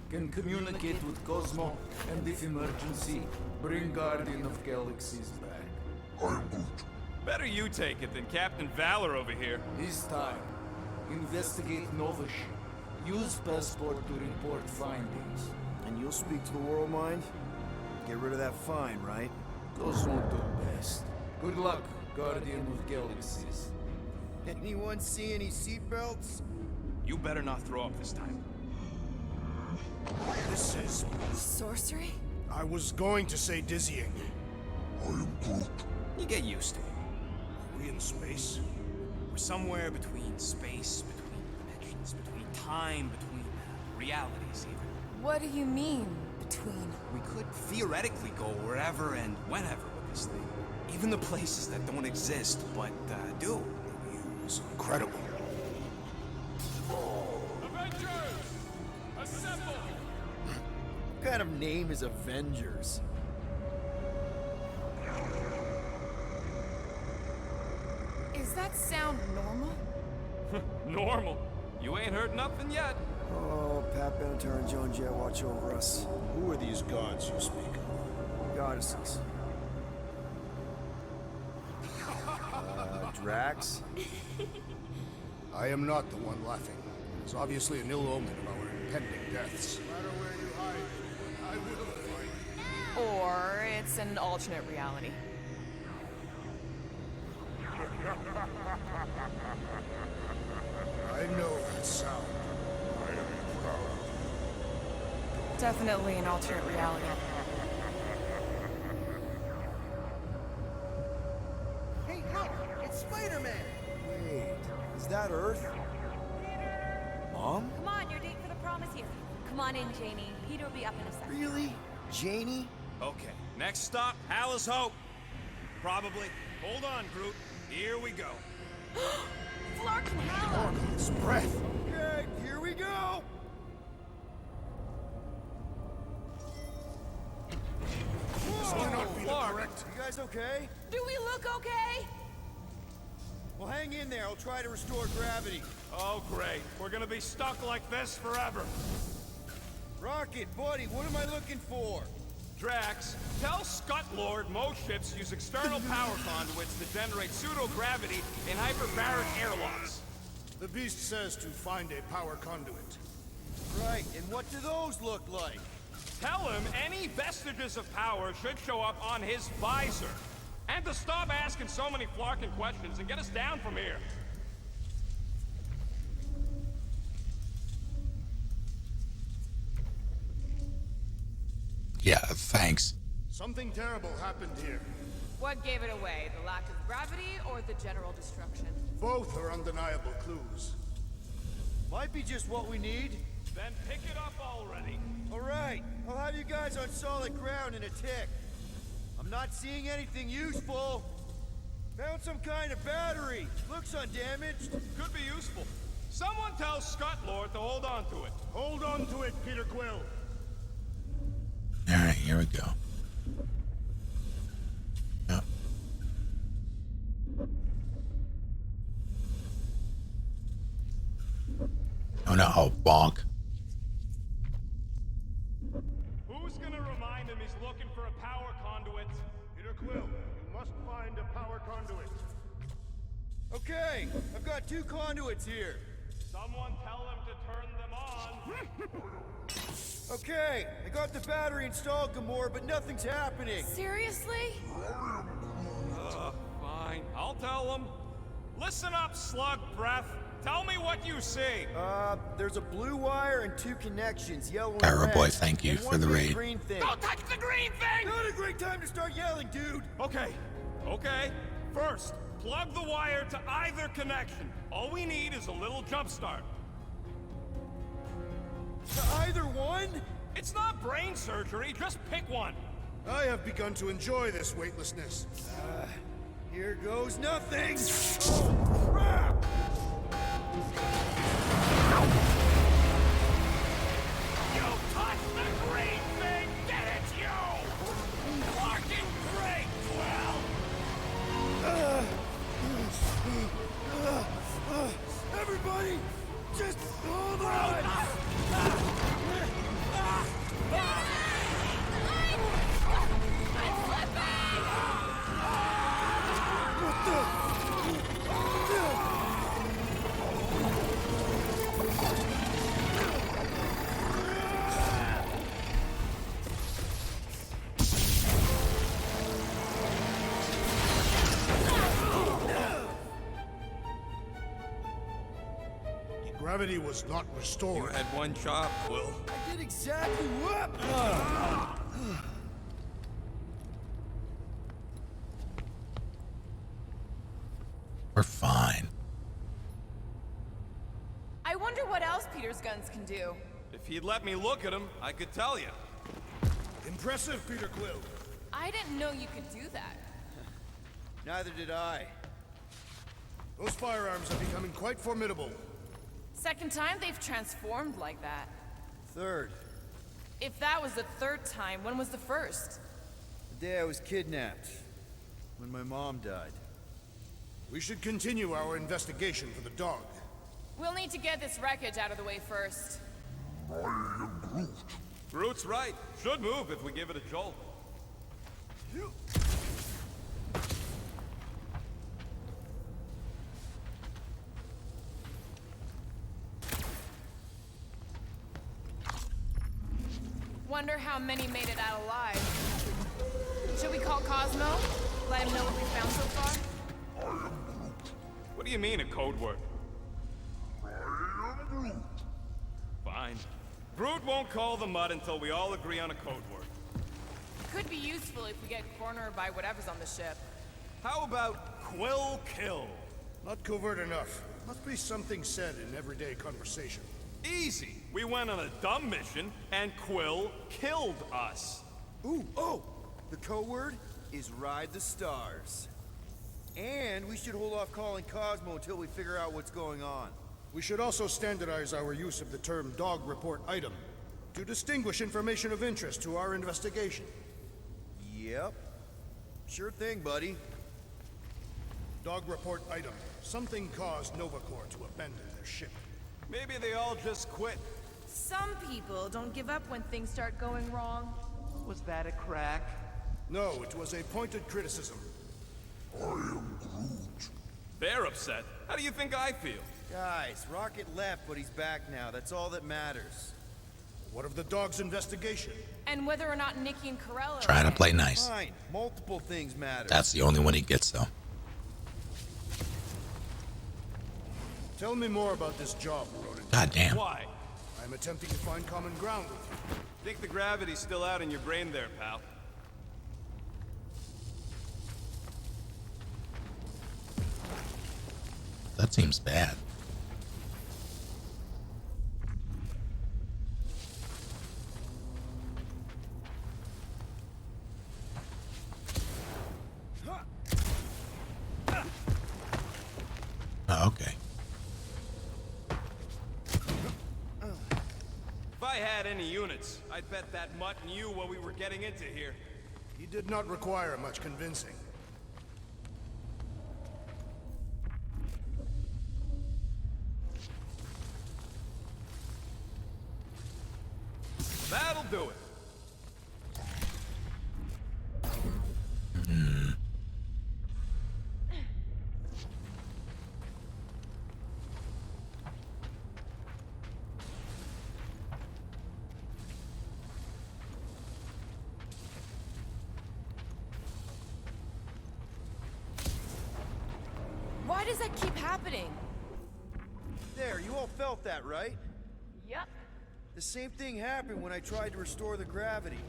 R: Can communicate with Cosmo, and if emergency, bring Guardian of Galaxies back.
N: Better you take it than Captain Valor over here.
R: This time, investigate Nova ship. Use passport to report findings.
E: And you'll speak to the World Mind? Get rid of that fine, right?
R: Those won't do best. Good luck, Guardian of Galaxies.
E: Anyone see any seatbelts?
N: You better not throw up this time.
K: This is...
B: Sorcery?
K: I was going to say dizzying.
N: You get used to it.
K: Are we in space?
L: We're somewhere between space, between dimensions, between time, between realities even.
B: What do you mean, between?
L: We could theoretically go wherever and whenever with this thing. Even the places that don't exist, but do.
K: It's incredible.
N: Avengers! Assemble!
E: What kind of name is Avengers?
B: Is that sound normal?
N: Normal. You ain't heard nothing yet.
E: Oh, Pat Benatar and Joan Jett watch over us.
K: Who are these gods you speak of?
E: Goddesses. Drax?
K: I am not the one laughing. It's obviously an ill omen of our impending deaths. No matter where you hide, I will find you.
B: Or it's an alternate reality.
K: I know that sound. I am proud.
B: Definitely an alternate reality.
E: Hey, look! It's Spider-Man! Wait, is that Earth? Mom?
S: Come on, your date for the prom is here. Come on in, Janie. Peter will be up in a second.
E: Really? Janie?
L: Okay, next stop, Hallis Hope. Probably. Hold on, Groot. Here we go.
B: Flark and Halla!
K: His breath.
E: Okay, here we go!
K: This may not be the correct.
E: You guys okay?
B: Do we look okay?
E: Well, hang in there. I'll try to restore gravity.
N: Oh, great. We're gonna be stuck like this forever.
E: Rocket, buddy, what am I looking for?
N: Drax, tell Scut Lord most ships use external power conduits to generate pseudo-gravity in hyperbaric airlocks.
K: The beast says to find a power conduit.
E: Right, and what do those look like?
N: Tell him any vestiges of power should show up on his visor. And to stop asking so many flarking questions and get us down from here.
A: Yeah, thanks.
K: Something terrible happened here.
B: What gave it away? The lack of gravity or the general destruction?
K: Both are undeniable clues.
E: Might be just what we need.
N: Then pick it up already.
E: All right, I'll have you guys on solid ground in a tick. I'm not seeing anything useful. Found some kind of battery. Looks undamaged.
N: Could be useful. Someone tell Scut Lord to hold on to it.
K: Hold on to it, Peter Quill.
A: Alright, here we go. Oh. Oh no, bonk.
N: Who's gonna remind him he's looking for a power conduit?
K: Peter Quill, you must find a power conduit.
E: Okay, I've got 2 conduits here.
N: Someone tell him to turn them on.
E: Okay, I got the battery installed, Gamora, but nothing's happening.
B: Seriously?
N: Fine, I'll tell him. Listen up, slug breath. Tell me what you see.
E: There's a blue wire and 2 connections, yellow and
A: Arrow
E: red.
A: Boy, thank you
E: and
A: for
E: one
A: the
E: big
A: raid.
E: Green thing.
N: Don't touch the green thing!
E: Not a great time to start yelling, dude.
N: Okay. First, plug the wire to either connection. All we need is a little jump start.
E: To either one?
N: It's not brain surgery, just pick one.
K: I have begun to enjoy this weightlessness.
E: Here goes nothing. Oh, crap!
N: You touched the green thing, did it, you? Fucking great!
K: gravity was not restored.
L: You had one job, Quill.
E: I did exactly what?
A: We're fine.
B: I wonder what else Peter's guns can do.
L: If he'd let me look at them, I could tell you.
K: Impressive, Peter Quill.
B: I didn't know you could do that.
E: Neither did I.
K: Those firearms are becoming quite formidable.
B: Second time they've transformed like that.
E: Third.
B: If that was the third time, when was the first?
E: The day I was kidnapped. When my mom died.
K: We should continue our investigation for the dog.
B: We'll need to get this wreckage out of the way first.
L: Groot's right. Should move if we give it a jolt.
B: Wonder how many made it out alive. Should we call Cosmo? Let him know what we found so far?
L: What do you mean, a code word? Fine. Groot won't call the mud until we all agree on a code word.
B: Could be useful if we get cornered by whatever's on the ship.
L: How about Quill Kill?
K: Not covert enough. Must be something said in everyday conversation.
L: Easy. We went on a dumb mission, and Quill killed us.
E: Ooh, oh! The code word is Ride the Stars. And we should hold off calling Cosmo until we figure out what's going on.
K: We should also standardize our use of the term dog report item to distinguish information of interest to our investigation.
E: Yep. Sure thing, buddy.
K: Dog report item. Something caused Novacore to abandon their ship.
L: Maybe they all just quit.
B: Some people don't give up when things start going wrong.
J: Was that a crack?
K: No, it was a pointed criticism.
G: I am Groot.
L: They're upset. How do you think I feel?
E: Guys, Rocket left, but he's back now. That's all that matters.
K: What of the dog's investigation?
B: And whether or not Nikki and Corella are
A: Trying to
B: in.
A: play nice.
E: Fine. Multiple things matter.
A: That's the only one he gets, though.
K: Tell me more about this job, Ronan.
A: God damn.
L: Why?
K: I'm attempting to find common ground with you.
L: Think the gravity's still out in your brain there, pal.
A: That seems bad. Oh, okay.
L: If I had any units, I'd bet that mutt knew what we were getting into here.
K: He did not require much convincing.
L: That'll do it.
B: Why does that keep happening?
E: There, you all felt that, right?
B: Yep.
E: The same thing happened when I tried to restore the gravity.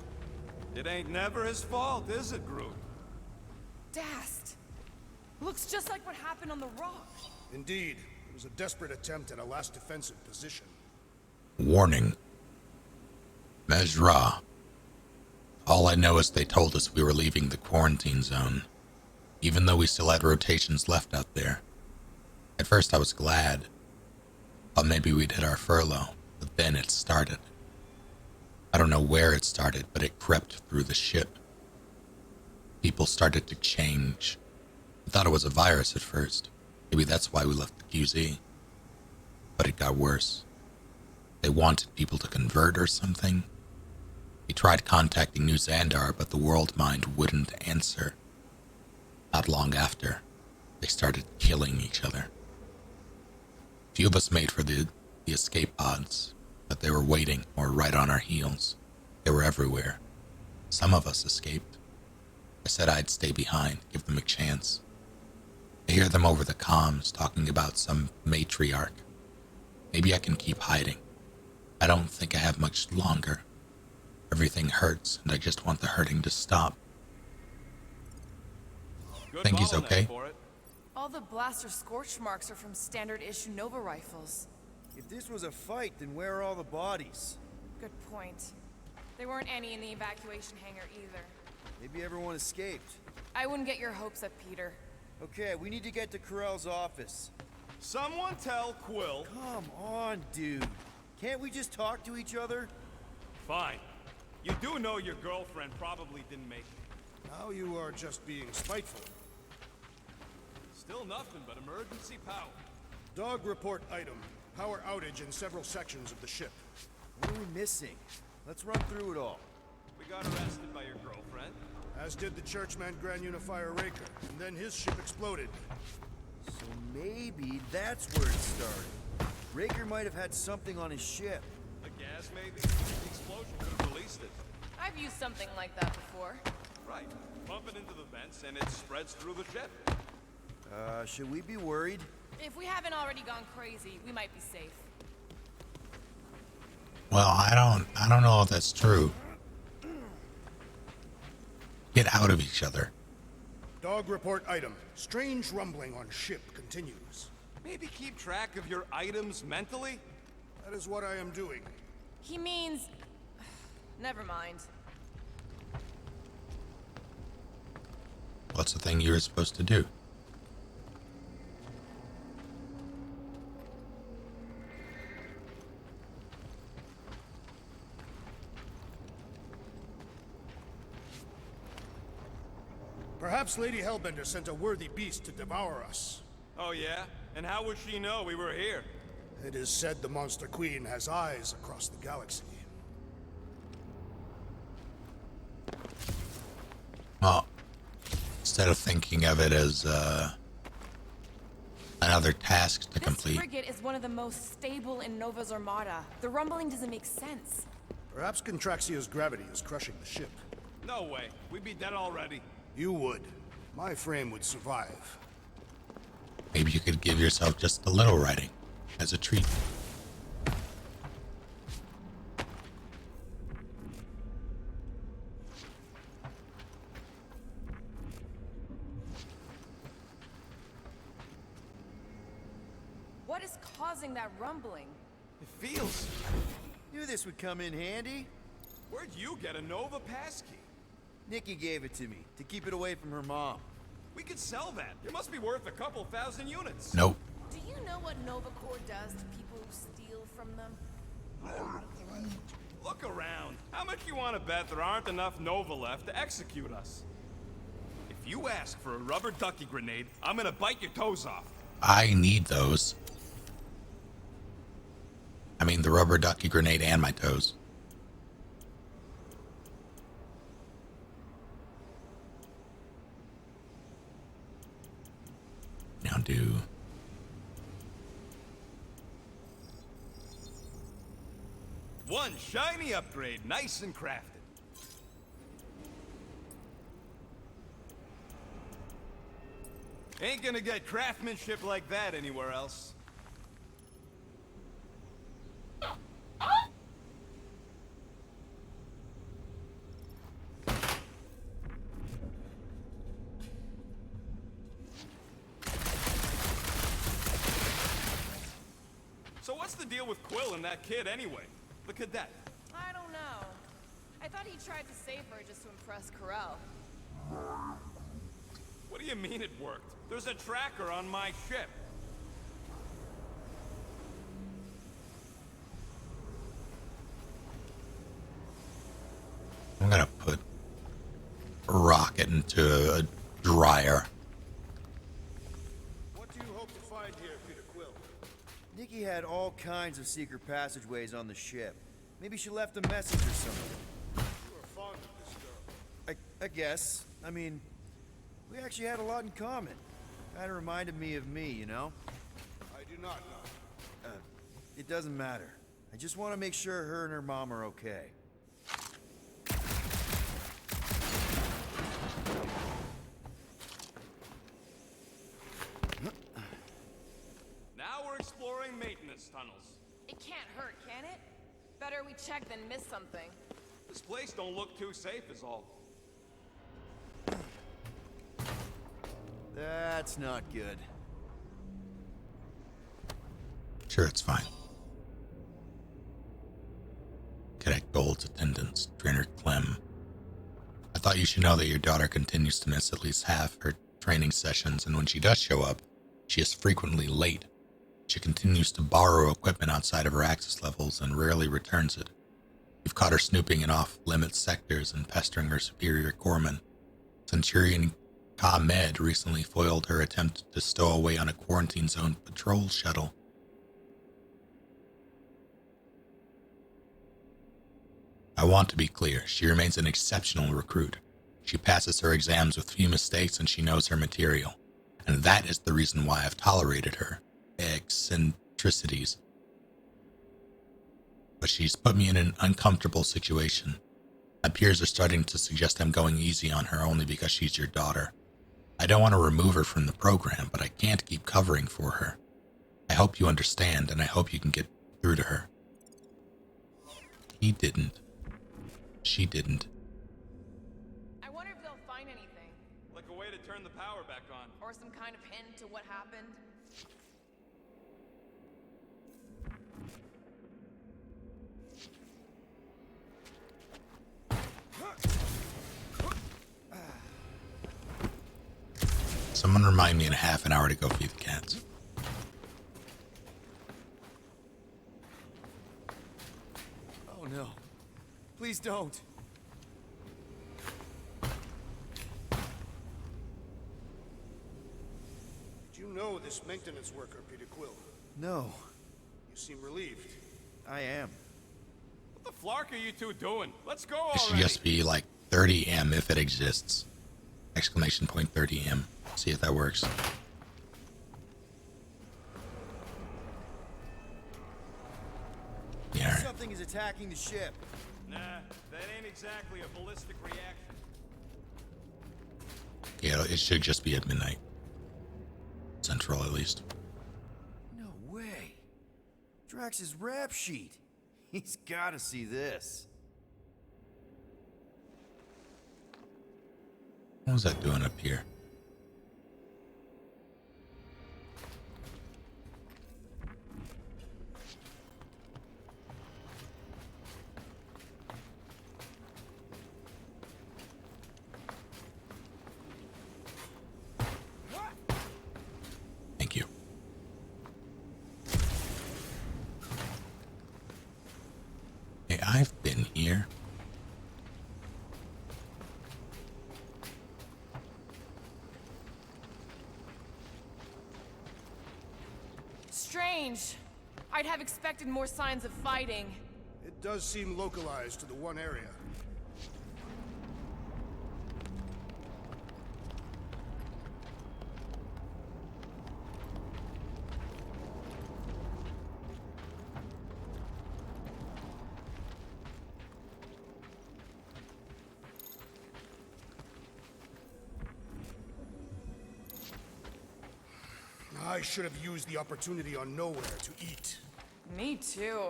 L: It ain't never his fault, is it, Groot?
B: Dast. Looks just like what happened on the rock.
K: Indeed, it was a desperate attempt at a last defensive position.
A: Warning. Mezra. All I know is they told us we were leaving the quarantine zone, even though we still had rotations left out there. At first I was glad. Thought maybe we'd hit our furlough, but then it started. I don't know where it started, but it crept through the ship. People started to change. I thought it was a virus at first. Maybe that's why we left the QZ. But it got worse. They wanted people to convert or something. We tried contacting New Xandar, but the World Mind wouldn't answer. Not long after, they started killing each other. Few of us made for the escape pods, but they were waiting or right on our heels. They were everywhere. Some of us escaped. I said I'd stay behind, give them a chance. I hear them over the comms talking about some matriarch. Maybe I can keep hiding. I don't think I have much longer. Everything hurts, and I just want the hurting to stop. Think he's okay?
B: All the blaster scorch marks are from standard issue Nova rifles.
E: If this was a fight, then where are all the bodies?
B: Good point. There weren't any in the evacuation hangar either.
E: Maybe everyone escaped.
B: I wouldn't get your hopes up, Peter.
E: Okay, we need to get to Corell's office.
L: Someone tell Quill.
E: Come on, dude. Can't we just talk to each other?
L: Fine. You do know your girlfriend probably didn't make it.
K: Now you are just being spiteful.
L: Still nothing but emergency power.
K: Dog report item. Power outage in several sections of the ship.
E: What are we missing? Let's run through it all.
L: We got arrested by your girlfriend.
K: As did the churchman Grand Unifier Raker, and then his ship exploded.
E: So maybe that's where it started. Raker might have had something on his ship.
L: A gas, maybe? The explosion could have released it.
B: I've used something like that before.
L: Right. Pump it into the vents, and it spreads through the ship.
E: Should we be worried?
B: If we haven't already gone crazy, we might be safe.
A: Well, I don't know if that's true. Get out of each other.
K: Dog report item. Strange rumbling on ship continues.
L: Maybe keep track of your items mentally?
K: That is what I am doing.
B: He means... Never mind.
A: What's the thing you were supposed to do?
K: Perhaps Lady Hellbender sent a worthy beast to devour us.
L: Oh yeah? And how would she know we were here?
K: It is said the Monster Queen has eyes across the galaxy.
A: Well, instead of thinking of it as another task to complete.
B: This frigate is one of the most stable in Nova's armada. The rumbling doesn't make sense.
K: Perhaps Contraxia's gravity is crushing the ship.
L: No way. We'd be dead already.
K: You would. My frame would survive.
A: Maybe you could give yourself just a little writing as a treat.
B: What is causing that rumbling?
L: It feels...
E: Knew this would come in handy.
L: Where'd you get a Nova passkey?
E: Nikki gave it to me, to keep it away from her mom.
L: We could sell that. It must be worth a couple thousand units.
A: Nope.
B: Do you know what Nova Corps does to people who steal from them?
L: Look around. How much you want to bet there aren't enough Nova left to execute us? If you ask for a rubber ducky grenade, I'm gonna bite your toes off.
A: I need those. I mean, the rubber ducky grenade and my toes. Now do...
L: One shiny upgrade, nice and crafted. Ain't gonna get craftsmanship like that anywhere else. So what's the deal with Quill and that kid anyway? The cadet.
B: I don't know. I thought he tried to save her just to impress Corell.
L: What do you mean it worked? There's a tracker on my ship.
A: I'm gonna put a rocket into a dryer.
K: What do you hope to find here, Peter Quill?
E: Nikki had all kinds of secret passageways on the ship. Maybe she left a message or something.
K: You are fond of this girl.
E: I guess. I mean, we actually had a lot in common. Kinda reminded me of me, you know?
K: I do not know.
E: It doesn't matter. I just want to make sure her and her mom are okay.
L: Now we're exploring maintenance tunnels.
B: better we check than miss something.
N: This place don't look too safe is all.
E: That's not good.
A: Sure, it's fine. Cadet Gold's attendance, Trainer Clem. I thought you should know that your daughter continues to miss at least half her training sessions, and when she does show up, she is frequently late. She continues to borrow equipment outside of her access levels and rarely returns it. You've caught her snooping in off-limits sectors and pestering her superior corpsman. Centurion Ka-Med recently foiled her attempt to stow away on a quarantine zone patrol shuttle. I want to be clear, she remains an exceptional recruit. She passes her exams with few mistakes and she knows her material. And that is the reason why I've tolerated her eccentricities. But she's put me in an uncomfortable situation. My peers are starting to suggest I'm going easy on her only because she's your daughter. I don't want to remove her from the program, but I can't keep covering for her. I hope you understand, and I hope you can get through to her. He didn't. She didn't.
B: I wonder if they'll find anything.
N: Like a way to turn the power back on.
B: Or some kind of hint to what happened.
A: Someone remind me in half an hour to go feed the cats.
E: Oh no. Please don't.
K: Did you know this maintenance worker, Peter Quill?
E: No.
K: You seem relieved.
E: I am.
N: What the flark are you two doing? Let's go
A: It should
N: already.
A: just be like 30M if it exists. Exclamation point 30M. See if that works. Yeah.
E: Something is attacking the ship.
N: Nah, that ain't exactly a ballistic reaction.
A: Yeah, it should just be at midnight. Central, at least.
E: No way. Drax's rap sheet. He's gotta see this.
A: What was that doing up here? Thank you. Hey, I've been here.
B: Strange. I'd have expected more signs of fighting.
K: It does seem localized to the one area. I should have used the opportunity on Nowhere to eat.
B: Me too.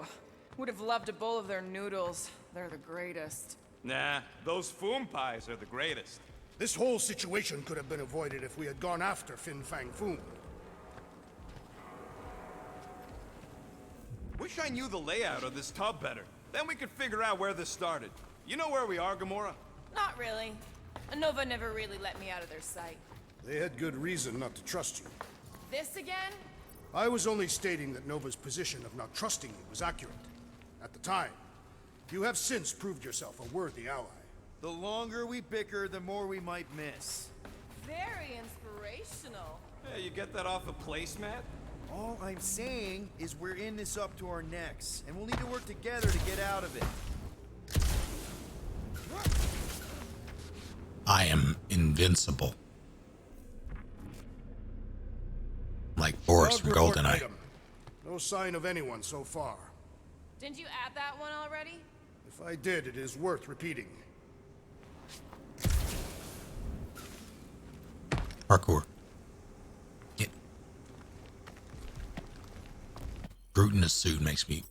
B: Would have loved a bowl of their noodles. They're the greatest.
N: Nah, those Foom pies are the greatest.
K: This whole situation could have been avoided if we had gone after Fin Fang Foom.
N: Wish I knew the layout of this tub better. Then we could figure out where this started. You know where we are, Gamora?
B: Not really. Nova never really let me out of their sight.
K: They had good reason not to trust you.
B: This again?
K: I was only stating that Nova's position of not trusting you was accurate. At the time, you have since proved yourself a worthy ally.
E: The longer we bicker, the more we might miss.
B: Very inspirational.
N: Hey, you get that off a placemat?
E: All I'm saying is we're in this up to our necks, and we'll need to work together to get out of it.
A: I am invincible. Like Boris from
K: Log report
A: GoldenEye.
K: item. No sign of anyone so far.
B: Didn't you add that one already?
K: If I did, it is worth repeating.
A: Parkour. Groot in a suit makes me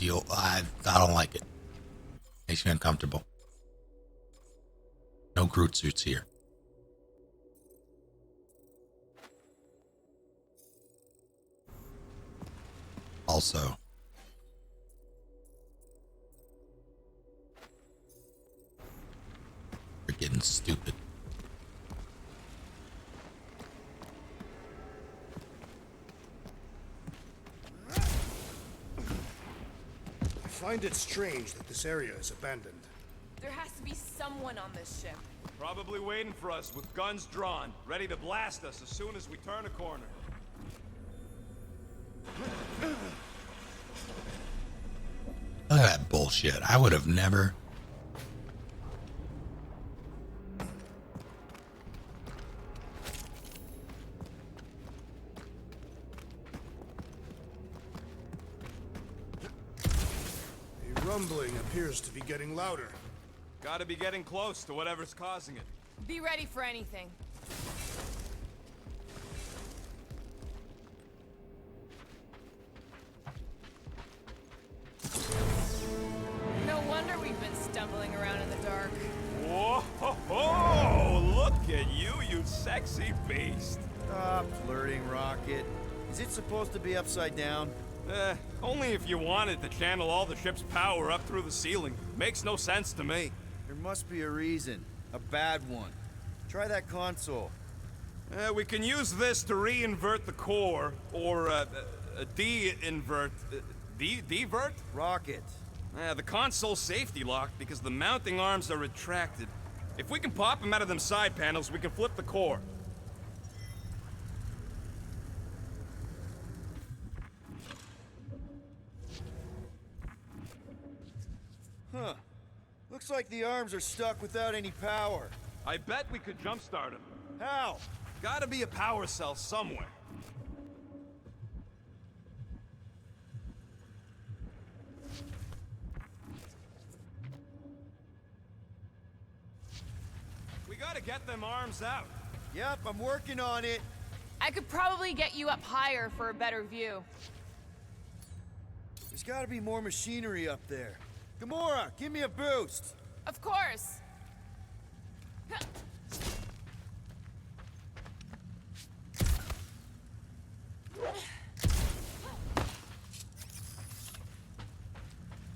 A: feel. I don't like it. Makes me uncomfortable. No Groot suits here. Also, they're getting stupid.
K: I find it strange that this area is abandoned.
B: There has to be someone on this ship.
I: Probably waiting for us with guns drawn, ready to blast us as soon as we turn a corner.
A: Look at that bullshit. I would have never.
K: The rumbling appears to be getting louder.
I: Gotta be getting close to whatever's causing it.
B: Be ready for anything. No wonder we've been stumbling around in the dark.
I: Whoa! Ho, ho! Look at you, you sexy beast.
E: Stop flirting, Rocket. Is it supposed to be upside down?
I: Only if you wanted to channel all the ship's power up through the ceiling. Makes no sense to me.
E: There must be a reason. A bad one. Try that console.
I: We can use this to re-invert the core, or de-invert... Divert?
E: Rocket.
I: The console's safety locked because the mounting arms are retracted. If we can pop them out of them side panels, we can flip the core.
E: Huh. Looks like the arms are stuck without any power.
I: I bet we could jumpstart them.
E: How?
I: Gotta be a power cell somewhere. We gotta get them arms out.
E: Yep, I'm working on it.
B: I could probably get you up higher for a better view.
E: There's gotta be more machinery up there. Gamora, give me a boost.
B: Of course.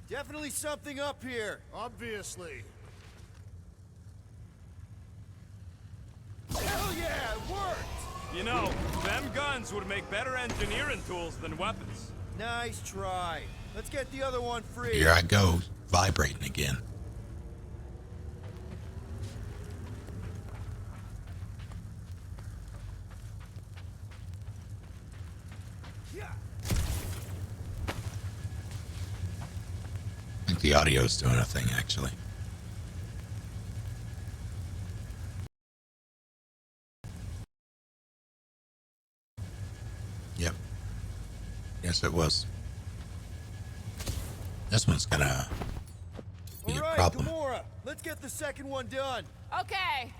E: Definitely something up here.
K: Obviously.
E: Hell yeah, it worked!
I: You know, them guns would make better engineering tools than weapons.
E: Nice try. Let's get the other one free.
A: Here I go, vibrating again. I think the audio's doing a thing, actually. Yep. Yes, it was. This one's gonna be a problem.
E: Gamora, let's get the second one done.
B: Okay.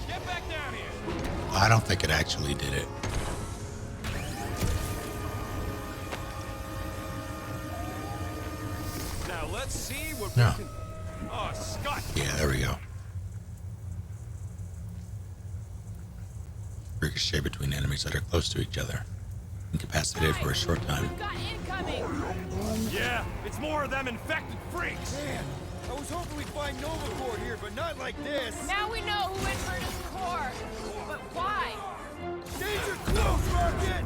I: Get back down here.
A: I don't think it actually did it.
I: Now let's see what
A: No.
I: we can... Oh, Scott!
A: Yeah, there we go. Ricochet between enemies that are close to each other. Incapacitated for a short time.
B: Got incoming.
I: Yeah, it's more of them infected freaks.
E: Man, I was hoping we'd find Nova Corps here, but not like this.
B: Now we know who injured his core. But why?
E: Danger close, Rocket!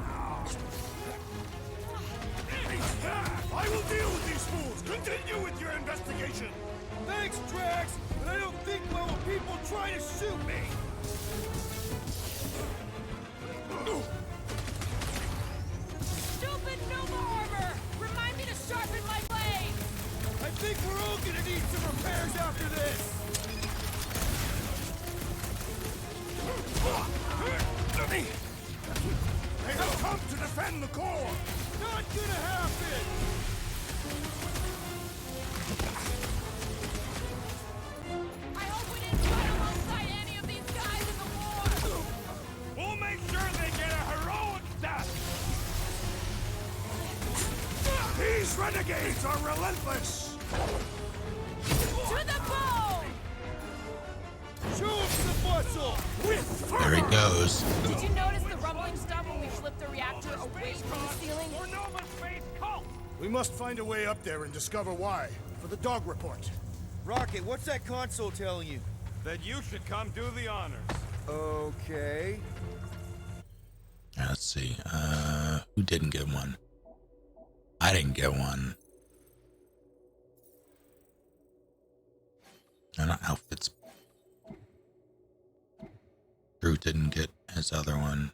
H: I will deal with these fools! Continue with your investigation!
E: Thanks, Drax, but I don't think well of people trying to shoot me!
B: Stupid Nova armor! Remind me to sharpen my blade!
E: I think we're all gonna need some repairs after this!
H: They have come to defend the core!
E: Not gonna happen!
B: I hope we didn't fight alongside any of these guys in the war!
K: These renegades are relentless!
B: To the bone!
E: Show him some muscle! With
A: There he goes.
B: Did you notice the rumbling stuff when we flipped the reactor away from the ceiling?
P: Or Nova Space Cult!
K: We must find a way up there and discover why. For the dog report.
E: Rocket, what's that console telling you?
I: That you should come do the honors.
E: Okay.
A: Let's see. Who didn't get one? I didn't get one. And outfits. Drew didn't get his other one.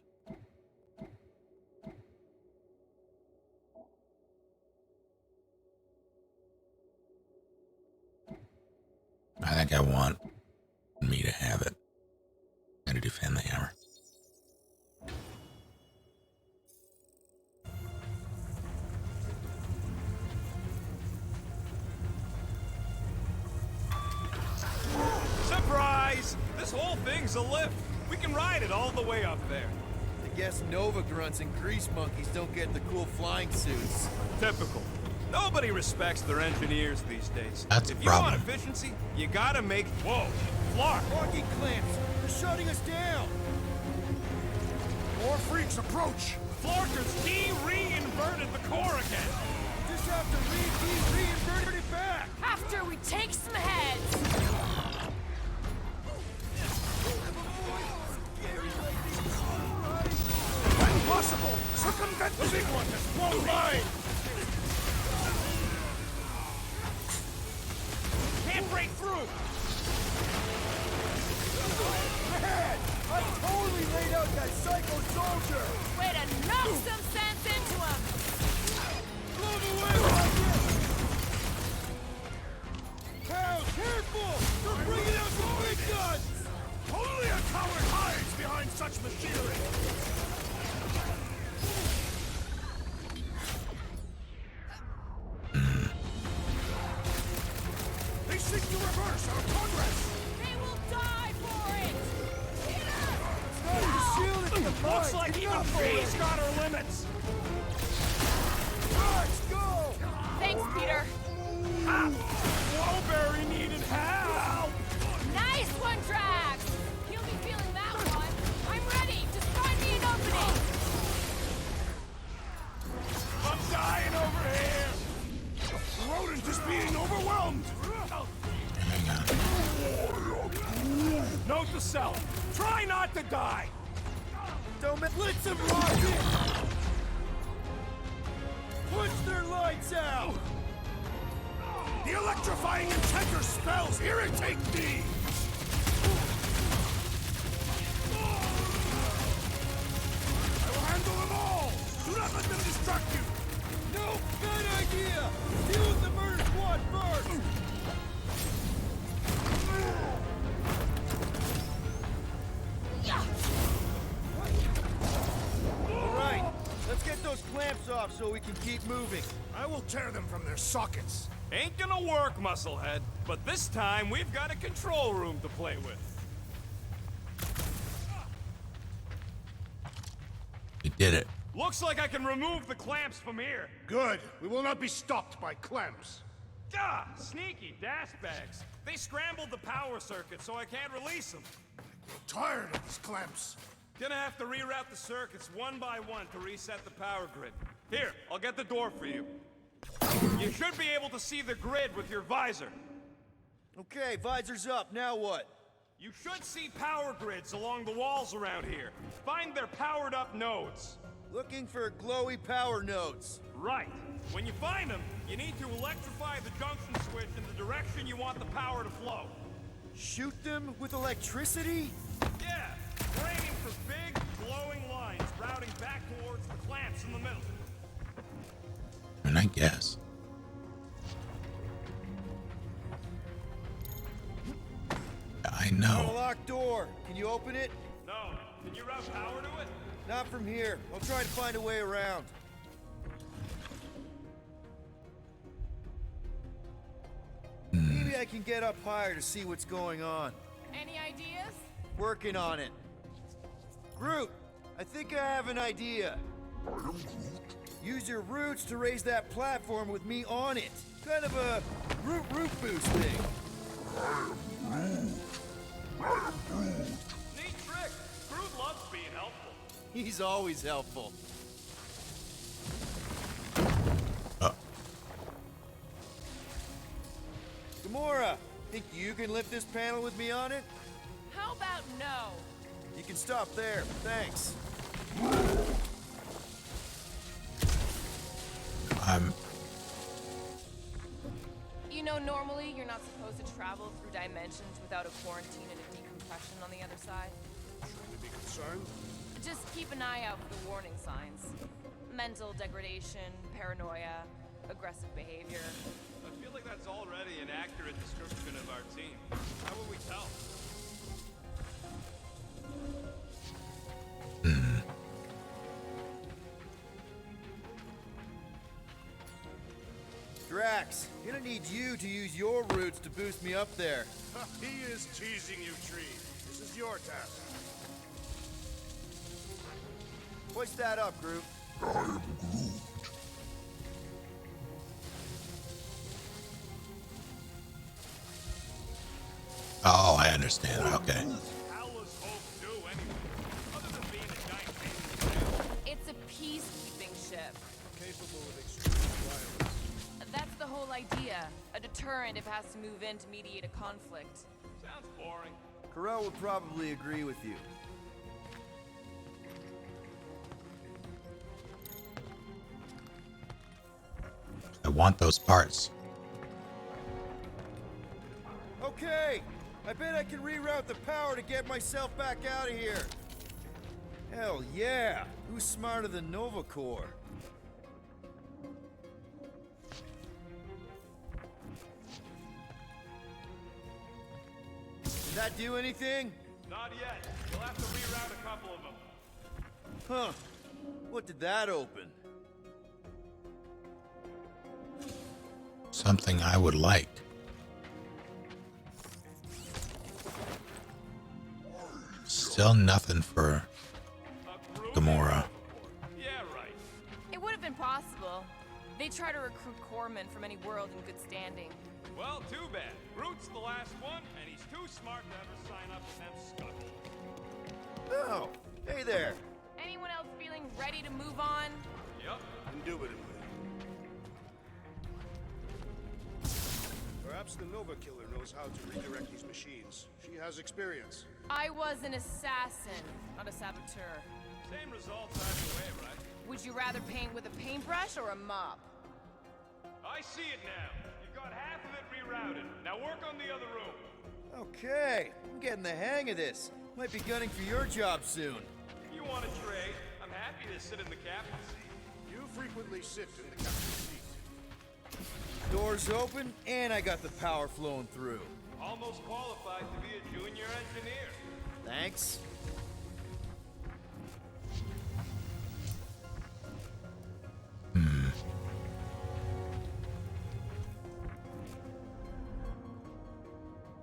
A: I think I want me to have it. Gotta defend the hammer.
I: Surprise! This whole thing's a lift. We can ride it all the way up there.
E: I guess Nova grunts and grease monkeys don't get the cool flying suits.
I: Typical. Nobody respects their engineers these days.
A: That's
I: if
A: a
I: you want
A: problem.
I: efficiency, you gotta make... Whoa! Clark!
E: Locking clamps! They're shutting us down!
K: More freaks approach!
I: Florker's de-reinverted the core again!
E: Just have to reinvert it back!
B: After we take some heads!
K: Impossible! Circumvent the big one that's blown by!
I: Can't break through!
E: Ahead! I totally laid out that psycho soldier!
B: Way to knock some sense into him!
E: Move away, Rocket! Hal, careful! They're bringing out the big guns!
K: Only a coward hides behind such machinery! They seek to reverse our progress!
B: They will die for it!
I: Looks like even B's got her limits!
E: Let's go!
B: Thanks, Peter.
I: Wowberry needed help!
B: Nice one, Drax! He'll be feeling that one. I'm ready. Just find me an opening.
I: I'm dying over here!
K: The rodent is being overwhelmed!
I: Note to self. Try not to die!
E: Don't blitz them, Rocket! Punch their lights out!
K: The electrifying enchanter spells irritate me! I will handle them all! Do not let them distract you!
E: No, bad idea! Deal with the murder squad first! Alright, let's get those clamps off so we can keep moving.
K: I will tear them from their sockets.
I: Ain't gonna work, Musclehead. But this time, we've got a control room to play with.
A: We did it.
I: Looks like I can remove the clamps from here.
K: Good. We will not be stopped by clamps.
I: Ah, sneaky dash bags. They scrambled the power circuit, so I can't release them.
K: I'm tired of these clamps.
I: Gonna have to reroute the circuits one by one to reset the power grid. Here, I'll get the door for you. You should be able to see the grid with your visor.
E: Okay, visor's up. Now what?
I: You should see power grids along the walls around here. Find their powered-up nodes.
E: Looking for glowy power nodes.
I: Right. When you find them, you need to electrify the junction switch in the direction you want the power to flow.
E: Shoot them with electricity?
I: Yeah, we're aiming for big, glowing lines routing back towards the clamps in the middle.
A: I mean, I guess. I
E: Got a
A: know.
E: locked door. Can you open it?
I: No. Can you route power to it?
E: Not from here. I'll try to find a way around. Maybe I can get up higher to see what's going on.
B: Any ideas?
E: Working on it. Groot, I think I have an idea. Use your roots to raise that platform with me on it. Kind of a root boost thing.
I: Neat trick. Groot loves being helpful.
E: He's always helpful. Gamora, think you can lift this panel with me on it?
B: How about no?
E: You can stop there. Thanks.
B: You know, normally you're not supposed to travel through dimensions without a quarantine and a decompression on the other side.
K: Should we be concerned?
B: Just keep an eye out for the warning signs. Mental degradation, paranoia, aggressive behavior.
I: I feel like that's already an accurate description of our team. How will we tell?
E: Drax, gonna need you to use your roots to boost me up there.
K: He is teasing you, Tree. This is your task.
E: Hoist that up, Groot.
G: I am Groot.
A: Oh, I understand. Okay.
I: How was Hope do anyway? Other than being a giant pain in the tail.
B: It's a peacekeeping ship.
K: Capable of extreme violence.
B: That's the whole idea. A deterrent if it has to move in to mediate a conflict.
I: Sounds boring.
E: Carell would probably agree with you.
A: I want those parts.
E: Okay, I bet I can reroute the power to get myself back out of here. Hell yeah, who's smarter than Nova Corps? Did that do anything?
I: Not yet. You'll have to reroute a couple of them.
E: Huh, what did that open?
A: Something I would like. Still nothing for Gamora.
I: Yeah, right.
B: It would have been possible. They try to recruit corpsmen from any world in good standing.
I: Well, too bad. Groot's the last one, and he's too smart to ever sign up with them scuttles.
E: Oh, hey there.
B: Anyone else feeling ready to move on?
I: Yep.
K: Indubitably. Perhaps the Nova Killer knows how to redirect these machines. She has experience.
B: I was an assassin, not a saboteur.
I: Same results either way, right?
B: Would you rather paint with a paintbrush or a mop?
I: I see it now. You've got half of it rerouted. Now work on the other room.
E: Okay, I'm getting the hang of this. Might be gunning for your job soon.
I: You want to trade? I'm happy to sit in the captain's seat.
K: You frequently sit in the captain's seat.
E: Doors open, and I got the power flowing through.
I: Almost qualified to be a junior engineer.
E: Thanks.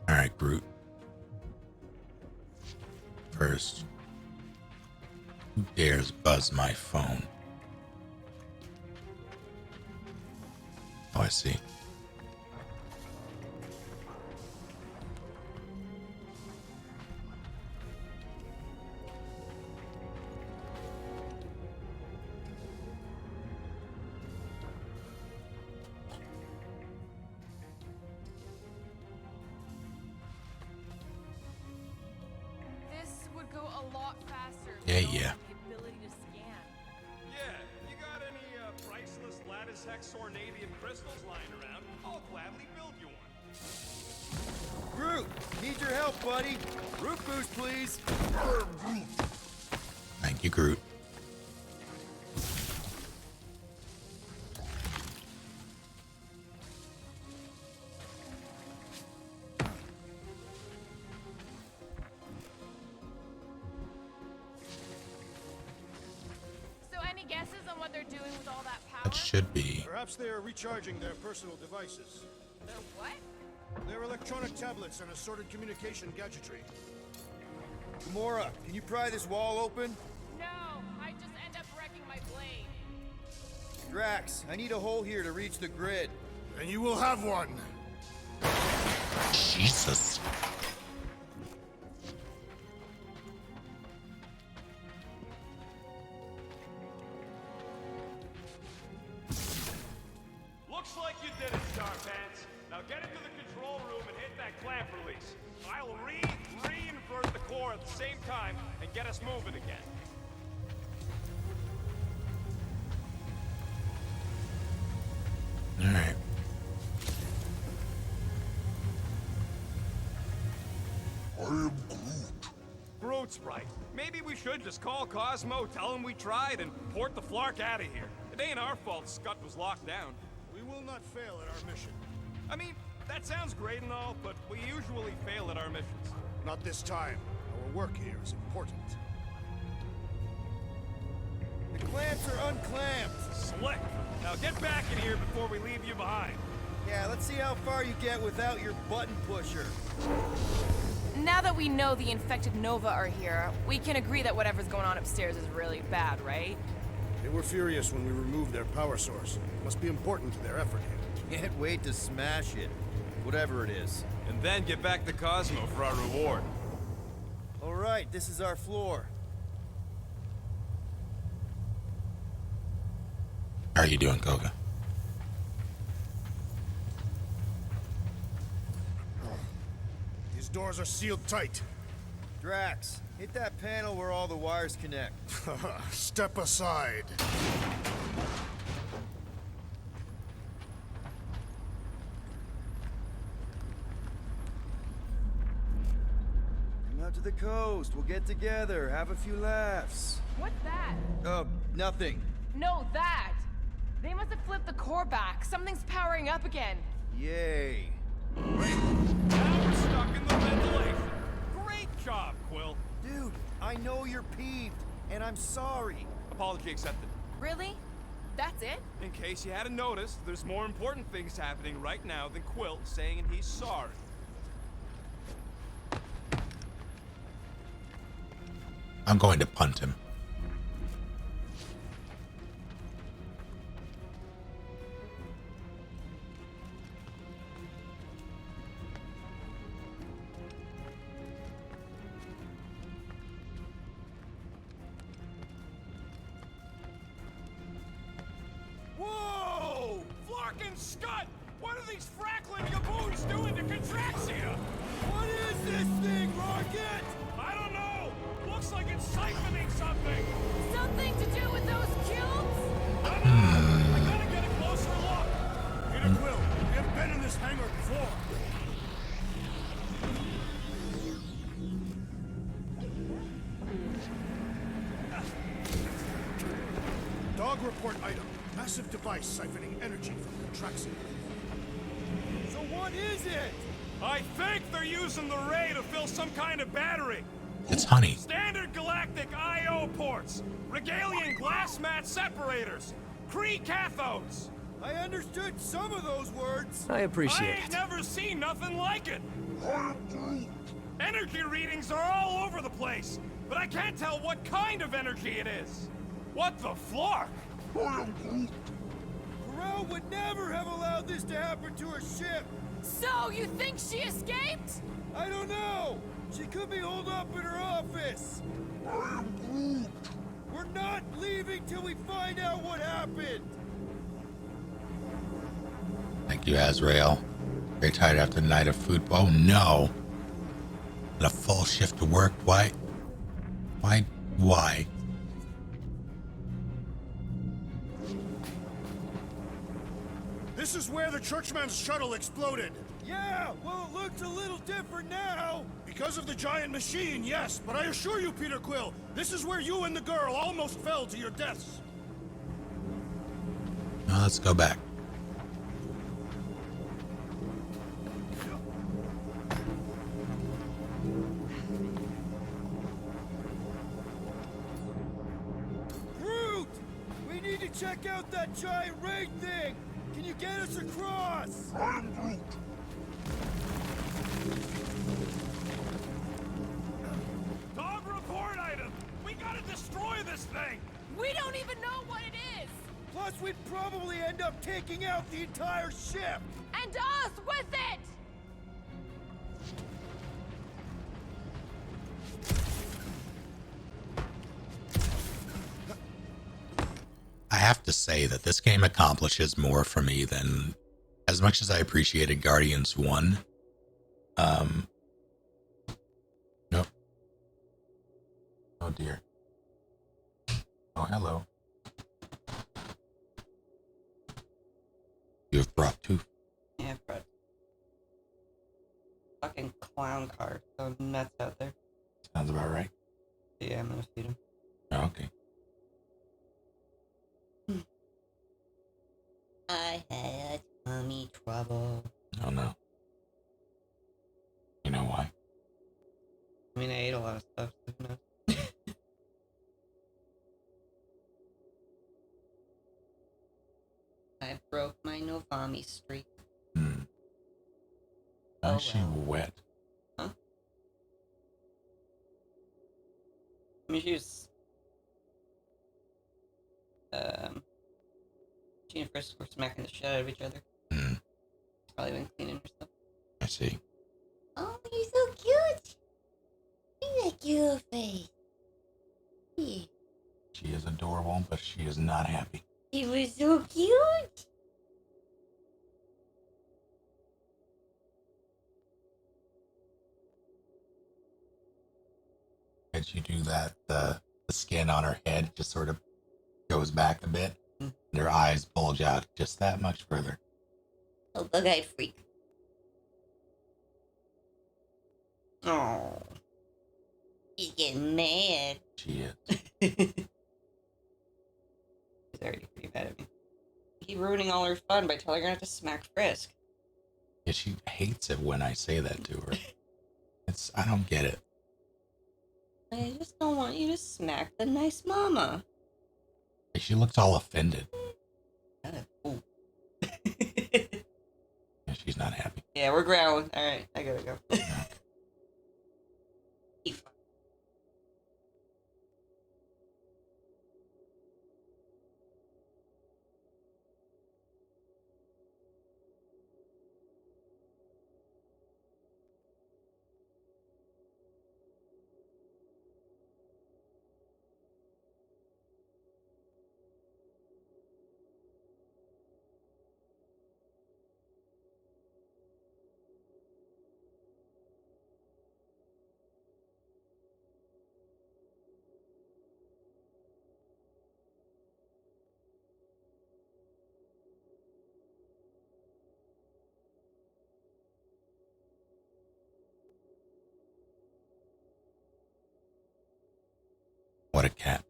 A: All right, Groot. First, who dares buzz my phone? Oh, I see.
B: This would go a lot faster.
A: Yeah,
B: if we
A: yeah.
B: had the ability to scan.
I: Yeah, you got any priceless lattice hexornadium crystals lying around? I'll gladly build you one.
E: Groot, need your help, buddy. Root boost, please.
A: Thank you, Groot.
B: So any guesses on what they're doing with all that power?
A: That should be.
K: Perhaps they are recharging their personal devices.
B: They're what?
K: Their electronic tablets and assorted communication gadgetry.
E: Gamora, can you pry this wall open?
B: No, I just end up wrecking my blade.
E: Drax, I need a hole here to reach the grid.
K: And you will have one.
A: Jesus.
I: Looks like you did it, Starpants. Now get into the control room and hit that clamp release. I'll reinvert the core at the same time and get us moving again.
A: All right.
F: I am Groot.
I: Groot's right. Maybe we should just call Cosmo, tell him we tried, and port the Flark out of here. It ain't our fault Scott was locked down.
K: We will not fail at our mission.
I: I mean, that sounds great and all, but we usually fail at our missions.
K: Not this time. Our work here is important.
E: The clamps are unclamped.
I: Slick. Now get back in here before we leave you behind.
E: Yeah, let's see how far you get without your button pusher.
B: Now that we know the infected Nova are here, we can agree that whatever's going on upstairs is really bad, right?
K: They were furious when we removed their power source. It must be important to their effort here.
E: Can't wait to smash it. Whatever it is.
I: And then get back to Cosmo for our reward.
E: All right, this is our floor.
A: How are you doing, Koga?
K: These doors are sealed tight.
E: Drax, hit that panel where all the wires connect.
K: Step aside.
E: Come out to the coast. We'll get together, have a few laughs.
B: What's that?
E: Nothing.
B: No, that! They must have flipped the core back. Something's powering up again.
E: Yay.
I: Great. Now we're stuck in the ventilation. Great job, Quill.
E: Dude, I know you're peeved, and I'm sorry.
I: Apology accepted.
B: Really? That's it?
I: In case you hadn't noticed, there's more important things happening right now than Quill saying he's sorry.
A: I'm going to punt him.
I: Whoa! Flark and Scott! What are these frackling gaboons doing to Contraxia?
E: What is this thing, Rocket?
I: I don't know! Looks like it's siphoning something!
B: Something to do with those cubes?
I: I don't know! I gotta get a closer look!
K: Peter Quill, we have been in this hangar before. Dog report item. Massive device siphoning energy from Contraxia.
E: So what is it?
I: I think they're using the ray to fill some kind of battery.
A: It's honey.
I: Standard galactic I/O ports, Regalian glass mat separators, Kree cathodes.
E: I understood some of those words.
I: I ain't never seen nothing like it. Energy readings are all over the place, but I can't tell what kind of energy it is. What the flark?
E: Corel would never have allowed this to happen to her ship.
B: So, you think she escaped?
E: I don't know. She could be holed up in her office. We're not leaving till we find out what happened.
A: Thank you, Azrael. Very tired after the night of food. Oh no! And a full shift to work. Why? Why?
K: This is where the Churchman's shuttle exploded.
E: Yeah, well, it looks a little different now.
K: Because of the giant machine, yes. But I assure you, Peter Quill, this is where you and the girl almost fell to your deaths.
A: Now let's go back.
E: Groot! We need to check out that giant ray thing. Can you get us across?
F: I'm Groot.
I: Dog report item! We gotta destroy this thing!
B: We don't even know what it is!
E: Plus, we'd probably end up taking out the entire ship!
B: And us with it!
A: I have to say that this game accomplishes more for me than, as much as I appreciated Guardians 1. Nope. Oh dear. Oh, hello. You have brought two.
Q: Yeah, I've brought fucking clown car. So nuts out there.
A: Sounds about right.
Q: Yeah, I'm gonna feed him.
A: Oh, okay.
Q: I had tummy trouble.
A: Oh no. You know why?
Q: I mean, I ate a lot of stuff, so who knows? I broke my Novami streak.
A: Why is she wet?
Q: Huh? I mean, she was... She and Frisk were smacking the shit out of each other. Probably been cleaning herself.
A: I see.
Q: Oh, you're so cute! You're a cute face. Yeah.
A: She is adorable, but she is not happy.
Q: He was so cute!
A: As you do that, the skin on her head just sort of goes back a bit, and her eyes bulge out just that much further.
Q: Oh, bug-eyed freak. Oh. He's getting mad.
A: She is.
Q: He's already pretty mad at me. Keep ruining all her fun by telling her not to smack Frisk.
A: Yeah, she hates it when I say that to her. I don't get it.
Q: I just don't want you to smack the nice mama.
A: She looks all offended.
Q: Ooh.
A: Yeah, she's not happy.
Q: Yeah, we're growling. Alright, I gotta go.
A: What a cat.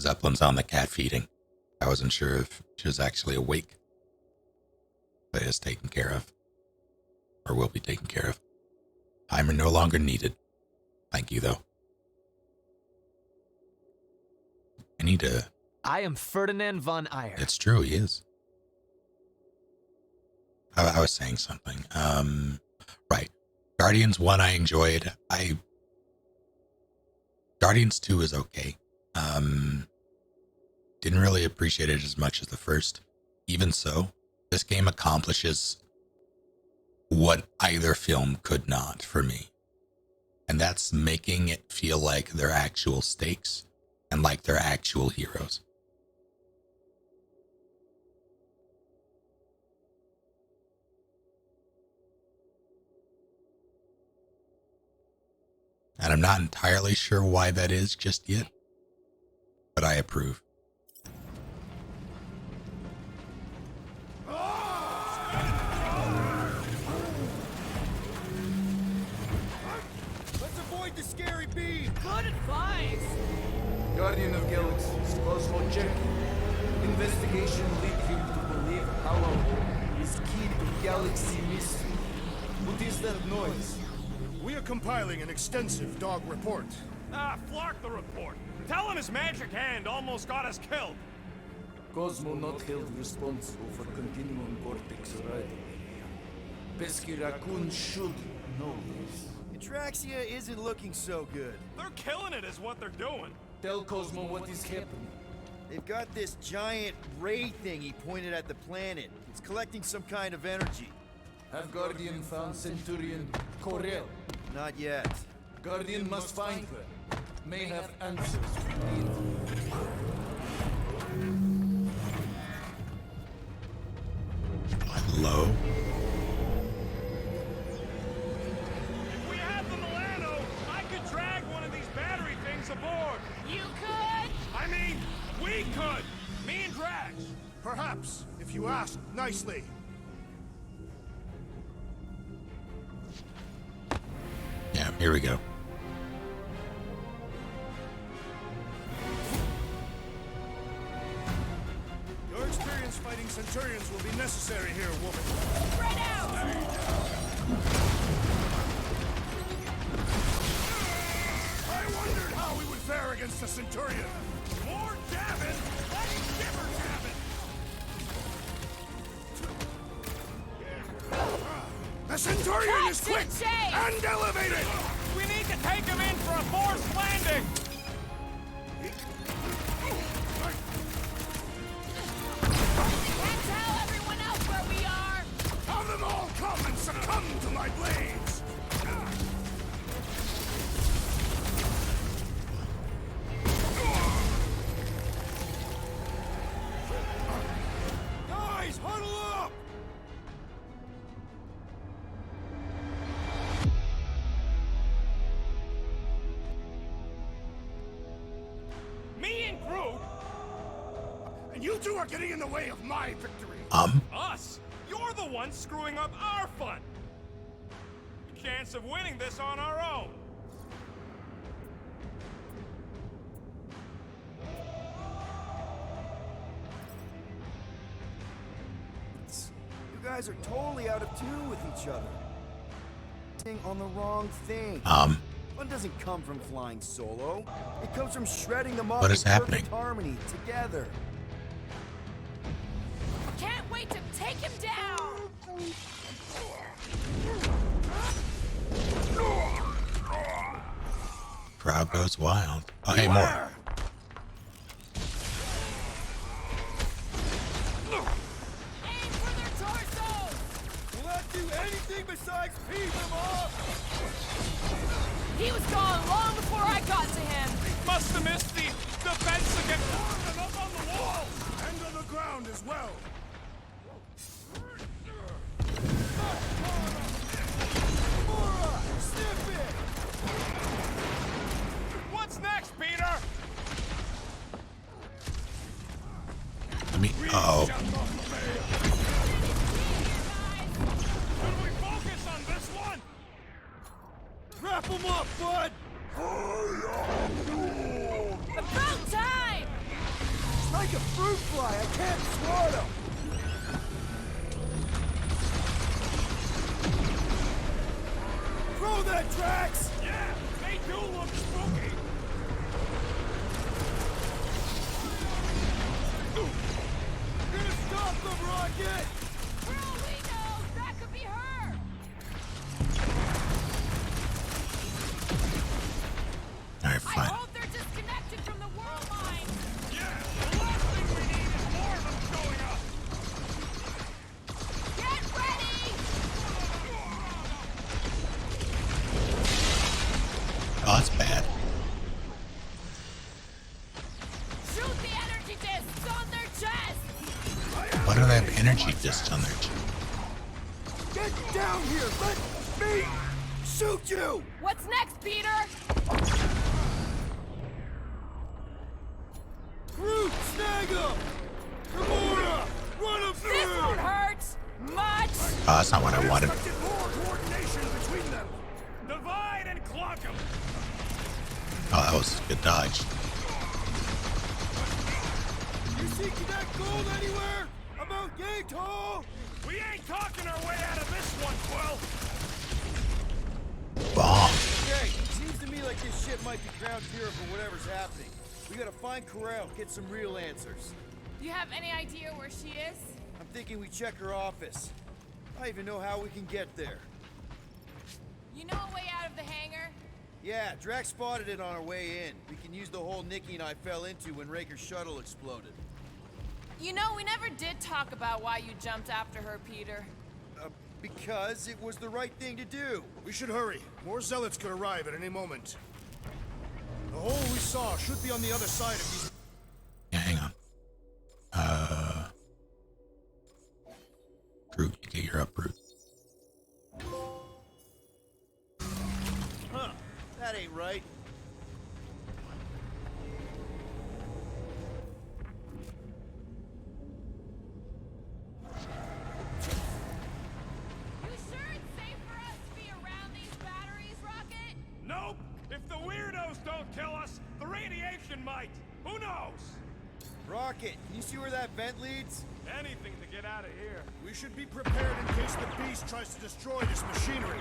A: Zeppelin's on the cat feeding. I wasn't sure if she was actually awake. But is taken care of. Or will be taken care of. Timer no longer needed. Thank you, though. I need to...
T: I am Ferdinand von Ayer.
A: It's true, he is. I was saying something. Right. Guardians 1 I enjoyed. Guardians 2 is okay. Didn't really appreciate it as much as the first. Even so, this game accomplishes what either film could not for me. And that's making it feel like they're actual stakes and like they're actual heroes. And I'm not entirely sure why that is just yet, but I approve.
E: Let's avoid the scary beam!
B: Good advice!
R: Guardian of Galaxies, Cosmo check. Investigation lead him to believe Hallow is key to galaxy mystery. What is that noise?
K: We are compiling an extensive dog report.
I: Ah, flock the report. Tell him his magic hand almost got us killed.
R: Cosmo not held responsible for continuum cortex Ryder. Pesky Raccoon should know this.
E: Atraxia isn't looking so good.
I: They're killing it is what they're doing.
R: Tell Cosmo what is happening.
E: They've got this giant ray thingy pointed at the planet. It's collecting some kind of energy.
R: Have Guardian found Centurion Corel?
E: Not yet.
R: Guardian must find her. May have answers we need.
A: Hello?
I: If we had the Milano, I could drag one of these battery things aboard.
B: You could?
I: I mean, we could. Me and Drax.
K: Perhaps, if you ask nicely.
A: Yeah, here we go.
K: Your experience fighting Centurions will be necessary here, woman.
B: Spread out!
K: I wondered how we would fare against the Centurion.
I: More jabbing. Let him givers have it.
K: The Centurion is quick and elevated!
I: We need to take him in for a forced landing.
B: Can't tell everyone else where we are.
K: Have them all come and succumb to my blades!
E: Guys, huddle up!
I: Me and Groot.
K: And you two are getting in the way of my victory!
I: Us? You're the one screwing up our fun. Chance of winning this on our own.
E: You guys are totally out of tune with each other. On the wrong thing. Fun doesn't come from flying solo. It comes from shredding them off
A: What is
E: in
A: happening?
E: perfect harmony together.
B: Can't wait to take him down.
A: Crowd goes wild. Oh, hey, more.
B: Aim for their torsos.
E: Will that do anything besides pee them off?
B: He was gone long before I got to him.
I: Must have missed the defense against and up on the wall.
K: And on the ground as well!
I: What's next, Peter?
A: Let me. Uh-oh.
I: Should we focus on this one?
E: Wrap them up, bud!
B: About time!
E: It's like a fruit fly. I can't swat him. Throw that, Drax!
I: Yeah, they do look spooky.
E: You're gonna stop them, Rocket!
B: For all we know, that could be her.
A: Alright,
B: I
A: fine.
B: hope they're disconnected from the world line.
I: Yeah, the last thing we need is more of them showing up.
B: Get ready!
A: Oh, that's bad.
B: Shoot the energy discs on their chest!
A: Why do they have energy discs on their chest?
E: Get down here! Let me shoot you!
B: What's next, Peter?
E: Groot, snag him! Gamora, run him through!
B: This won't hurt much!
A: Oh, that's not what I wanted.
K: Expected more coordination between them!
I: Divide and clunk them.
A: Oh, that was a good dodge.
E: You see Cadet Gold anywhere? About yay tall!
I: We ain't talking our way out of this one, Quill.
A: Bomb.
E: Okay, seems to me like this ship might be ground zero for whatever's happening. We gotta find Corel, get some real answers.
B: Do you have any idea where she is?
E: I'm thinking we check her office. I even know how we can get there.
B: You know a way out of the hangar?
E: Yeah, Drax spotted it on our way in. We can use the hole Nikki and I fell into when Raker's shuttle exploded.
B: You know, we never did talk about why you jumped after her, Peter.
E: Because it was the right thing to do.
K: We should hurry. More zealots could arrive at any moment. The hole we saw should be on the other side of these.
A: Yeah, hang on. Groot, you get your up, Groot.
E: Huh. That ain't right.
I: Nope! If the weirdos don't kill us, the radiation might! Who knows?
E: Rocket, can you see where that vent leads?
I: Anything to get out of here.
K: We should be prepared in case the beast tries to destroy this machinery.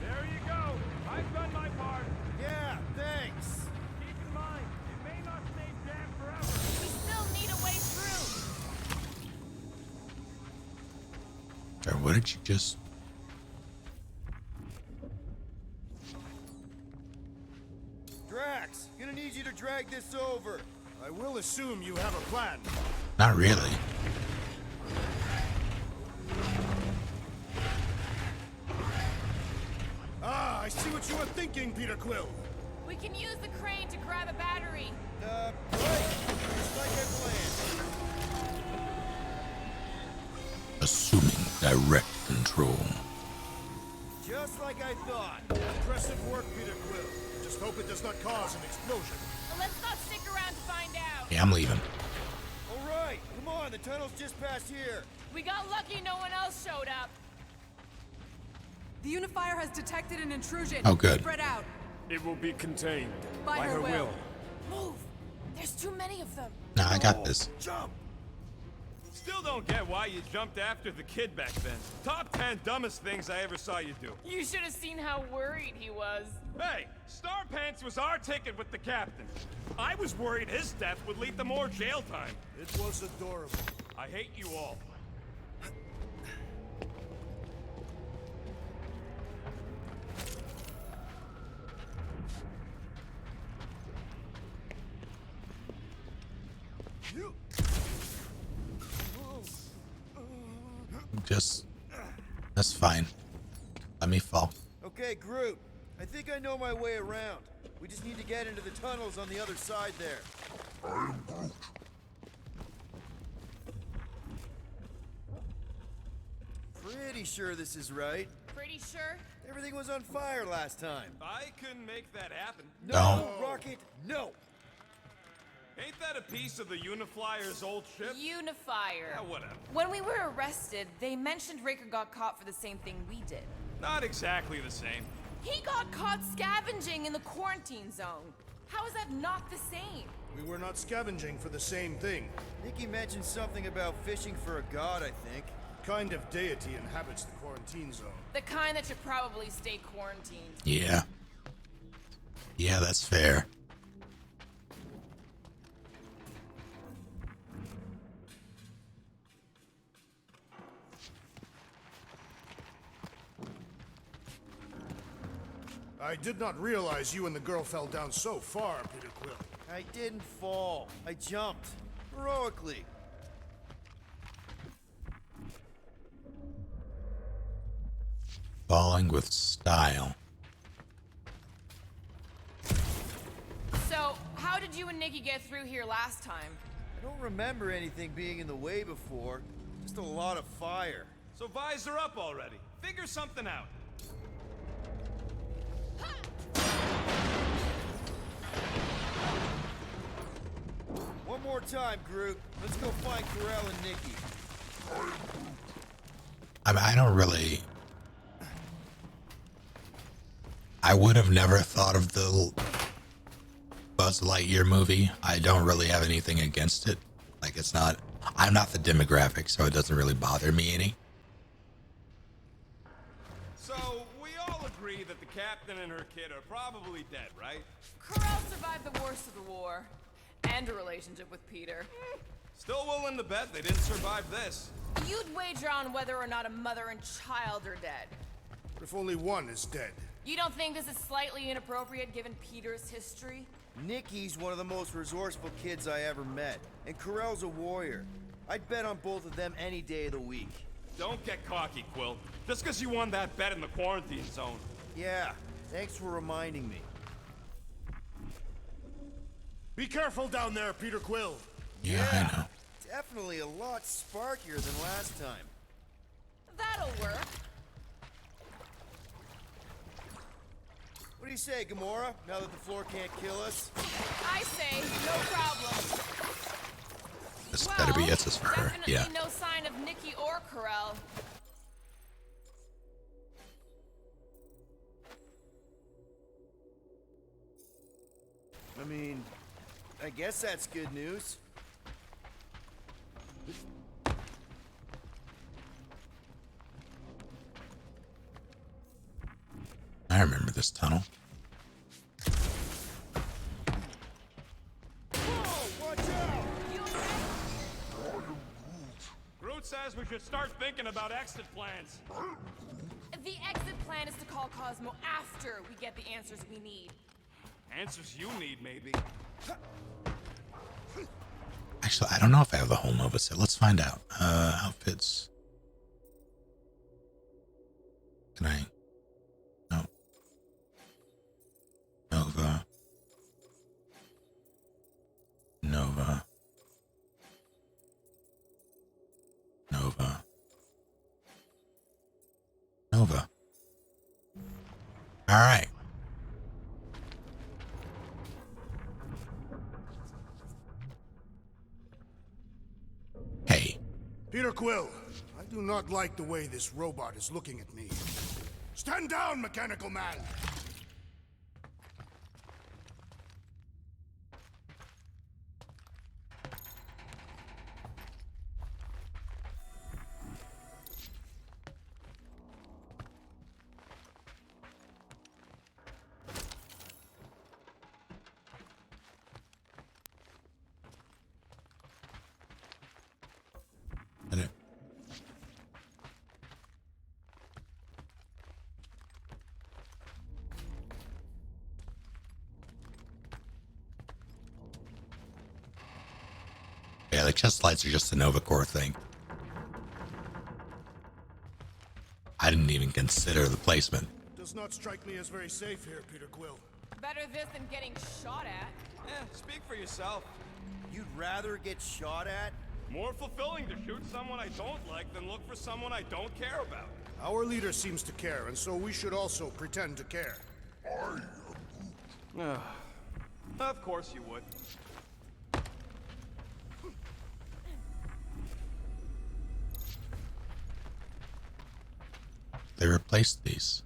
I: There you go. I've done my part.
E: Yeah, thanks.
I: Keep in mind, it may not stay jammed forever.
B: We still need a way through.
A: Or what did you just...
E: Drax, gonna need you to drag this over.
K: I will assume you have a plan.
A: Not really.
K: Ah, I see what you were thinking, Peter Quill.
B: We can use the crane to grab a battery.
E: Right. Just like I planned.
A: Assuming direct control.
E: Just like I thought.
K: Impressive work, Peter Quill. Just hope it does not cause an explosion.
B: Well, let's not stick around to find out.
A: Yeah, I'm leaving.
E: All right, come on. The tunnel's just past here.
B: We got lucky no one else showed up.
C: The Unifier has detected an intrusion.
A: Oh, good.
C: Spread out.
U: It will be contained.
C: By her will.
B: Move. There's too many of them.
A: Nah, I got this.
E: Jump.
I: Still don't get why you jumped after the kid back then. Top 10 dumbest things I ever saw you do.
B: You should have seen how worried he was.
I: Hey, Star Pants was our ticket with the captain. I was worried his death would lead to more jail time.
K: It was adorable.
I: I hate you all.
A: Just... That's fine. Let me fall.
E: Okay, Groot. I think I know my way around. We just need to get into the tunnels on the other side there.
G: I am Groot.
E: Pretty sure this is right.
B: Pretty sure?
E: Everything was on fire last time.
I: I couldn't make that happen.
A: No.
E: Rocket, no.
I: Ain't that a piece of the Uniflyer's old ship?
B: Unifier.
I: Yeah, whatever.
B: When we were arrested, they mentioned Raker got caught for the same thing we did.
I: Not exactly the same.
B: He got caught scavenging in the quarantine zone. How is that not the same?
K: We were not scavenging for the same thing.
E: Nikki mentioned something about fishing for a god, I think.
K: Kind of deity inhabits the quarantine zone.
B: The kind that should probably stay quarantined.
A: Yeah. Yeah, that's fair.
K: I did not realize you and the girl fell down so far, Peter Quill.
E: I didn't fall. I jumped. Heroically.
A: Falling with style.
B: So, how did you and Nikki get through here last time?
E: I don't remember anything being in the way before. Just a lot of fire.
I: So visor up already. Figure something out.
E: One more time, Groot. Let's go find Corell and Nikki.
A: I mean, I don't really... I would have never thought of the Buzz Lightyear movie. I don't really have anything against it. Like, it's not... I'm not the demographic, so it doesn't really bother me any.
I: So, we all agree that the captain and her kid are probably dead, right?
B: Corell survived the worst of the war. And a relationship with Peter.
I: Still willing to bet they didn't survive this.
B: You'd wager on whether or not a mother and child are dead.
K: If only one is dead,
B: You don't think this is slightly inappropriate given Peter's history?
E: Nikki's one of the most resourceful kids I ever met, and Corell's a warrior. I'd bet on both of them any day of the week.
I: Don't get cocky, Quill. Just because you won that bet in the quarantine zone.
E: Yeah, thanks for reminding me.
K: Be careful down there, Peter Quill.
A: Yeah, I know.
E: Definitely a lot sparkier than last time.
B: That'll work.
E: What do you say, Gamora, now that the floor can't kill us?
B: I say, no problem.
A: This better be yeses for her.
B: Definitely
A: Yeah.
B: no sign of Nikki or Corell.
E: I mean, I guess that's good news.
A: I remember this tunnel.
I: Groot says we should start thinking about exit plans.
B: The exit plan is to call Cosmo after we get the answers we need.
I: Answers you need, maybe.
A: Actually, I don't know if I have the whole Nova set. Let's find out. Outfits. Can I? No. Nova. Nova. Nova. Nova. All right. Hey.
K: Peter Quill, I do not like the way this robot is looking at me. Stand down, Mechanical Man!
A: Yeah, the chest lights are just a Nova Core thing. I didn't even consider the placement.
K: Does not strike me as very safe here, Peter Quill.
B: Better this than getting shot at.
I: Speak for yourself.
E: You'd rather get shot at?
I: More fulfilling to shoot someone I don't like than look for someone I don't care about.
K: Our leader seems to care, and so we should also pretend to care.
I: Of course you would.
A: They replaced these.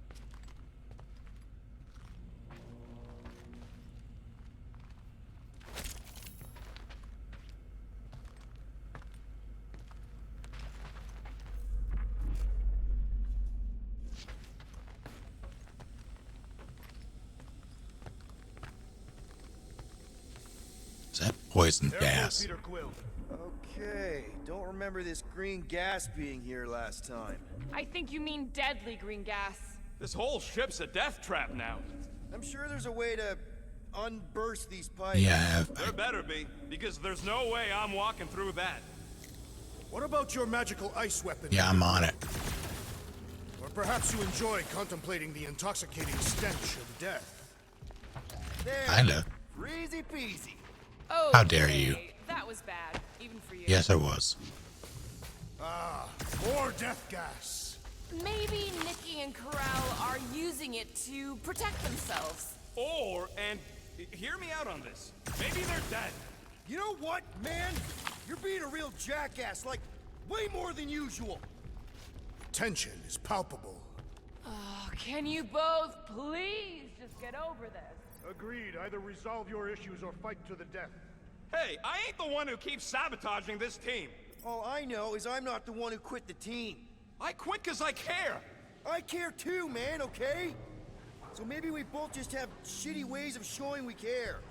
A: Is that poison gas?
E: Peter Quill. Okay, don't remember this green gas being here last time.
B: I think you mean deadly green gas.
I: This whole ship's a death trap now.
E: I'm sure there's a way to unburst these pipes.
A: Yeah,
I: There better be, because there's no way I'm walking through that.
K: What about your magical ice weapon?
A: Yeah, I'm on it.
K: Or perhaps you enjoy contemplating the intoxicating stench of death.
E: There.
A: Kinda.
E: Easy peasy.
B: Oh,
A: How dare you?
B: That was bad, even for you.
A: Yes, I was.
K: Ah, more death gas.
B: Maybe Nikki and Corell are using it to protect themselves.
I: Or, and hear me out on this, maybe they're dead.
E: You know what, man? You're being a real jackass, like, way more than usual.
K: Tension is palpable.
B: Oh, can you both please just get over this?
K: Agreed. Either resolve your issues or fight to the death.
I: Hey, I ain't the one who keeps sabotaging this team.
E: All I know is I'm not the one who quit the team.
I: I quit because I care.
E: I care too, man, okay? So maybe we both just have shitty ways of showing we care.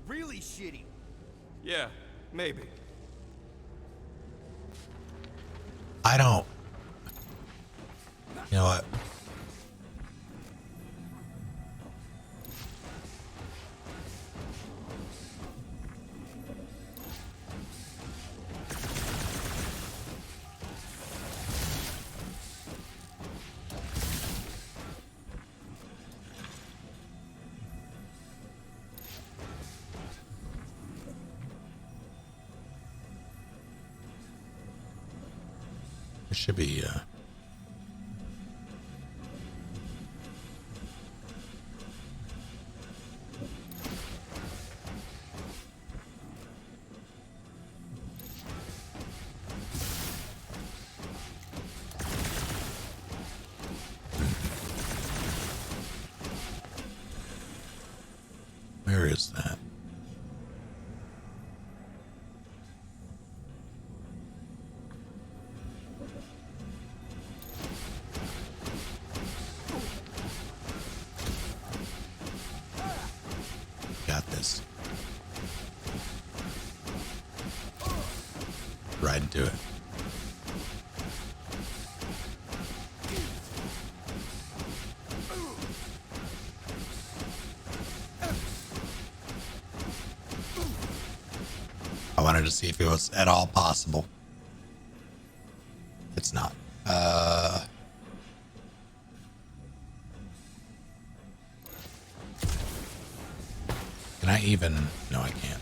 E: Really shitty.
I: Yeah, maybe.
A: I don't. You know what? There should be, where is that? Got this. Right into it. I wanted to see if it was at all possible. It's not. Can I even? No, I can't.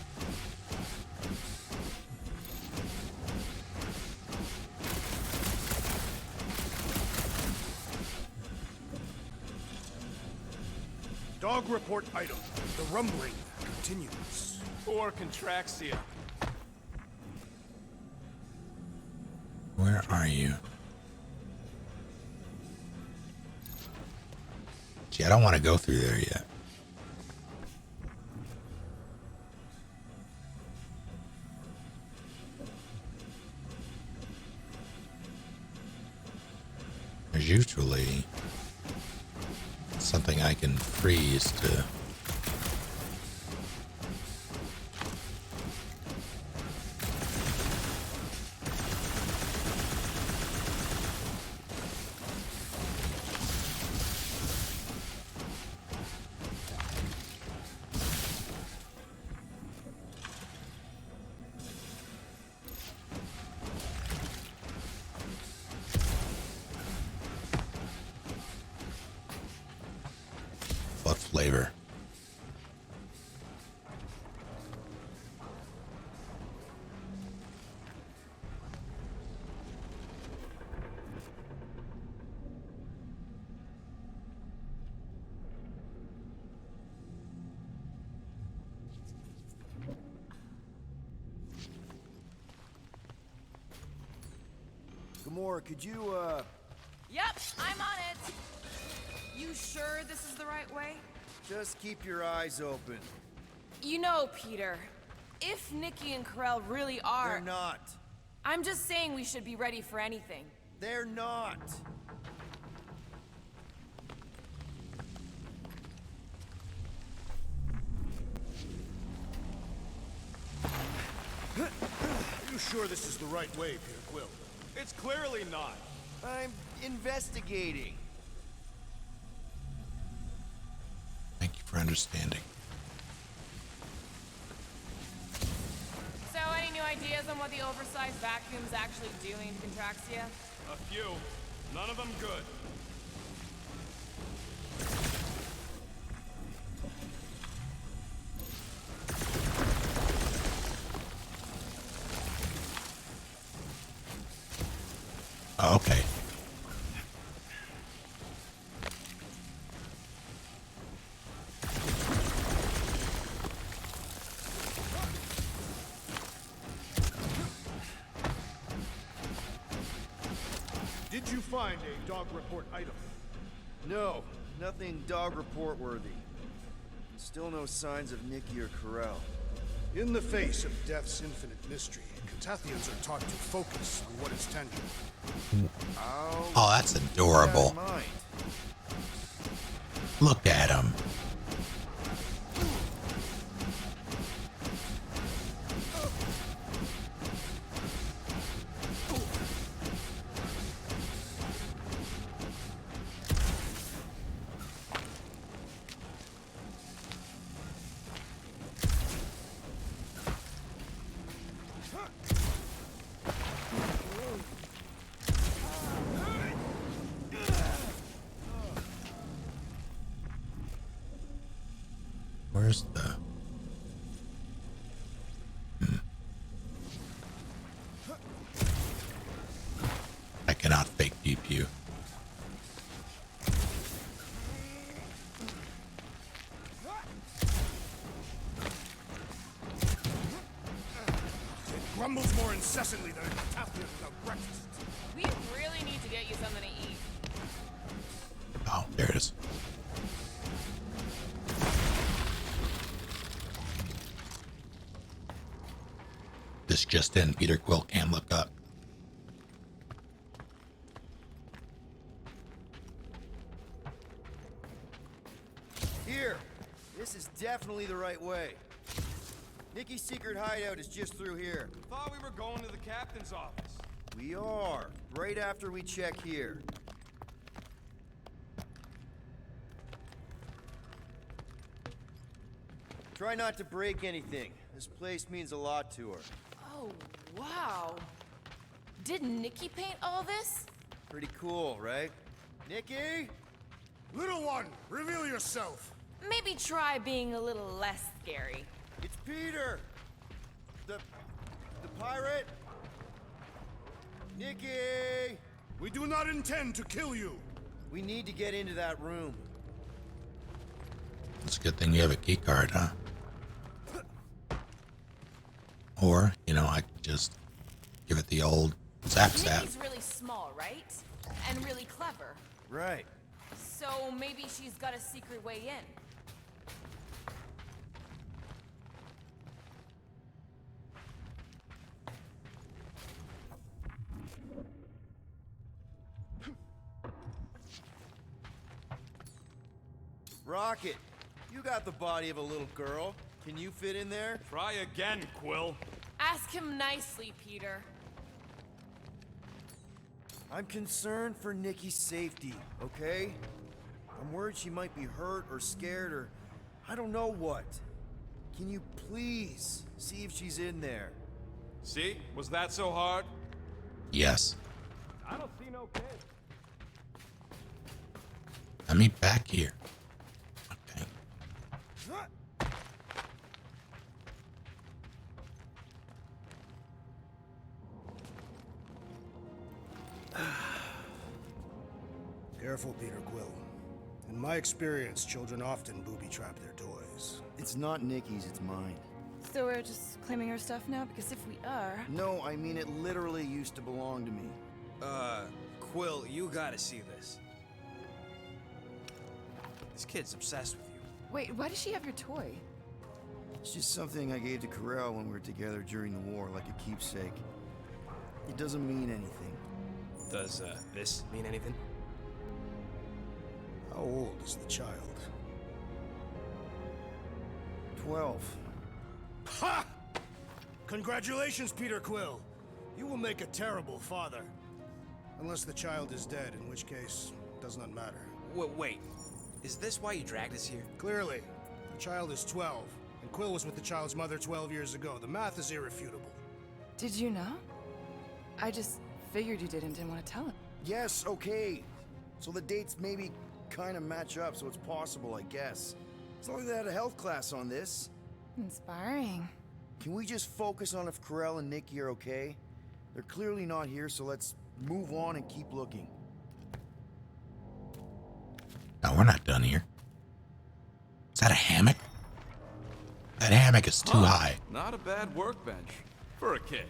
K: Dog report item. The rumbling continues.
I: Or Contraxia.
A: Where are you? Gee, I don't want to go through there yet. There's usually something I can freeze to. What flavor?
E: Gamora, could you,
B: Yep, I'm on it. You sure this is the right way?
E: just keep your eyes open?
B: You know, Peter, if Nikki and Karel really are...
E: They're not.
B: I'm just saying we should be ready for anything.
E: They're not.
K: Are you sure this is the right way, Peter Quill?
I: It's clearly not.
E: I'm investigating.
A: Thank you for understanding.
B: So, any new ideas on what the oversized vacuum's actually doing to Contraxia?
I: A few. None of them good.
A: Oh, okay.
K: Did you find a dog report item?
E: No, nothing dog report worthy. Still no signs of Nikki or Karel.
K: In the face of death's infinite mystery, Catathians are taught to focus on what is tangible.
A: Oh, that's adorable. Look at him. Where's the... I cannot fake DPU.
K: It grumbles more incessantly than a taffy without breakfast.
B: We really need to get you something to eat.
A: Oh, there it is. This just in, Peter Quill can look up.
E: Here! This is definitely the right way. Nikki's secret hideout is just through here.
I: Thought we were going to the captain's office.
E: We are. Right after we check here. Try not to break anything. This place means a lot to her.
B: Oh, wow. Did Nikki paint all this?
E: Pretty cool, right? Nikki?
K: Little one, reveal yourself.
B: Maybe try being a little less scary.
E: It's Peter! The pirate? Nikki!
K: We do not intend to kill you.
E: We need to get into that room.
A: It's a good thing you have a key card, huh? Or, you know, I could just give it the old zap zap.
B: Nikki's really small, right? And really clever.
E: Right.
B: So maybe she's got a secret way in.
E: Rocket, you got the body of a little girl. Can you fit in there?
I: Try again, Quill.
B: Ask him nicely, Peter.
E: I'm concerned for Nikki's safety, okay? I'm worried she might be hurt or scared or I don't know what. Can you please see if she's in there?
I: See? Was that so hard?
A: Yes.
I: I don't see no kid.
A: I mean, back here. Okay.
K: Careful, Peter Quill. In my experience, children often booby-trap their toys.
E: It's not Nikki's, it's mine.
C: So we're just claiming her stuff now? Because if we are...
E: No, I mean it literally used to belong to me.
L: Quill, you gotta see this. This kid's obsessed with you.
C: Wait, why does she have your toy?
E: It's just something I gave to Corel when we were together during the war, like a keepsake. It doesn't mean anything.
L: Does, this mean anything?
K: How old is the child?
E: 12.
K: Ha! Congratulations, Peter Quill. You will make a terrible father. Unless the child is dead, in which case, it does not matter.
L: Wait. Is this why you dragged us here?
K: Clearly. The child is 12, and Quill was with the child's mother 12 years ago. The math is irrefutable.
C: Did you know? I just figured you didn't want to tell him.
E: Yes, okay. So the dates maybe kind of match up, so it's possible, I guess. It's not like they had a health class on this.
C: Inspiring.
E: Can we just focus on if Corel and Nikki are okay? They're clearly not here, so let's move on and keep looking.
A: No, we're not done here. Is that a hammock? That hammock is too high.
I: Not a bad workbench. For a kid.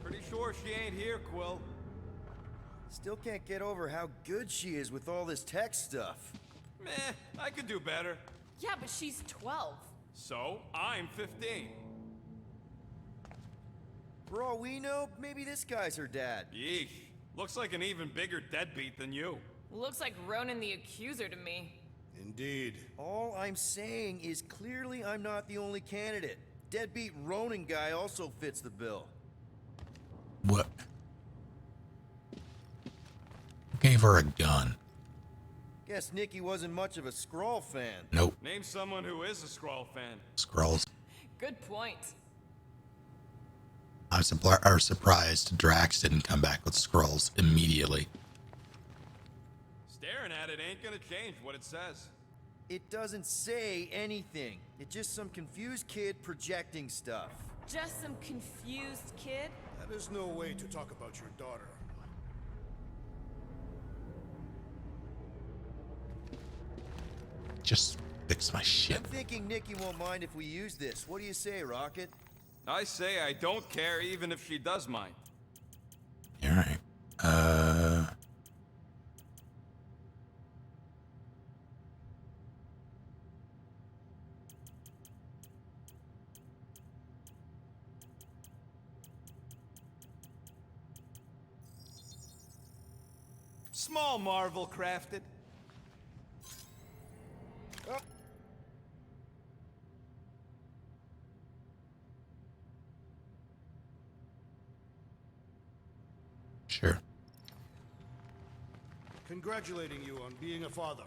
I: Pretty sure she ain't here, Quill.
E: Still can't get over how good she is with all this tech stuff.
I: Meh, I could do better.
B: Yeah, but she's 12.
I: So, I'm 15.
E: For all we know, maybe this guy's her dad.
I: Yeesh. Looks like an even bigger deadbeat than you.
B: Looks like Ronan the Accuser to me.
K: Indeed.
E: All I'm saying is clearly I'm not the only candidate. Deadbeat Ronan guy also fits the bill.
A: What? Gave her a gun.
E: Guess Nikki wasn't much of a Skrull fan.
A: Nope.
I: Name someone who is a Skrull fan.
A: Skrulls.
B: Good point.
A: I'm surprised Drax didn't come back with Skrulls immediately.
I: Staring at it ain't gonna change what it says.
E: It doesn't say anything. It's just some confused kid projecting stuff.
B: Just some confused kid?
K: That is no way to talk about your daughter.
A: Just fix my shit.
E: I'm thinking Nikki won't mind if we use this. What do you say, Rocket?
I: I say I don't care even if she does mind.
A: All right.
I: Small marvel crafted.
A: Sure.
K: Congratulating you on being a father.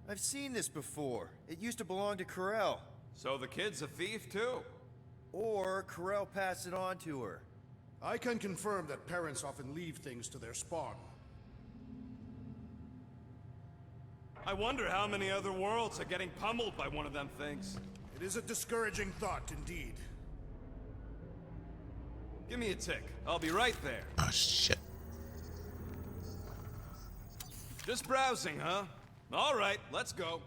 E: I've seen this before. It used to belong to Corel.
I: So the kid's a thief too.
E: Or Corel passed it on to her.
K: I can confirm that parents often leave things to their spawn.
I: I wonder how many other worlds are getting pummeled by one of them things.
K: It is a discouraging thought indeed.
I: Give me a tick. I'll be right there.
A: Oh, shit.
I: Just browsing, huh? All right, let's go.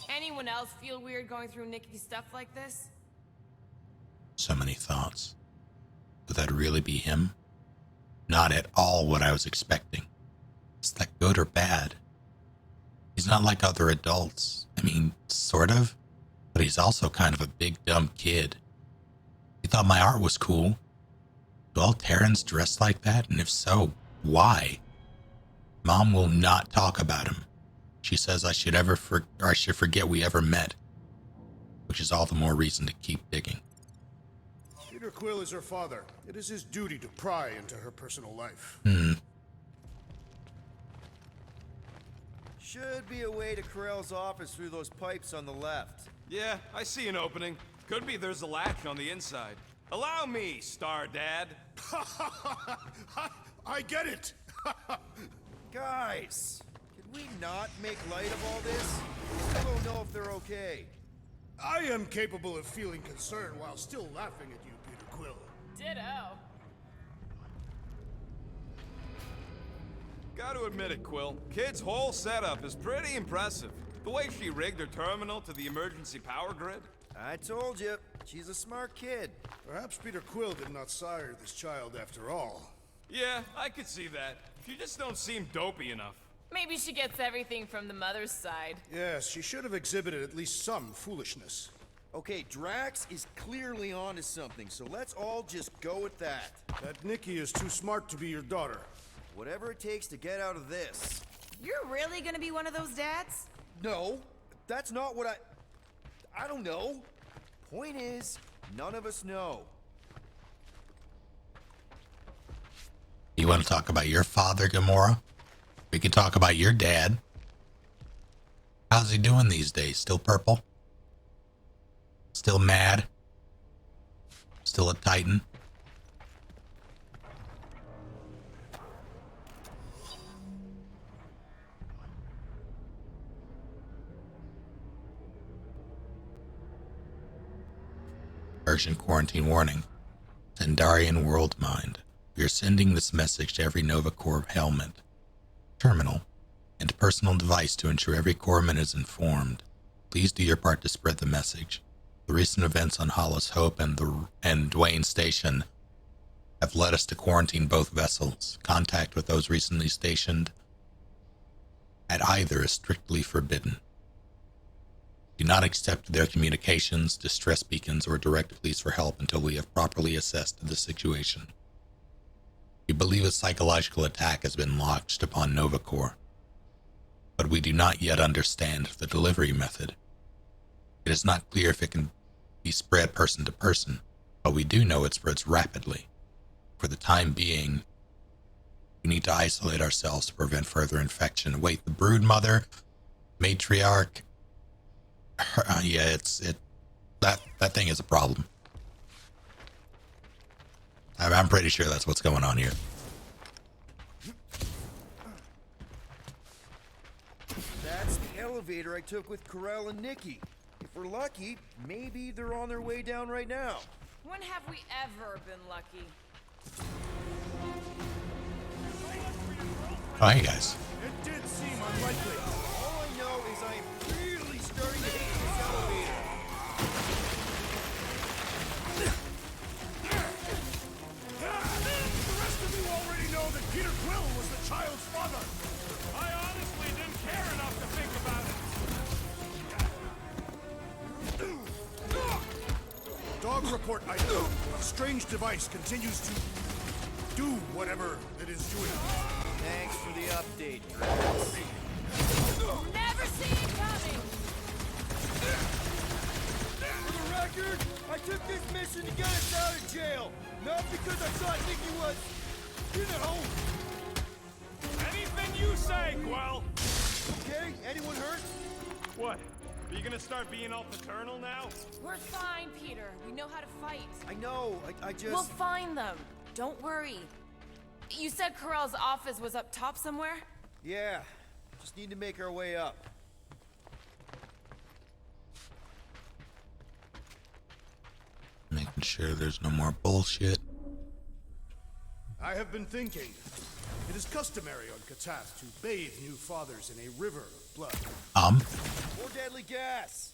B: Anyone else feel weird going through Nikki's stuff like this?
A: So many thoughts. Would that really be him? Not at all what I was expecting. Is that good or bad? He's not like other adults. I mean, sort of. But he's also kind of a big dumb kid. He thought my art was cool. Do all Terrans dress like that? And if so, why? Mom will not talk about him. She says I should forget we ever met. Which is all the more reason to keep digging.
K: Peter Quill is her father. It is his duty to pry into her personal life.
E: Should be a way to Corel's office through those pipes on the left.
I: Yeah, I see an opening. Could be there's a latch on the inside. Allow me, Star Dad.
K: I get it.
E: Guys, can we not make light of all this? I don't know if they're okay.
K: I am capable of feeling concern while still laughing at you, Peter Quill.
B: Ditto.
I: Gotta admit it, Quill. Kid's whole setup is pretty impressive. The way she rigged her terminal to the emergency power grid.
E: I told you, she's a smart kid.
K: Perhaps Peter Quill did not sire this child after all.
I: Yeah, I could see that. She just don't seem dopey enough.
B: Maybe she gets everything from the mother's side.
K: Yes, she should have exhibited at least some foolishness.
E: Okay, Drax is clearly onto something, so let's all just go with that.
K: That Nikki is too smart to be your daughter.
E: Whatever it takes to get out of this.
B: You're really gonna be one of those dads?
E: No, that's not what I don't know. Point is, none of us know.
A: You want to talk about your father, Gamora? We can talk about your dad. How's he doing these days? Still purple? Still mad? Still a Titan? Urgent quarantine warning. Zendarian world mind. We are sending this message to every Nova Corps helmet, terminal, and personal device to ensure every corpsman is informed. Please do your part to spread the message. The recent events on Hollis Hope and Dwayne Station have led us to quarantine both vessels. Contact with those recently stationed at either is strictly forbidden. Do not accept their communications, distress beacons, or direct pleas for help until we have properly assessed the situation. We believe a psychological attack has been launched upon Nova Corps, but we do not yet understand the delivery method. It is not clear if it can be spread person to person, but we do know it spreads rapidly. For the time being, we need to isolate ourselves to prevent further infection. Wait, the brood mother, matriarch, yeah, that thing is a problem. I'm pretty sure that's what's going on here.
E: elevator I took with Corell and Nikki. If we're lucky, maybe they're on their way down right now.
B: When have we ever been lucky?
A: Oh, hey guys.
K: It did seem unlikely.
E: All I know is I'm really starting to hate this elevator.
K: The rest of you already know that Peter Quill was the child's father.
I: I honestly didn't care enough to think about it.
K: Dog report item. A strange device continues to do whatever it is doing.
E: Thanks for the update, Drax.
B: Never see it coming!
E: For the record, I took this mission to get us out of jail. Not because I thought Nikki was, you know.
I: Anything you say, Quill!
E: Okay, anyone hurt?
I: What? Are you gonna start being all paternal now?
B: We're fine, Peter. We know how to fight.
E: I know, I just...
B: We'll find them. Don't worry. You said Corell's office was up top somewhere?
E: Yeah, just need to make our way up.
A: Making sure there's no more bullshit.
K: I have been thinking. It is customary on Katath to bathe new fathers in a river of blood.
E: More deadly gas!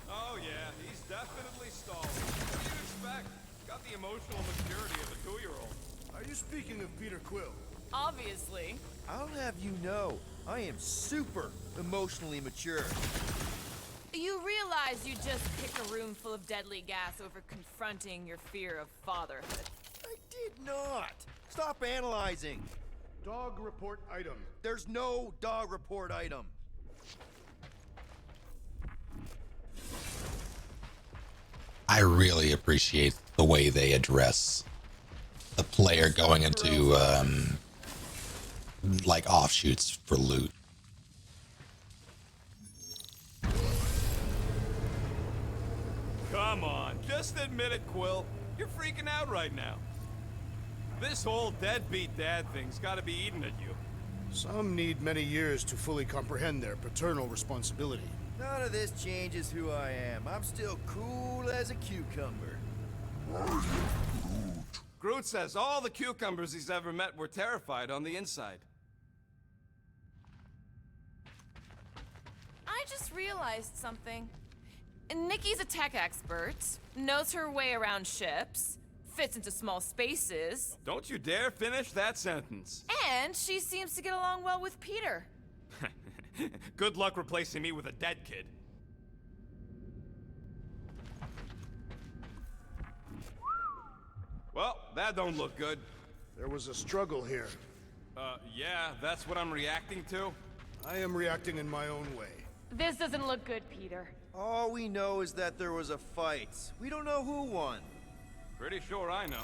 I: Oh yeah, he's definitely stalled. What do you expect? Got the emotional maturity of a 2-year-old.
K: Are you speaking of Peter Quill?
B: Obviously.
E: I'll have you know, I am super emotionally mature.
B: You realize you just picked a room full of deadly gas over confronting your fear of fatherhood.
E: I did not! Stop analyzing!
K: Dog report item.
E: There's no dog report item.
A: I really appreciate the way they address the player going into like offshoots for loot.
I: Come on, just admit it, Quill. You're freaking out right now. This whole deadbeat dad thing's gotta be eating at you.
K: Some need many years to fully comprehend their paternal responsibility.
E: None of this changes who I am. I'm still cool as a cucumber.
I: Groot says all the cucumbers he's ever met were terrified on the inside.
B: I just realized something. Nikki's a tech expert, knows her way around ships, fits into small spaces.
I: Don't you dare finish that sentence.
B: And she seems to get along well with Peter.
I: Good luck replacing me with a dead kid. Well, that don't look good.
K: There was a struggle here.
I: Yeah, that's what I'm reacting to?
K: I am reacting in my own way.
B: This doesn't look good, Peter.
E: All we know is that there was a fight. We don't know who won.
I: Pretty sure I know.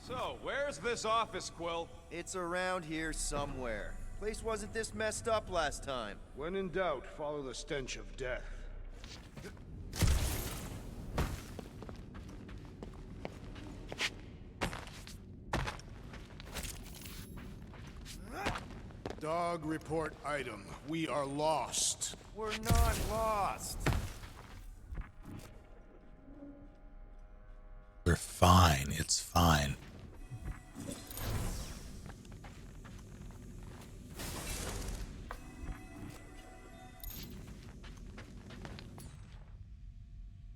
I: So, where's this office, Quill?
E: It's around here somewhere. Place wasn't this messed up last time.
K: When in doubt, follow the stench of death. Dog report item. We are lost.
E: We're not lost.
A: We're fine. It's fine.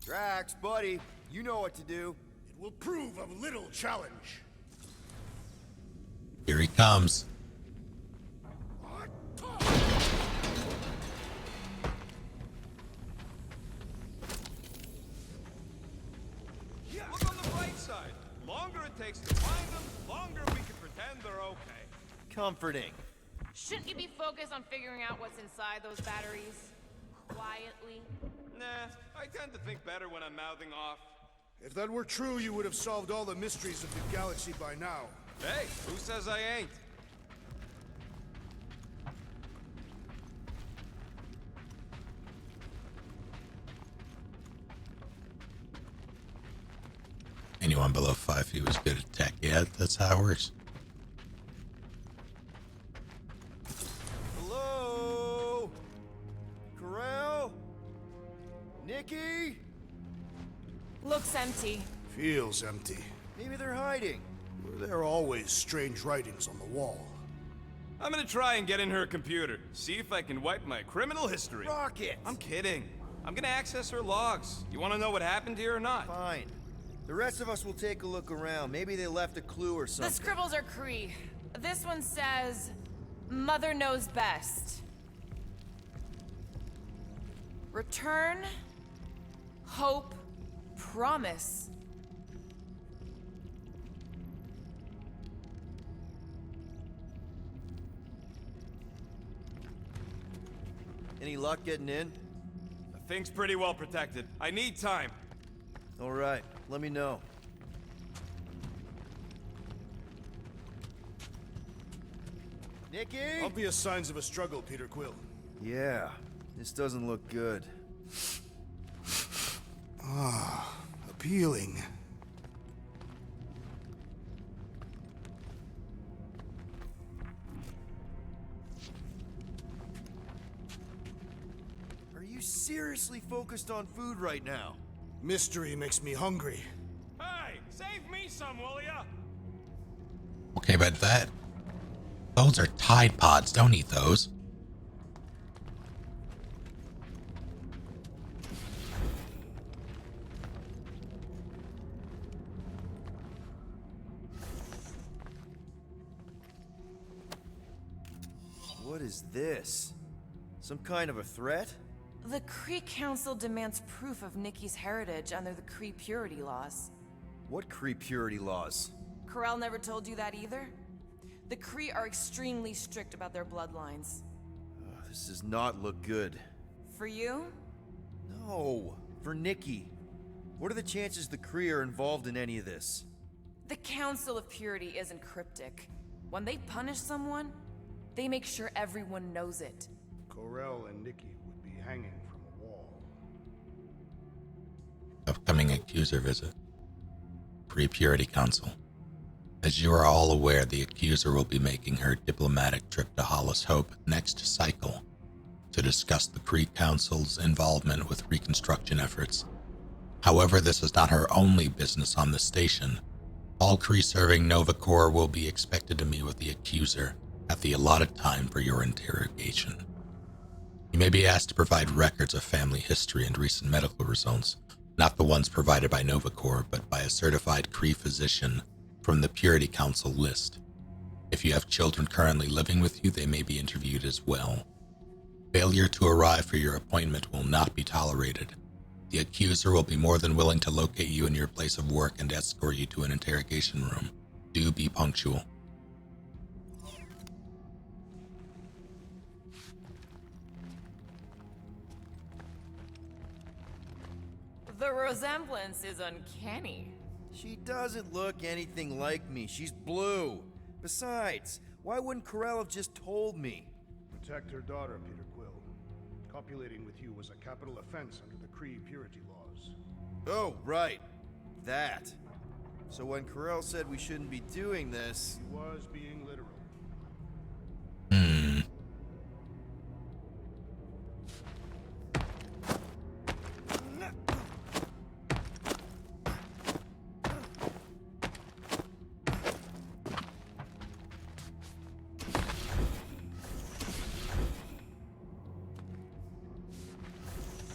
E: Drax, buddy, you know what to do.
K: It will prove of little challenge.
A: Here he comes.
I: Look on the bright side. Longer it takes to find them, longer we can pretend they're okay.
E: Comforting.
B: Shouldn't you be focused on figuring out what's inside those batteries? Quietly?
I: Nah, I tend to think better when I'm mouthing off.
K: If that were true, you would have solved all the mysteries of the galaxy by now.
I: Hey, who says I ain't?
A: Anyone below 5 feet was good at tech. Yeah, that's how it works.
E: Nikki!
B: Looks empty.
K: Feels empty.
E: Maybe they're hiding.
K: There are always strange writings on the wall.
I: I'm gonna try and get in her computer. See if I can wipe my criminal history.
E: Rocket!
I: I'm kidding. I'm gonna access her logs. You wanna know what happened here or not?
E: Fine. The rest of us will take a look around. Maybe they left a clue or something.
B: The scribbles are Cree. This one says, Mother knows best. Return, hope, promise.
E: Any luck getting in?
I: The thing's pretty well protected. I need time.
E: All right, let me know. Nikki?
K: Obvious signs of a struggle, Peter Quill.
E: Yeah, this doesn't look good.
K: Ah, appealing.
E: Are you seriously focused on food right now?
K: Mystery makes me hungry.
I: Hey, save me some, will ya?
A: Okay, but those are Tide Pods. Don't eat those.
E: What is this? Some kind of a threat?
B: The Cree Council demands proof of Nikki's heritage under the Cree purity laws.
E: What Cree purity laws?
B: Corel never told you that either? The Cree are extremely strict about their bloodlines.
E: This does not look good.
B: For you?
E: No, for Nikki. What are the chances the Cree are involved in any of this?
B: The Council of Purity isn't cryptic. When they punish someone, they make sure everyone knows it.
K: Corel and Nikki would be hanging from a wall.
A: Upcoming accuser visit. Pre-Purity Council. As you are all aware, the accuser will be making her diplomatic trip to Hollis Hope next cycle to discuss the Cree Council's involvement with reconstruction efforts. However, this is not her only business on the station. All Cree serving Nova Corps will be expected to meet with the accuser at the allotted time for your interrogation. You may be asked to provide records of family history and recent medical results, not the ones provided by Nova Corps, but by a certified Cree physician from the Purity Council list. If you have children currently living with you, they may be interviewed as well. Failure to arrive for your appointment will not be tolerated. The accuser will be more than willing to locate you in your place of work and escort you to an interrogation room. Do be punctual.
B: The resemblance is uncanny.
E: She doesn't look anything like me. She's blue. Besides, why wouldn't Corel have just told me?
K: Protect her daughter, Peter Quill. Copulating with you was a capital offense under the Cree purity laws.
E: Oh, right. That. So when Corel said we shouldn't be doing this...
K: He was being literal.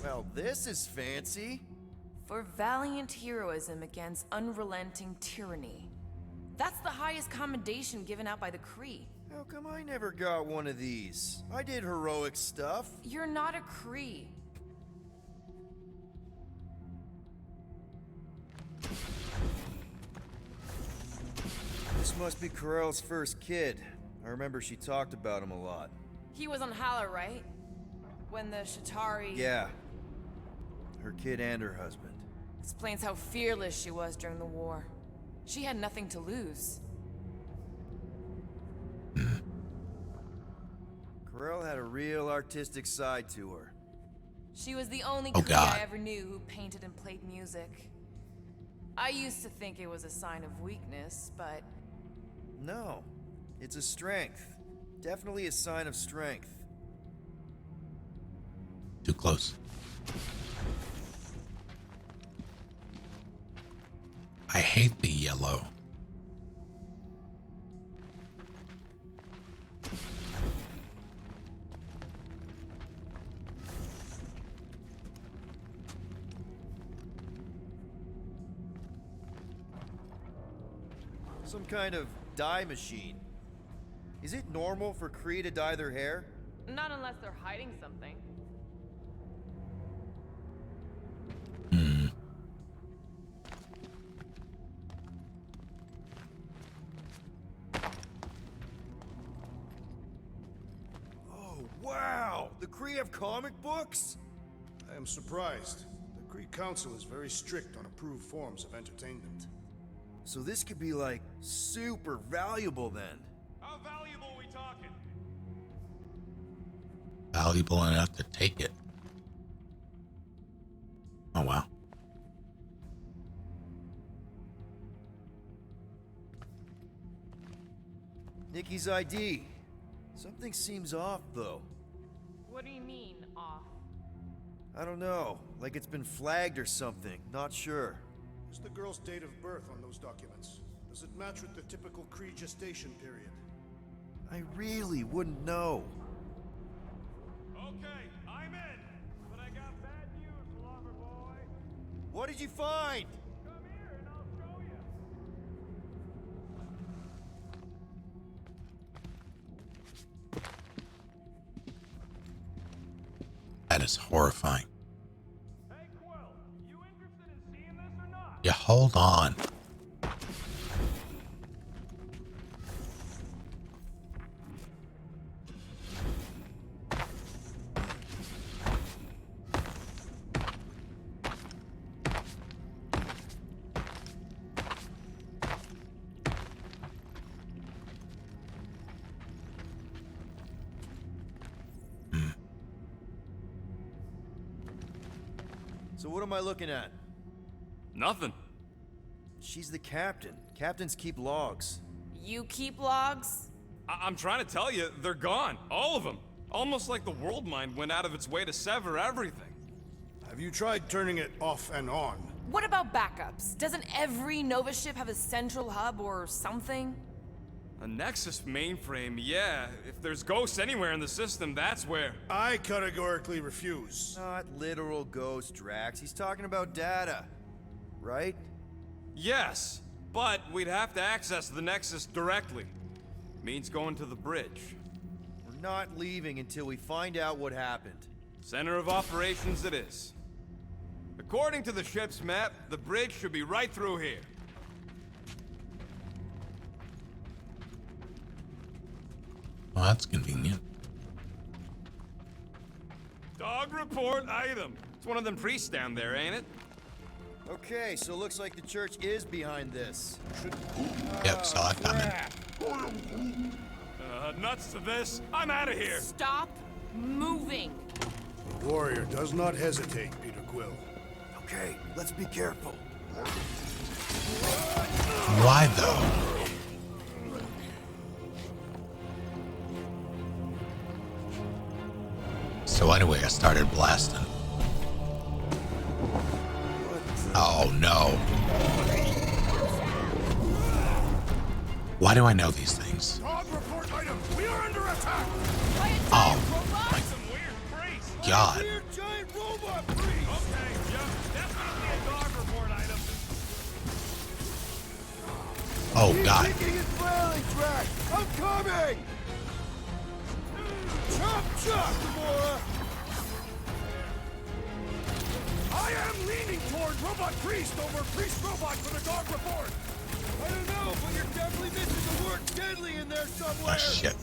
E: Well, this is fancy.
B: For valiant heroism against unrelenting tyranny. That's the highest commendation given out by the Cree.
E: How come I never got one of these? I did heroic stuff.
B: You're not a Cree.
E: This must be Corel's first kid. I remember she talked about him a lot.
B: He was on Hala, right? When the Shatari...
E: Yeah. Her kid and her husband.
B: Explains how fearless she was during the war. She had nothing to lose.
E: Corel had a real artistic side to her.
B: She was the only
A: Oh,
B: Cree
A: God.
B: I ever knew who painted and played music. I used to think it was a sign of weakness, but...
E: No. It's a strength. Definitely a sign of strength.
A: Too close. I hate the yellow.
E: Some kind of dye machine. Is it normal for Kree to dye their hair?
B: Not unless they're hiding something.
E: Oh, wow! The Kree have comic books?
K: I am surprised. The Kree Council is very strict on approved forms of entertainment.
E: So this could be like super valuable then.
I: How valuable are we talking?
A: Valuable enough to take it. Oh, wow.
E: Nikki's ID. Something seems off, though.
B: What do you mean, off?
E: I don't know. Like it's been flagged or something. Not sure.
K: Is the girl's date of birth on those documents? Does it match with the typical Kree gestation period?
E: I really wouldn't know.
I: Okay, I'm in. But I got bad news, lover boy.
E: What did you find?
I: Come here and I'll show you.
A: That is horrifying.
I: Hey, Quill, you interested in seeing this or not?
A: Yeah, hold on.
E: So what am I looking at?
I: Nothing.
E: She's the captain. Captains keep logs.
B: You keep logs?
I: I'm trying to tell you, they're gone. All of them. Almost like the world mind went out of its way to sever everything.
K: Have you tried turning it off and on?
B: What about backups? Doesn't every Nova ship have a central hub or something?
I: A Nexus mainframe, yeah. If there's ghosts anywhere in the system, that's where.
K: I categorically refuse.
E: Not literal ghost, Drax. He's talking about data. Right?
I: Yes, but we'd have to access the Nexus directly. Means going to the bridge.
E: We're not leaving until we find out what happened.
I: Center of operations it is. According to the ship's map, the bridge should be right through here.
A: Well, that's convenient.
I: Dog report item. It's one of them priests down there, ain't it?
E: Okay, so looks like the church is behind this.
A: Yep, saw it coming.
I: Nuts to this. I'm out of here.
B: Stop moving.
K: The warrior does not hesitate, Peter Quill.
E: Okay, let's be careful.
A: Why though? So anyway, I started blasting. Oh no. Why do I know these things?
K: Dog report item. We are under attack.
A: Oh my God.
E: Weird giant robot priest.
I: Okay, yep, definitely a dog report item.
A: Oh God.
E: Taking his rally track. I'm coming. Chop, chop, Gamora.
K: I am leaning toward robot priest over priest robot for the dog report.
E: I don't know, but you're definitely missing the word deadly in there somewhere.
A: Oh shit.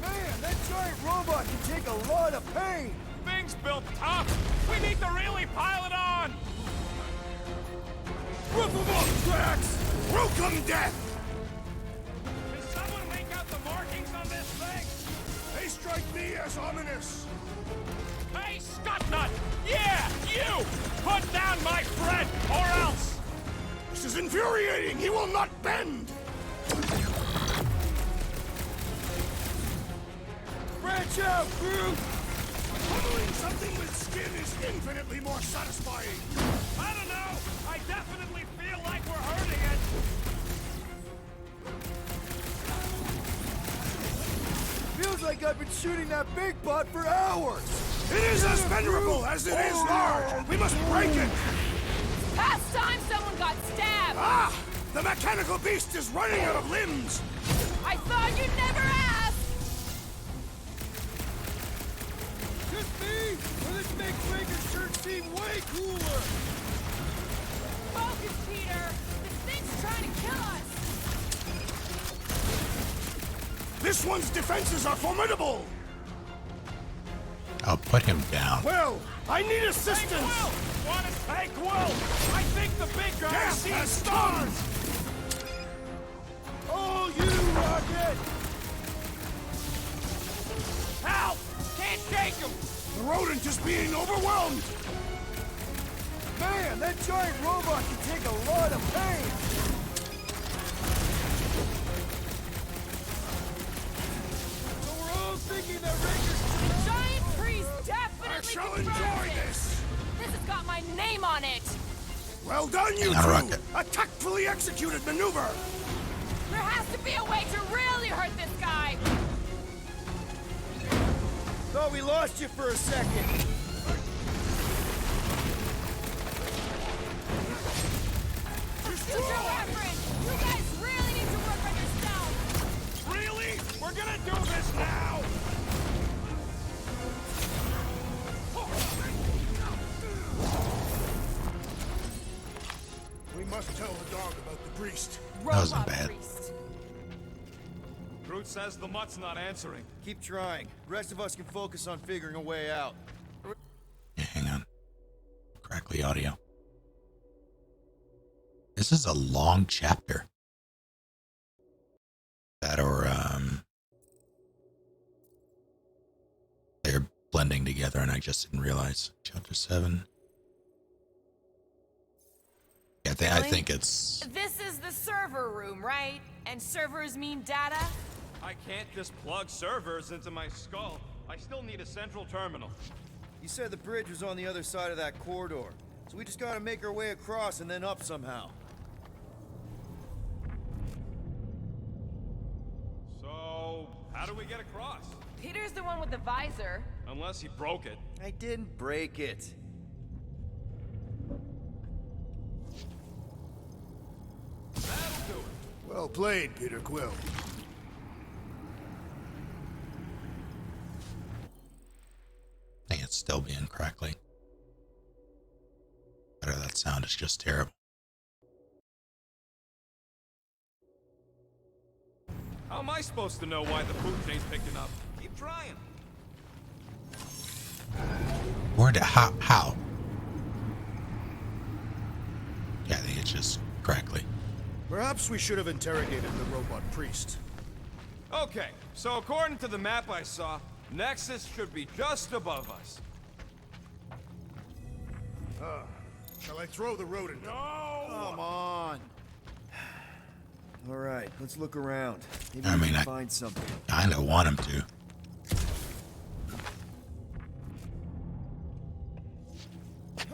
E: Man, that giant robot can take a lot of pain.
I: Thing's built tough. We need to really pile it on.
K: Rip him up, Drax. Welcome death.
I: Can someone make out the markings on this thing?
K: They strike me as ominous.
I: Hey, Scuttnut! Yeah, you! Put down my friend, or else!
K: This is infuriating. He will not bend.
E: Branch out, Groot.
K: Pummeling something with skin is infinitely more satisfying.
I: I don't know. I definitely feel like we're hurting it.
E: Feels like I've been shooting that big butt for hours.
K: It is as venerable as it is large. We must break it.
B: Past time someone got stabbed.
K: Ah! The mechanical beast is running out of limbs.
B: I thought you'd never ask.
E: Just me, or this big breaker shirt seem way cooler.
B: Focus, Peter. This thing's trying to kill us.
K: This one's defenses are formidable.
A: I'll put him down.
K: Will, I need assistance.
I: Take Will! Want to take Will? I think the big guy
K: Death
I: sees
K: has
I: stars.
E: Oh, you rocket!
I: Help! Can't shake him.
K: The rodent is being overwhelmed.
E: Man, that giant robot can take a lot of pain. So we're all thinking that Raker's
B: Giant priest definitely
K: I shall
B: confirms
K: enjoy
B: it.
K: this.
B: This has got my name on it.
K: Well done, you
A: Now,
K: two.
A: Rocket.
K: A tactfully executed maneuver.
B: There has to be a way to really hurt this guy.
E: Thought we lost you for a second.
B: Use your weapon. You guys really need to work on yourself.
I: Really? We're gonna do this now.
K: We must tell the dog about the priest.
A: That wasn't bad.
I: Groot says the mutt's not answering.
E: Keep trying. The rest of us can focus on figuring a way out.
A: Yeah, hang on. Crackly audio. This is a long chapter. That or they're blending together and I just didn't realize. Chapter 7. Yeah, I think it's
B: This is the server room, right? And servers mean data?
I: I can't just plug servers into my skull. I still need a central terminal.
E: You said the bridge was on the other side of that corridor. So we just gotta make our way across and then up somehow.
I: So, how do we get across?
B: Peter's the one with the visor.
I: Unless he broke it.
E: I didn't break it.
I: That'll do it.
K: Well played, Peter Quill.
A: I think it's still being crackly. That sound is just terrible.
I: How am I supposed to know why the food chain's picking up? Keep trying.
A: How? Yeah, I think it's just crackly.
K: Perhaps we should have interrogated the robot priest.
I: Okay, so according to the map I saw, Nexus should be just above us.
K: Shall I throw the rodent?
I: No!
E: Come on. All right, let's look around. Maybe
A: I
E: we
A: mean,
E: can
A: I
E: find something.
A: Kinda want him to.
K: To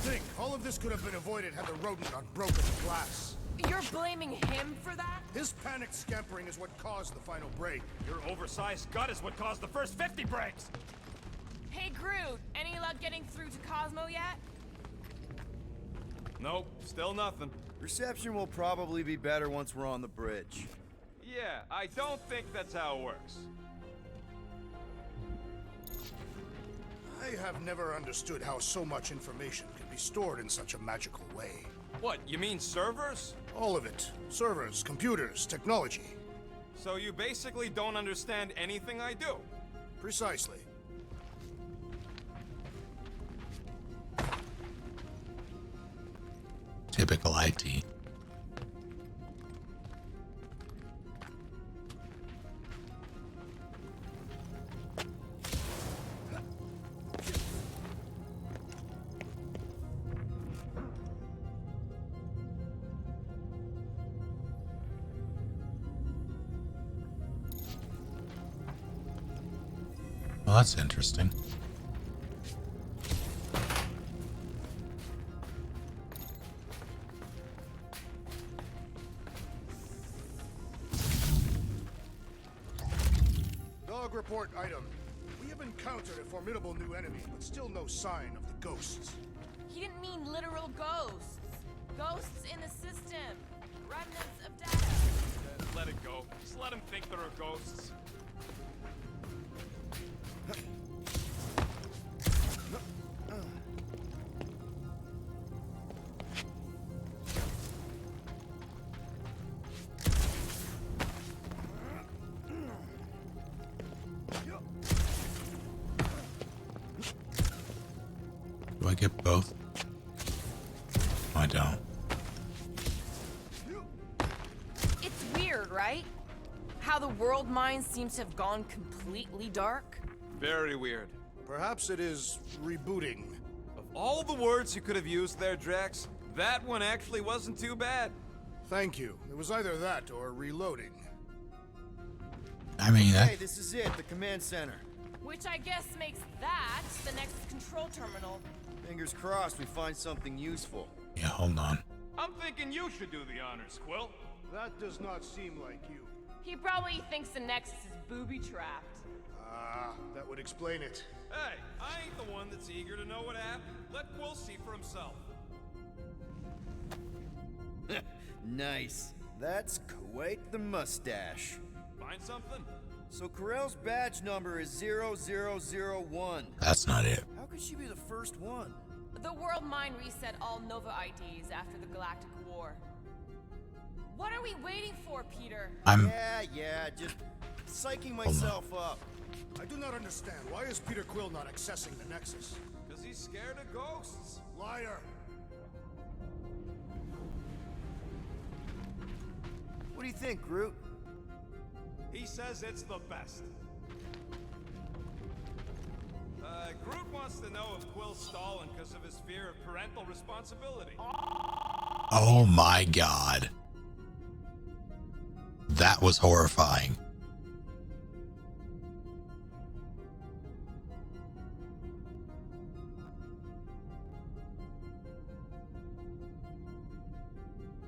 K: think, all of this could have been avoided had the rodent not broken the glass.
B: You're blaming him for that?
K: His panicked scampering is what caused the final break.
I: Your oversized gut is what caused the first 50 breaks!
B: Hey, Groot, any luck getting through to Cosmo yet?
I: Nope, still nothing.
E: Reception will probably be better once we're on the bridge.
I: Yeah, I don't think that's how it works.
K: I have never understood how so much information can be stored in such a magical way.
I: What, you mean servers?
K: All of it. Servers, computers, technology.
I: So you basically don't understand anything I do?
K: Precisely.
A: Typical IT. Well, that's interesting.
K: Dog report item. We have encountered a formidable new enemy, but still no sign of the ghosts.
B: He didn't mean literal ghosts. Ghosts in the system. Remnants of data.
I: Let it go. Just let him think there are ghosts.
A: Do I get both? I don't.
B: It's weird, right? How the world mind seems to have gone completely dark.
I: Very weird.
K: Perhaps it is rebooting.
I: Of all the words you could have used there, Drax, that one actually wasn't too bad.
K: Thank you. It was either that or reloading.
A: I mean,
E: Hey, this is it, the command center.
B: Which I guess makes that the next control terminal.
E: Fingers crossed we find something useful.
A: yeah, hold on.
I: I'm thinking you should do the honors, Quill.
K: That does not seem like you.
B: He probably thinks the Nexus is booby-trapped.
K: Ah, that would explain it.
I: Hey, I ain't the one that's eager to know what happened. Let Quill see for himself.
E: Nice. That's quite the mustache.
I: Find something?
E: So Corell's badge number is 0001.
A: That's not it.
E: How could she be the first one?
B: The world mind reset all Nova IDs after the Galactic War. What are we waiting for, Peter?
E: Yeah, just psyching myself up.
K: I do not understand. Why is Peter Quill not accessing the Nexus?
I: Because he's scared of ghosts.
K: Liar!
E: What do you think, Groot?
I: He says it's the best. Groot wants to know if Quill's stalling because of his fear of parental responsibility.
A: Oh my god. That was horrifying.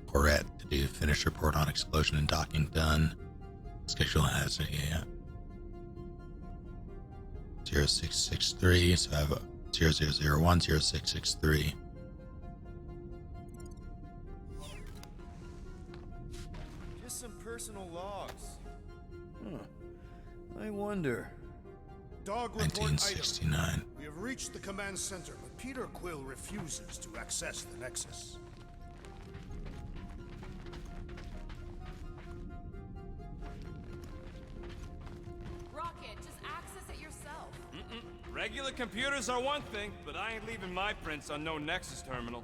A: Corette to do finish report on explosion and docking done. Schedule has it, yeah. 0663, so I have 0001, 0663.
E: Just some personal logs. I wonder.
K: Dog report item.
A: 1969.
K: We have reached the command center, but Peter Quill refuses to access the Nexus.
B: Rocket, just access it yourself.
I: Regular computers are one thing, but I ain't leaving my prints on no Nexus terminal.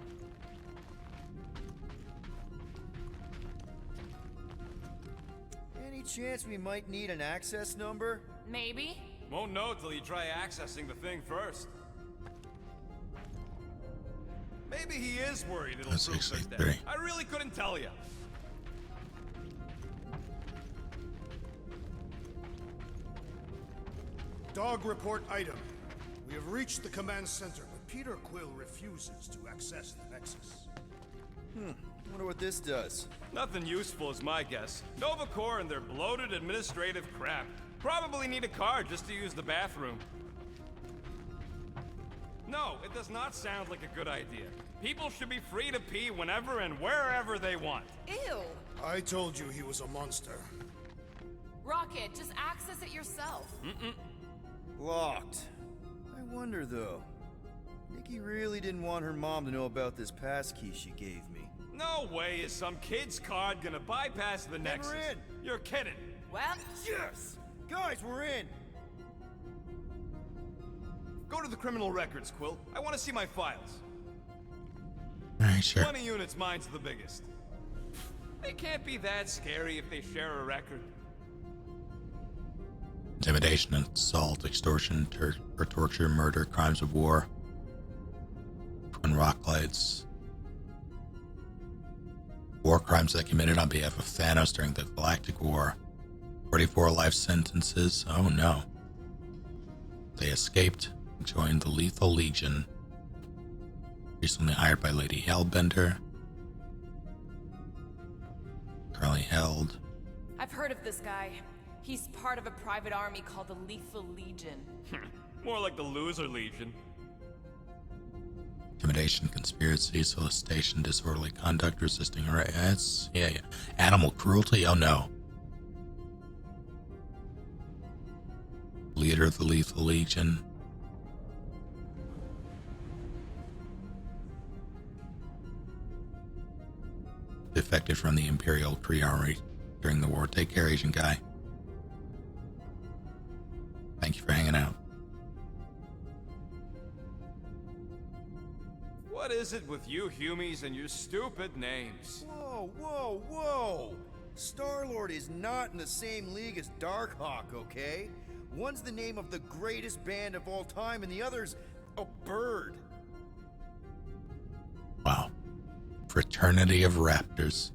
E: Any chance we might need an access number?
B: Maybe.
I: Won't know till you try accessing the thing first. Maybe he is worried it'll prove their death. I really couldn't tell you.
K: Dog report item. We have reached the command center, but Peter Quill refuses to access the Nexus.
E: Wonder what this does.
I: Nothing useful is my guess. Nova Corps and their bloated administrative crap. Probably need a card just to use the bathroom. No, it does not sound like a good idea. People should be free to pee whenever and wherever they want.
B: Ew.
K: I told you he was a monster.
B: Rocket, just access it yourself.
E: Locked. I wonder though. Nikki really didn't want her mom to know about this passkey she gave me.
I: No way is some kid's card gonna bypass the Nexus.
E: We're in.
I: You're kidding.
B: Well,
E: Yes! Guys, we're in!
I: Go to the criminal records, Quill. I want to see my files.
A: Alright, sure.
I: 20 units, mine's the biggest. They can't be that scary if they share a record.
A: Intimidation, assault, extortion, or torture, murder, crimes of war. Twin rock lights. War crimes that committed on behalf of Thanos during the Galactic War. 44 life sentences. Oh no. They escaped, joined the Lethal Legion. Recently hired by Lady Hellbender. Currently held.
B: I've heard of this guy. He's part of a private army called the Lethal Legion.
I: More like the Loser Legion.
A: Intimidation, conspiracy, solicitation, disorderly conduct, resisting arrests. Yeah. Animal cruelty? Oh no. Leader of the Lethal Legion. Defected from the Imperial Kree Army during the war. Take care, Asian guy. Thank you for hanging out.
I: What is it with you Humies and your stupid names?
E: Whoa, whoa, whoa! Star-Lord is not in the same league as Darkhawk, okay? One's the name of the greatest band of all time, and the other's a bird.
A: Wow. Fraternity of Raptors.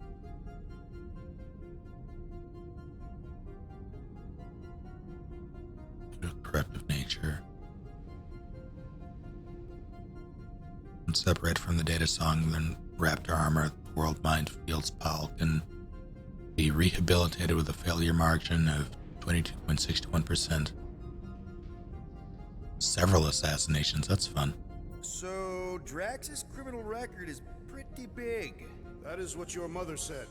A: Corruptive nature. And separate from the data song, then Raptor armor, world mind fields pile can be rehabilitated with a failure margin of 22.61%. Several assassinations, that's fun.
E: So, Drax's criminal record is pretty big.
K: That is what your mother said.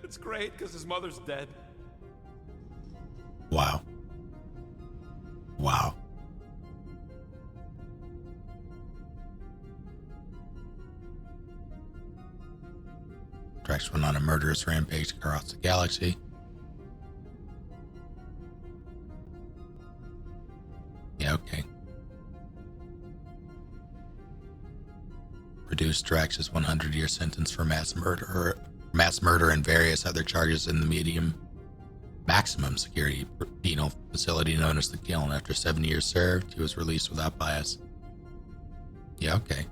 I: It's great, because his mother's dead.
A: Wow. Wow. Drax went on a murderous rampage across the galaxy. Yeah, okay. Reduced Drax's 100-year sentence for mass murder and various other charges in the maximum security penal facility known as the Kiln. After 7 years served, he was released without bias. Yeah, okay.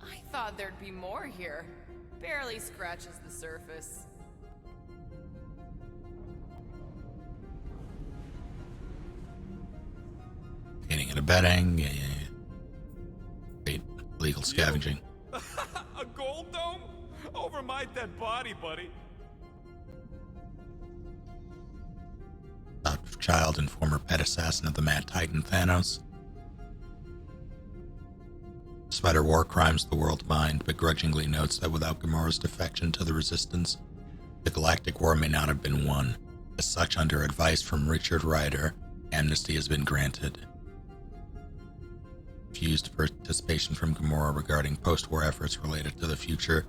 B: I thought there'd be more here. Barely scratches the surface.
A: Aiding and abetting. Yeah. Wait, legal scavenging.
I: A gold dome? Over my dead body, buddy.
A: Adoptive child and former pet assassin of the Mad Titan Thanos. Despite her war crimes, the world mind begrudgingly notes that without Gamora's defection to the Resistance, the Galactic War may not have been won. As such, under advice from Richard Ryder, amnesty has been granted. Refused participation from Gamora regarding post-war efforts related to the future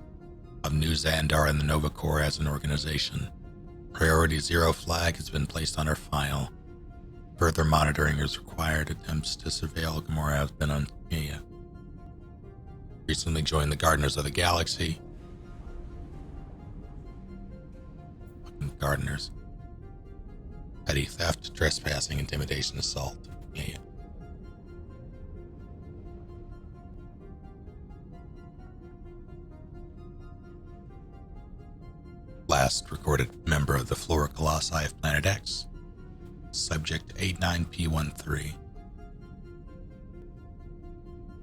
A: of New Xandar and the Nova Corps as an organization. Priority Zero flag has been placed on her file. Further monitoring is required. Attempts to surveil Gamora have been on. Yeah. Recently joined the Gardeners of the Galaxy. Fucking Gardeners. Petty theft, trespassing, intimidation, assault. Yeah. Last recorded member of the Flora Colossi of Planet X. Subject 89P13.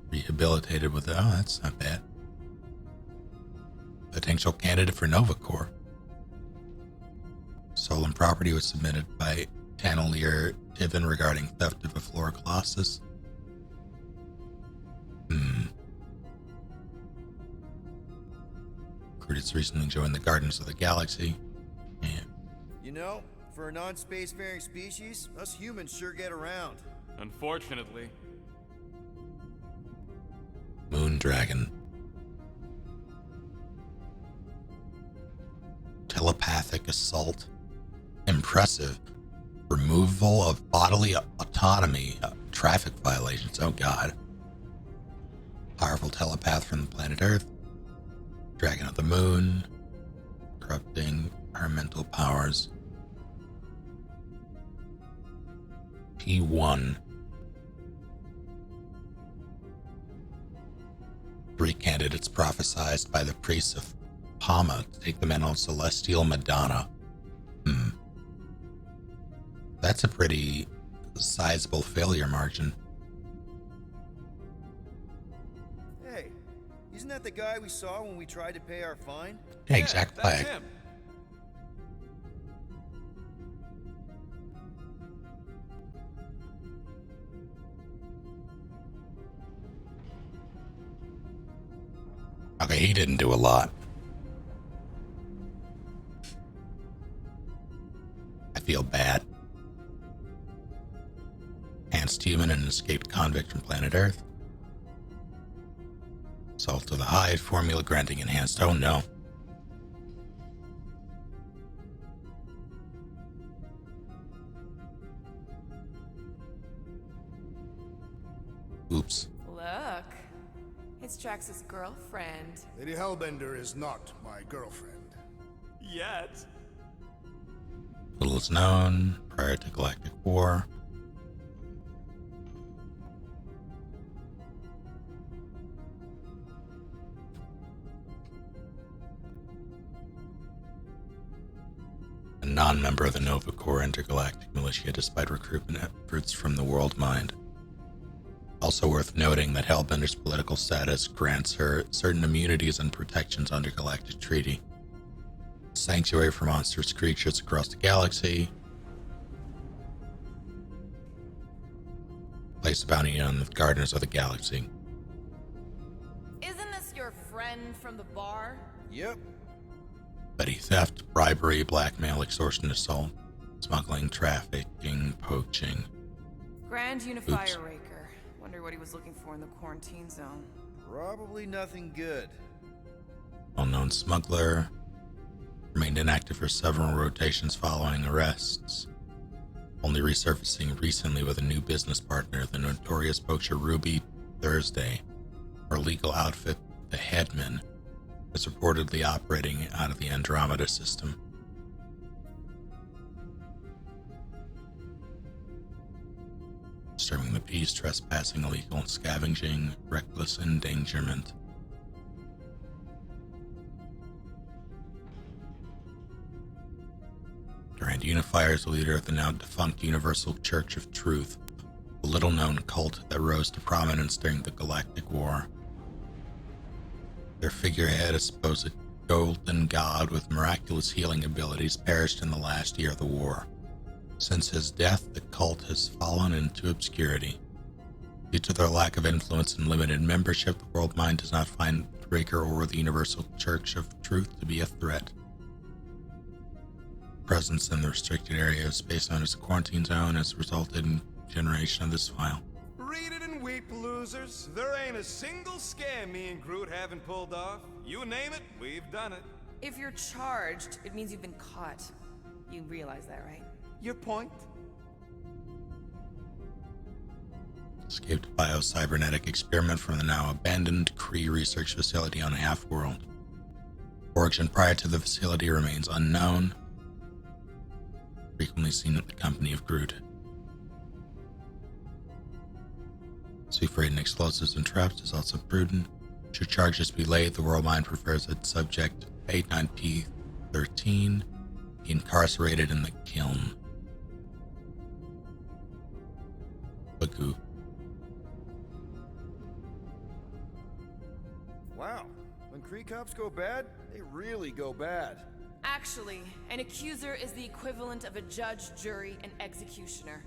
A: Rehabilitated with, oh, that's not bad. Potential candidate for Nova Corps. Stolen property was submitted by Tanelier Tiven regarding theft of a Flora Colossus. Recruits recently joined the Gardens of the Galaxy. Yeah.
E: You know, for a non-spacefaring species, us humans sure get around.
I: Unfortunately.
A: Moondragon. Telepathic assault. Impressive. Removal of bodily autonomy. Traffic violations. Oh god. Powerful telepath from the planet Earth. Dragon of the Moon. Corrupting our mental powers. P1. 3 candidates prophesized by the priests of Pama to take the mantle of Celestial Madonna. That's a pretty sizable failure margin.
E: Hey, Isn't that the guy we saw when we tried to pay our fine?
A: Yeah, exact
I: that's
A: flag.
I: him.
A: Okay, he didn't do a lot. I feel bad. Enhanced human and escaped convict from planet Earth. Salt to the hide, formula granting enhanced. Oh no. Oops.
C: Look. It's Drax's girlfriend.
K: Lady Hellbender is not my girlfriend.
I: Yet.
A: Little is known prior to Galactic War. A non-member of the Nova Corps intergalactic militia despite recruitment efforts from the World Mind. Also worth noting that Hellbender's political status grants her certain immunities and protections under galactic treaty. Sanctuary for monstrous creatures across the galaxy. Place a bounty on the Gardeners of the Galaxy.
B: Isn't this your friend from the bar?
E: Yep.
A: Petty theft, bribery, blackmail, extortion, assault, smuggling, trafficking, poaching.
C: Grand Unifier
A: Oops.
C: Raker. Wonder what he was looking for in the quarantine zone.
E: Probably nothing good.
A: Well-known smuggler. Remained inactive for several rotations following arrests. Only resurfacing recently with a new business partner, the notorious poacher Ruby Thursday. Her legal outfit, the Headman, is reportedly operating out of the Andromeda system. Disturbing the peace, trespassing, illegal scavenging, reckless endangerment. Grand Unifier is the leader of the now defunct Universal Church of Truth, a little-known cult that rose to prominence during the Galactic War. Their figurehead, a supposed golden god with miraculous healing abilities, perished in the last year of the war. Since his death, the cult has fallen into obscurity. Due to their lack of influence and limited membership, the World Mind does not find Raker or the Universal Church of Truth to be a threat. Presence in the restricted area of space known as the Quarantine Zone has resulted in generation of this file.
I: Read it and weep, losers. There ain't a single scam me and Groot haven't pulled off. You name it, we've done it.
C: If you're charged, it means you've been caught. You realize that, right?
I: Your point?
A: Escaped bio-cybernetic experiment from the now abandoned Kree research facility on Half-World. Origin prior to the facility remains unknown. Frequently seen at the company of Groot. Superfreight explosives and traps is also prudent. Should charges be laid, the World Mind prefers that subject 89P13 be incarcerated in the kiln. Bagoo.
E: Wow. When Kree cops go bad, they really go bad.
B: Actually, an accuser is the equivalent of a judge, jury, and executioner.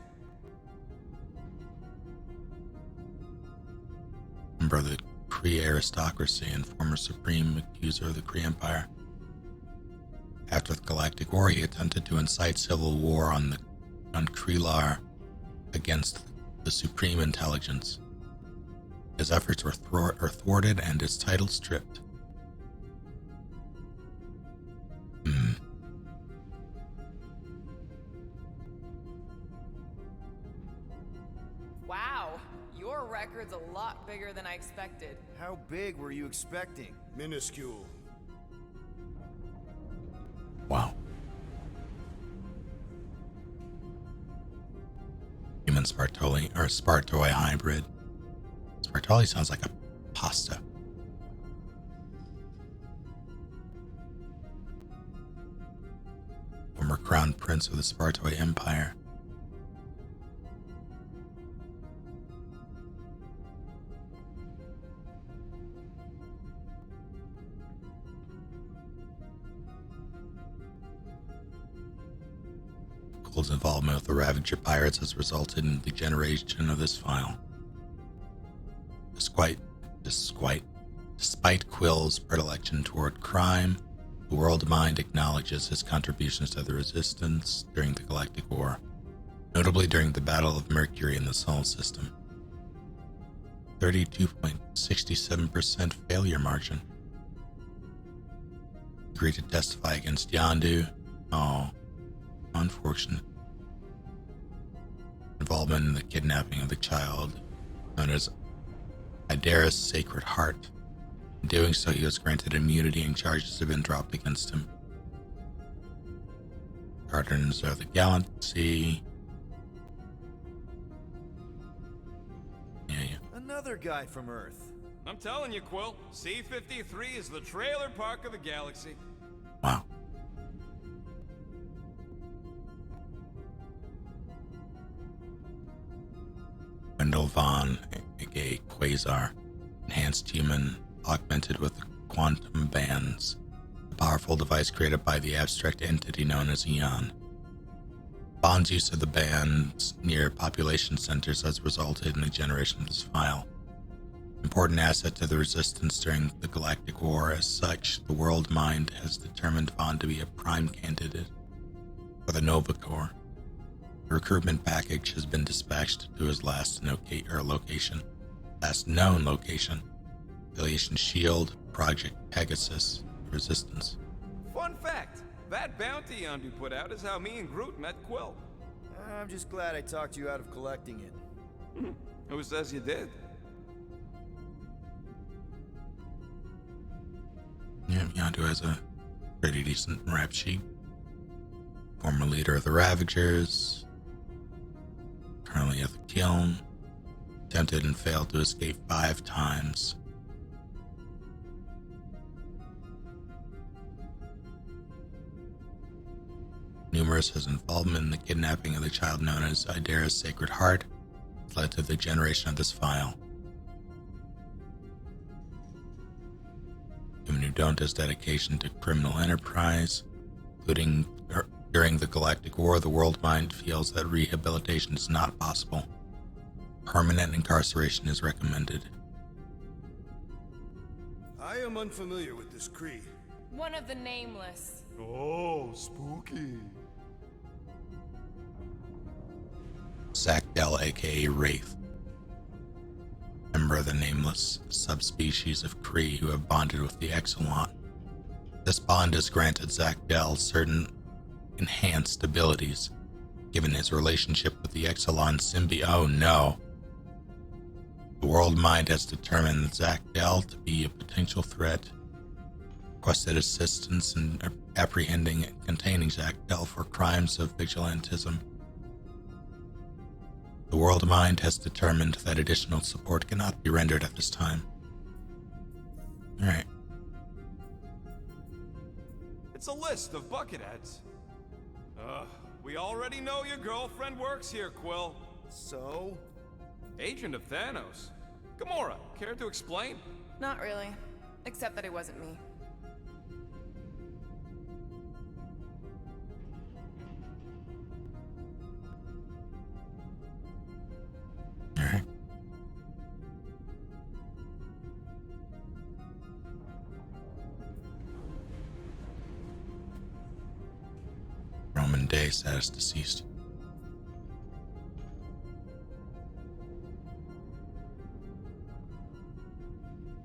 A: Member of the Kree aristocracy and former supreme accuser of the Kree Empire. After the Galactic War, he attempted to incite civil war on Kreelar against the Supreme Intelligence. His efforts were thwarted and his title stripped.
B: Wow, your record's a lot bigger than I expected.
E: How big were you expecting?
K: Minuscule.
A: Wow. Human Spartoli, or Spartoi hybrid. Spartoli sounds like a pasta. Former crown prince of the Spartoi Empire. Cold's involvement with the Ravager pirates has resulted in the generation of this file. Despite Quill's predilection toward crime, the World Mind acknowledges his contributions to the Resistance during the Galactic War, notably during the Battle of Mercury in the Solar System. 32.67% failure margin. Agreed to testify against Yondu. Oh, unfortunate. Involvement in the kidnapping of the child, known as Idera's Sacred Heart. In doing so, he was granted immunity and charges have been dropped against him. Guardians of the Galaxy. Yeah.
E: Another guy from Earth.
I: I'm telling you, Quill, C-53 is the trailer park of the galaxy.
A: Wow. Wendell Vaughn, aka Quasar, enhanced human, augmented with quantum bands, a powerful device created by the abstract entity known as Eon. Vaughn's use of the bands near population centers has resulted in the generation of this file. Important asset to the Resistance during the Galactic War. As such, the World Mind has determined Vaughn to be a prime candidate for the Nova Corps. A recruitment package has been dispatched to his last known location, Affiliation Shield, Project Pegasus, Resistance.
I: Fun fact, that bounty Yondu put out is how me and Groot met Quill.
E: I'm just glad I talked you out of collecting it.
I: Who says you did?
A: Yeah, Yondu has a pretty decent rap sheet. Former leader of the Ravagers. Currently at the kiln. Attempted and failed to escape 5 times. Numerous his involvement in the kidnapping of the child known as Idera's Sacred Heart led to the generation of this file. Human Udonta's dedication to criminal enterprise, including during the Galactic War, the World Mind feels that rehabilitation is not possible. Permanent incarceration is recommended.
K: I am unfamiliar with this Kree.
B: One of the Nameless.
I: Oh, spooky.
A: Zakdel, aka Wraith. Member of the Nameless, subspecies of Kree who have bonded with the Exelon. This bond has granted Zakdel certain enhanced abilities, given his relationship with the Exelon symbiote. Oh no! The World Mind has determined Zakdel to be a potential threat. Requested assistance in apprehending and containing Zakdel for crimes of vigilantism. The World Mind has determined that additional support cannot be rendered at this time. Alright.
I: It's a list of bucketheads. We already know your girlfriend works here, Quill.
E: So?
I: Agent of Thanos. Gamora, care to explain?
C: Not really. Except that it wasn't me.
A: Alright. Roman Day status deceased.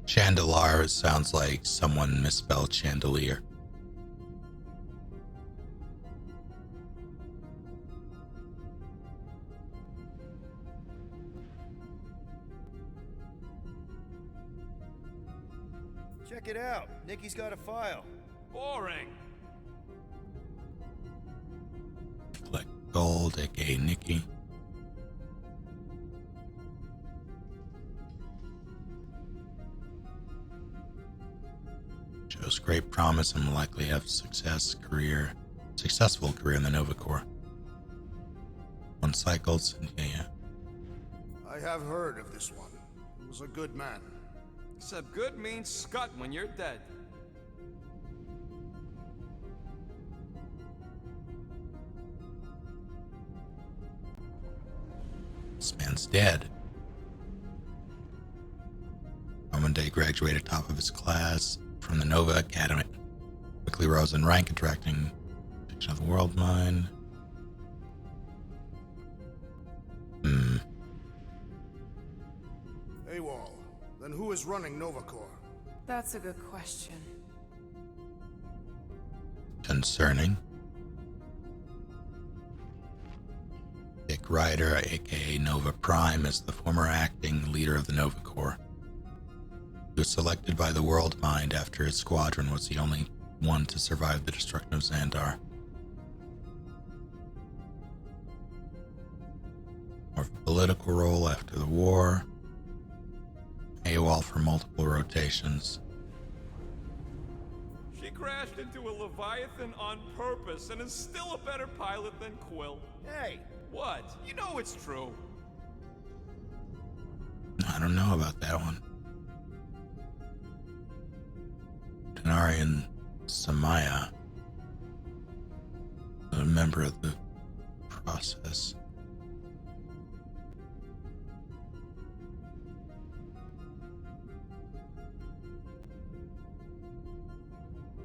A: Chandelier sounds like someone misspelled chandelier.
E: Check it out. Nikki's got a file.
I: Boring.
A: Collect gold, aka Nikki. Shows great promise and will likely have successful career in the Nova Corps. 1 cycles, and yeah.
K: I have heard of this one. He was a good man.
I: Except good means scut when you're dead.
A: This man's dead. One day graduated top of his class from the Nova Academy. Quickly rose in rank, attracting attention of the world mind.
K: AWOL. Then who is running Nova Corps?
C: That's a good question.
A: Concerning. Dick Ryder, aka Nova Prime, is the former acting leader of the Nova Corps. He was selected by the World Mind after his squadron was the only one to survive the destruction of Xandar. More of a political role after the war. AWOL for multiple rotations.
I: She crashed into a Leviathan on purpose and is still a better pilot than Quill.
E: Hey!
I: What? You know it's true.
A: I don't know about that one. Denari and Samaya, a member of the process.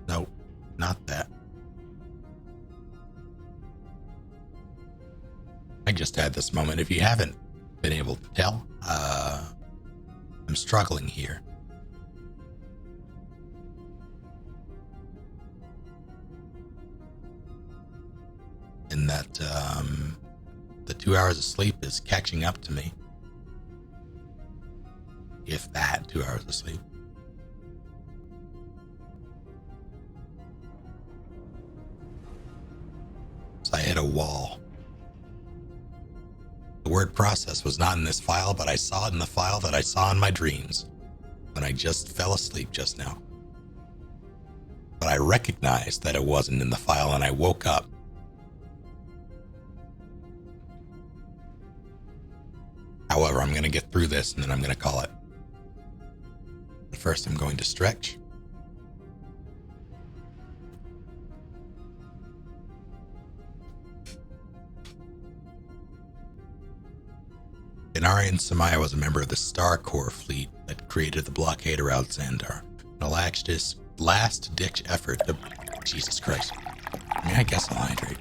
A: Nope, not that. I just had this moment. If you haven't been able to tell, I'm struggling here. In that the 2 hours of sleep is catching up to me. If that 2 hours of sleep. So I hit a wall. The word process was not in this file, but I saw it in the file that I saw in my dreams when I just fell asleep just now. But I recognized that it wasn't in the file and I woke up. However, I'm going to get through this and then I'm going to call it. But first, I'm going to stretch. Denari and Samaya was a member of the Star Corps fleet that created the blockade around Xandar. In a last-ditch effort to... Jesus Christ. I guess I'll hydrate.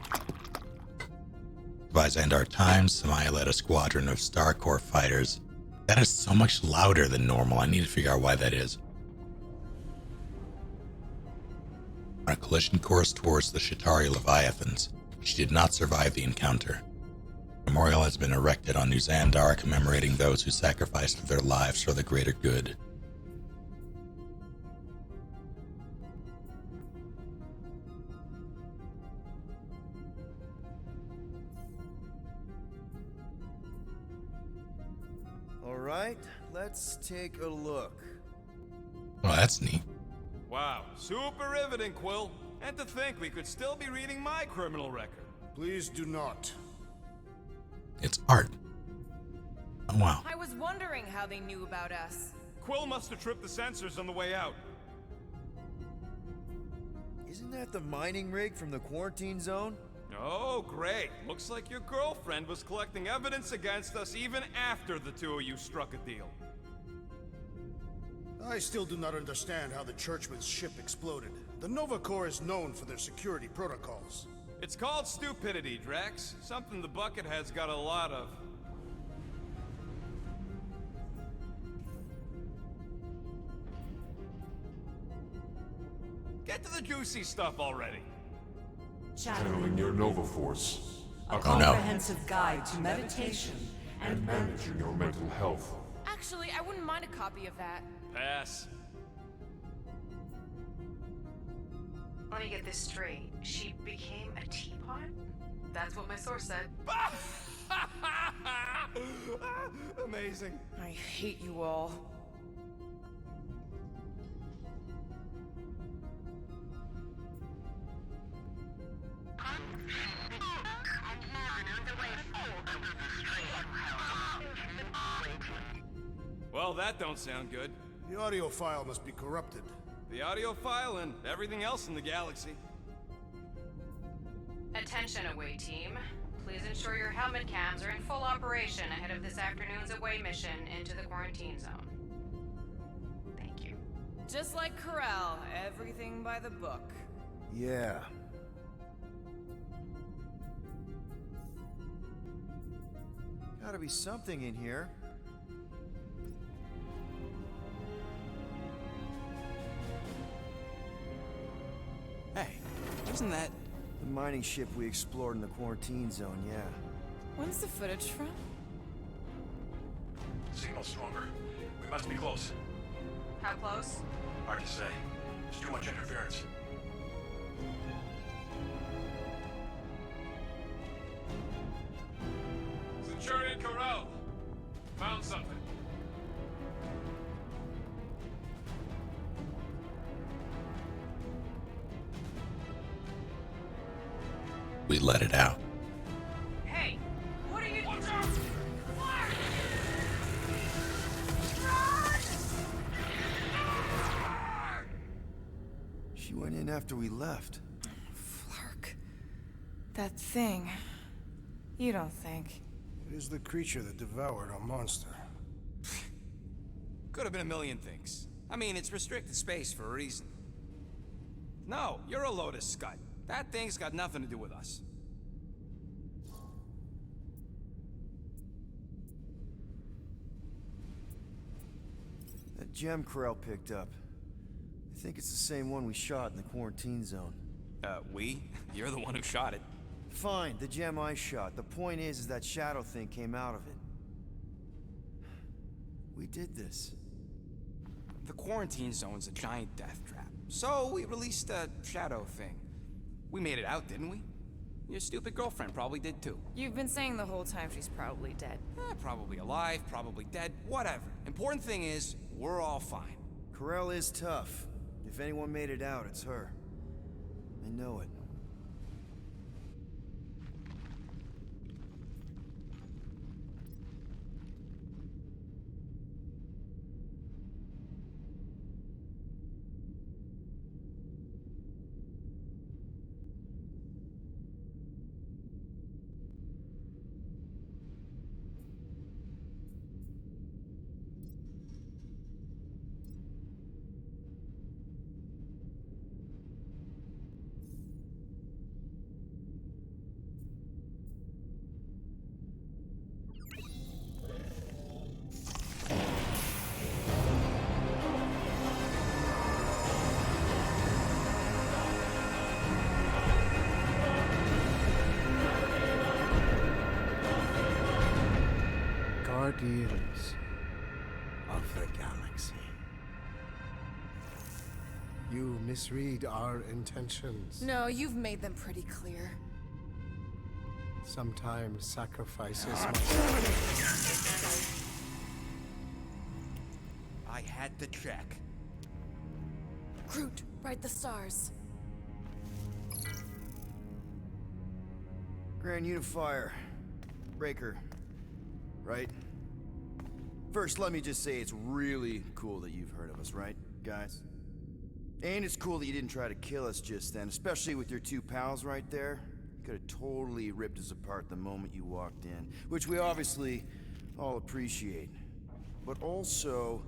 A: By Xandar times, Samaya led a squadron of Star Corps fighters. That is so much louder than normal. I need to figure out why that is. On a collision course towards the Shatari Leviathans, she did not survive the encounter. A memorial has been erected on New Xandar commemorating those who sacrificed their lives for the greater good.
E: Alright, let's take a look.
A: Well, that's neat.
I: Wow, super riveting, Quill. And to think we could still be reading my criminal record.
K: Please do not.
A: It's art. Oh, wow.
B: I was wondering how they knew about us.
I: Quill must have tripped the sensors on the way out.
E: Isn't that the mining rig from the quarantine zone?
I: Oh, great. Looks like your girlfriend was collecting evidence against us even after the two of you struck a deal.
K: I still do not understand how the Churchman's ship exploded. The Nova Corps is known for their security protocols.
I: It's called stupidity, Drax. Something the Buckethead's got a lot of. Get to the juicy stuff already.
D: Channeling your Nova Force.
M: A comprehensive guide to meditation
D: and managing your mental health.
B: Actually, I wouldn't mind a copy of that.
I: Pass.
C: Let me get this straight. She became a teapot? That's what my source said.
I: Amazing.
C: I hate you all.
I: Well, that don't sound good.
K: The audio file must be corrupted.
I: The audio file and everything else in the galaxy.
C: Attention away team. Please ensure your helmet cams are in full operation ahead of this afternoon's away mission into the quarantine zone. Thank you.
B: Just like Corel, everything by the book.
E: Yeah. Gotta be something in here.
L: Hey, wasn't that...
E: The mining ship we explored in the quarantine zone, yeah.
B: When's the footage from?
O: Signal stronger. We must be close.
C: How close?
O: Hard to say. There's too much interference.
U: Centurion Corral! Found something.
A: We let it out.
C: Hey, what are you...
U: Watch out!
E: She went in after we left.
B: Flark. That thing. You don't think.
K: It is the creature that devoured our monster.
L: Could have been a million things. I mean, it's restricted space for a reason. No, you're a load of scud. That thing's got nothing to do with us.
E: That gem Corel picked up. I think it's the same one we shot in the quarantine zone.
L: We? You're the one who shot it.
E: Fine, the gem I shot. The point is that shadow thing came out of it. We did this.
L: The quarantine zone's a giant death trap. So we released a shadow thing. We made it out, didn't we? Your stupid girlfriend probably did too.
B: You've been saying the whole time she's probably dead.
L: Probably alive, probably dead, whatever. Important thing is, we're all fine.
E: Corel is tough. If anyone made it out, it's her. I know it.
K: Guardians of the galaxy. You misread our intentions.
B: No, you've made them pretty clear.
K: Sometimes sacrifices
L: I had to check.
B: Groot, write the stars.
E: Grand Unifier. Breaker. Right? First, let me just say it's really cool that you've heard of us, right, guys? And it's cool that you didn't try to kill us just then, especially with your two pals right there. You could have totally ripped us apart the moment you walked in, which we obviously all appreciate. But also,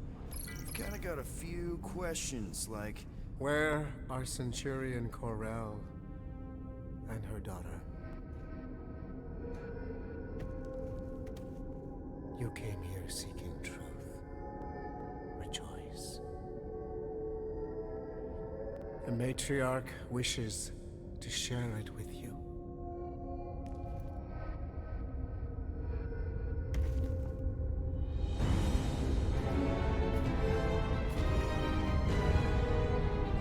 E: we've kind of got a few questions, like...
K: Where are Centurion Corel and her daughter? You came here seeking truth. Rejoice. The matriarch wishes to share it with you.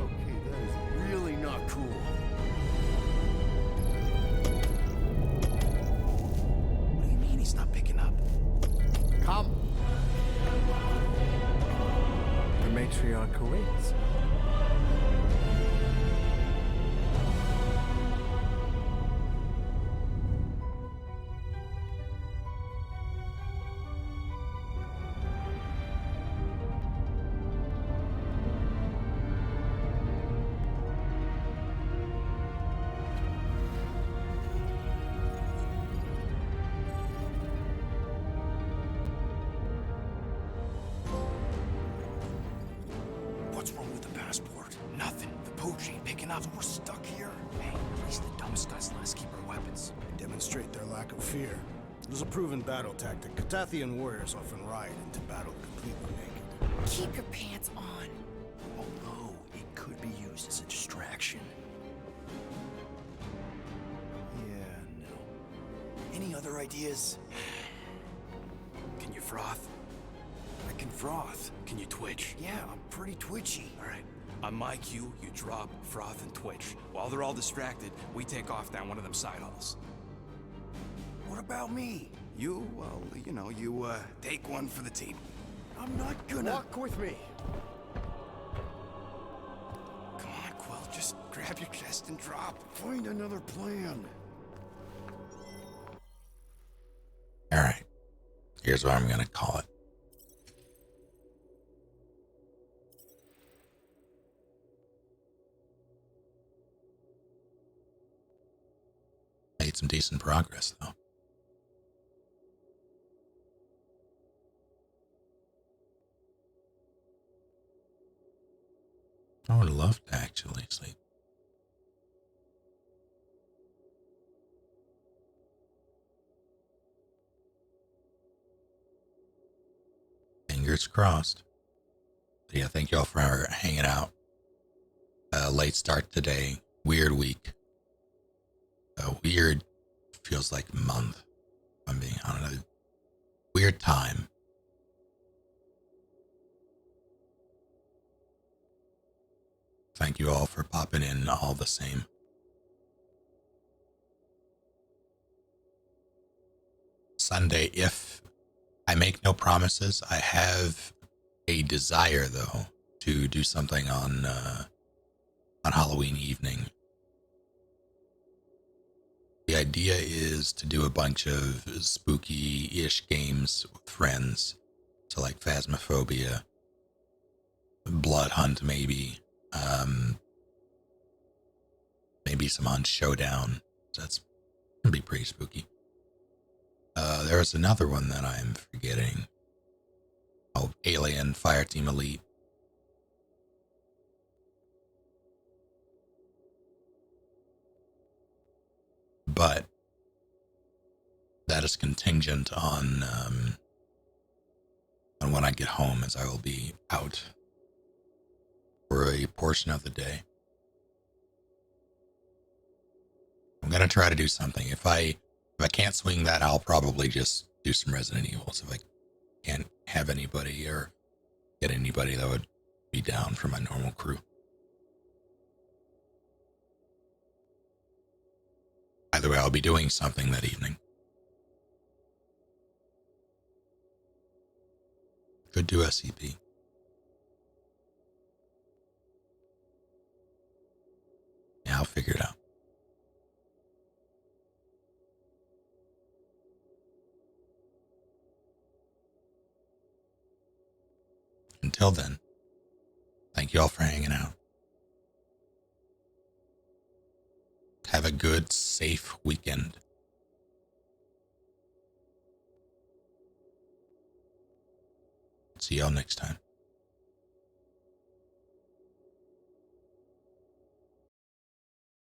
E: Okay, that is really not cool.
L: What do you mean he's not picking up?
K: Come! The matriarch awaits.
L: taken off. We're stuck here. Hey, at least the dumbest guys let us keep our weapons.
K: Demonstrate their lack of fear. It was a proven battle tactic. Katathian warriors often ride into battle completely naked.
E: Keep your pants on. Although it could be used as a distraction. Yeah, no. Any other ideas?
L: Can you froth?
E: I can froth.
L: Can you twitch?
E: Yeah, I'm pretty twitchy.
L: All right. On my cue, you drop, froth, and twitch. While they're all distracted, we take off down one of them side halls.
E: What about me?
L: You, well, you know, you, take one for the team.
E: I'm not gonna...
K: Walk with me.
L: Come on, Quill, just grab your chest and drop.
E: Find another plan.
A: All right. Here's what I'm going to call it. Made some decent progress, though. I would love to actually sleep. Fingers crossed. But yeah, thank y'all for hanging out. Late start today. Weird week. Weird feels like a month. I'm being honest. Weird time. Thank you all for popping in all the same. Sunday, if I make no promises, I have a desire though to do something on Halloween evening. The idea is to do a bunch of spooky-ish games with friends. So like Phasmophobia, Blood Hunt maybe, maybe some Hunt Showdown. That's gonna be pretty spooky. There's another one that I'm forgetting. Oh, Alien Fireteam Elite. But that is contingent on when I get home, as I will be out for a portion of the day. I'm gonna try to do something. If I can't swing that, I'll probably just do some Resident Evils. If I can't have anybody or get anybody that would be down for my normal crew. Either way, I'll be doing something that evening. Could do SCP. Yeah, I'll figure it out. Until then, thank you all for hanging out. Have a good, safe weekend. See y'all next time.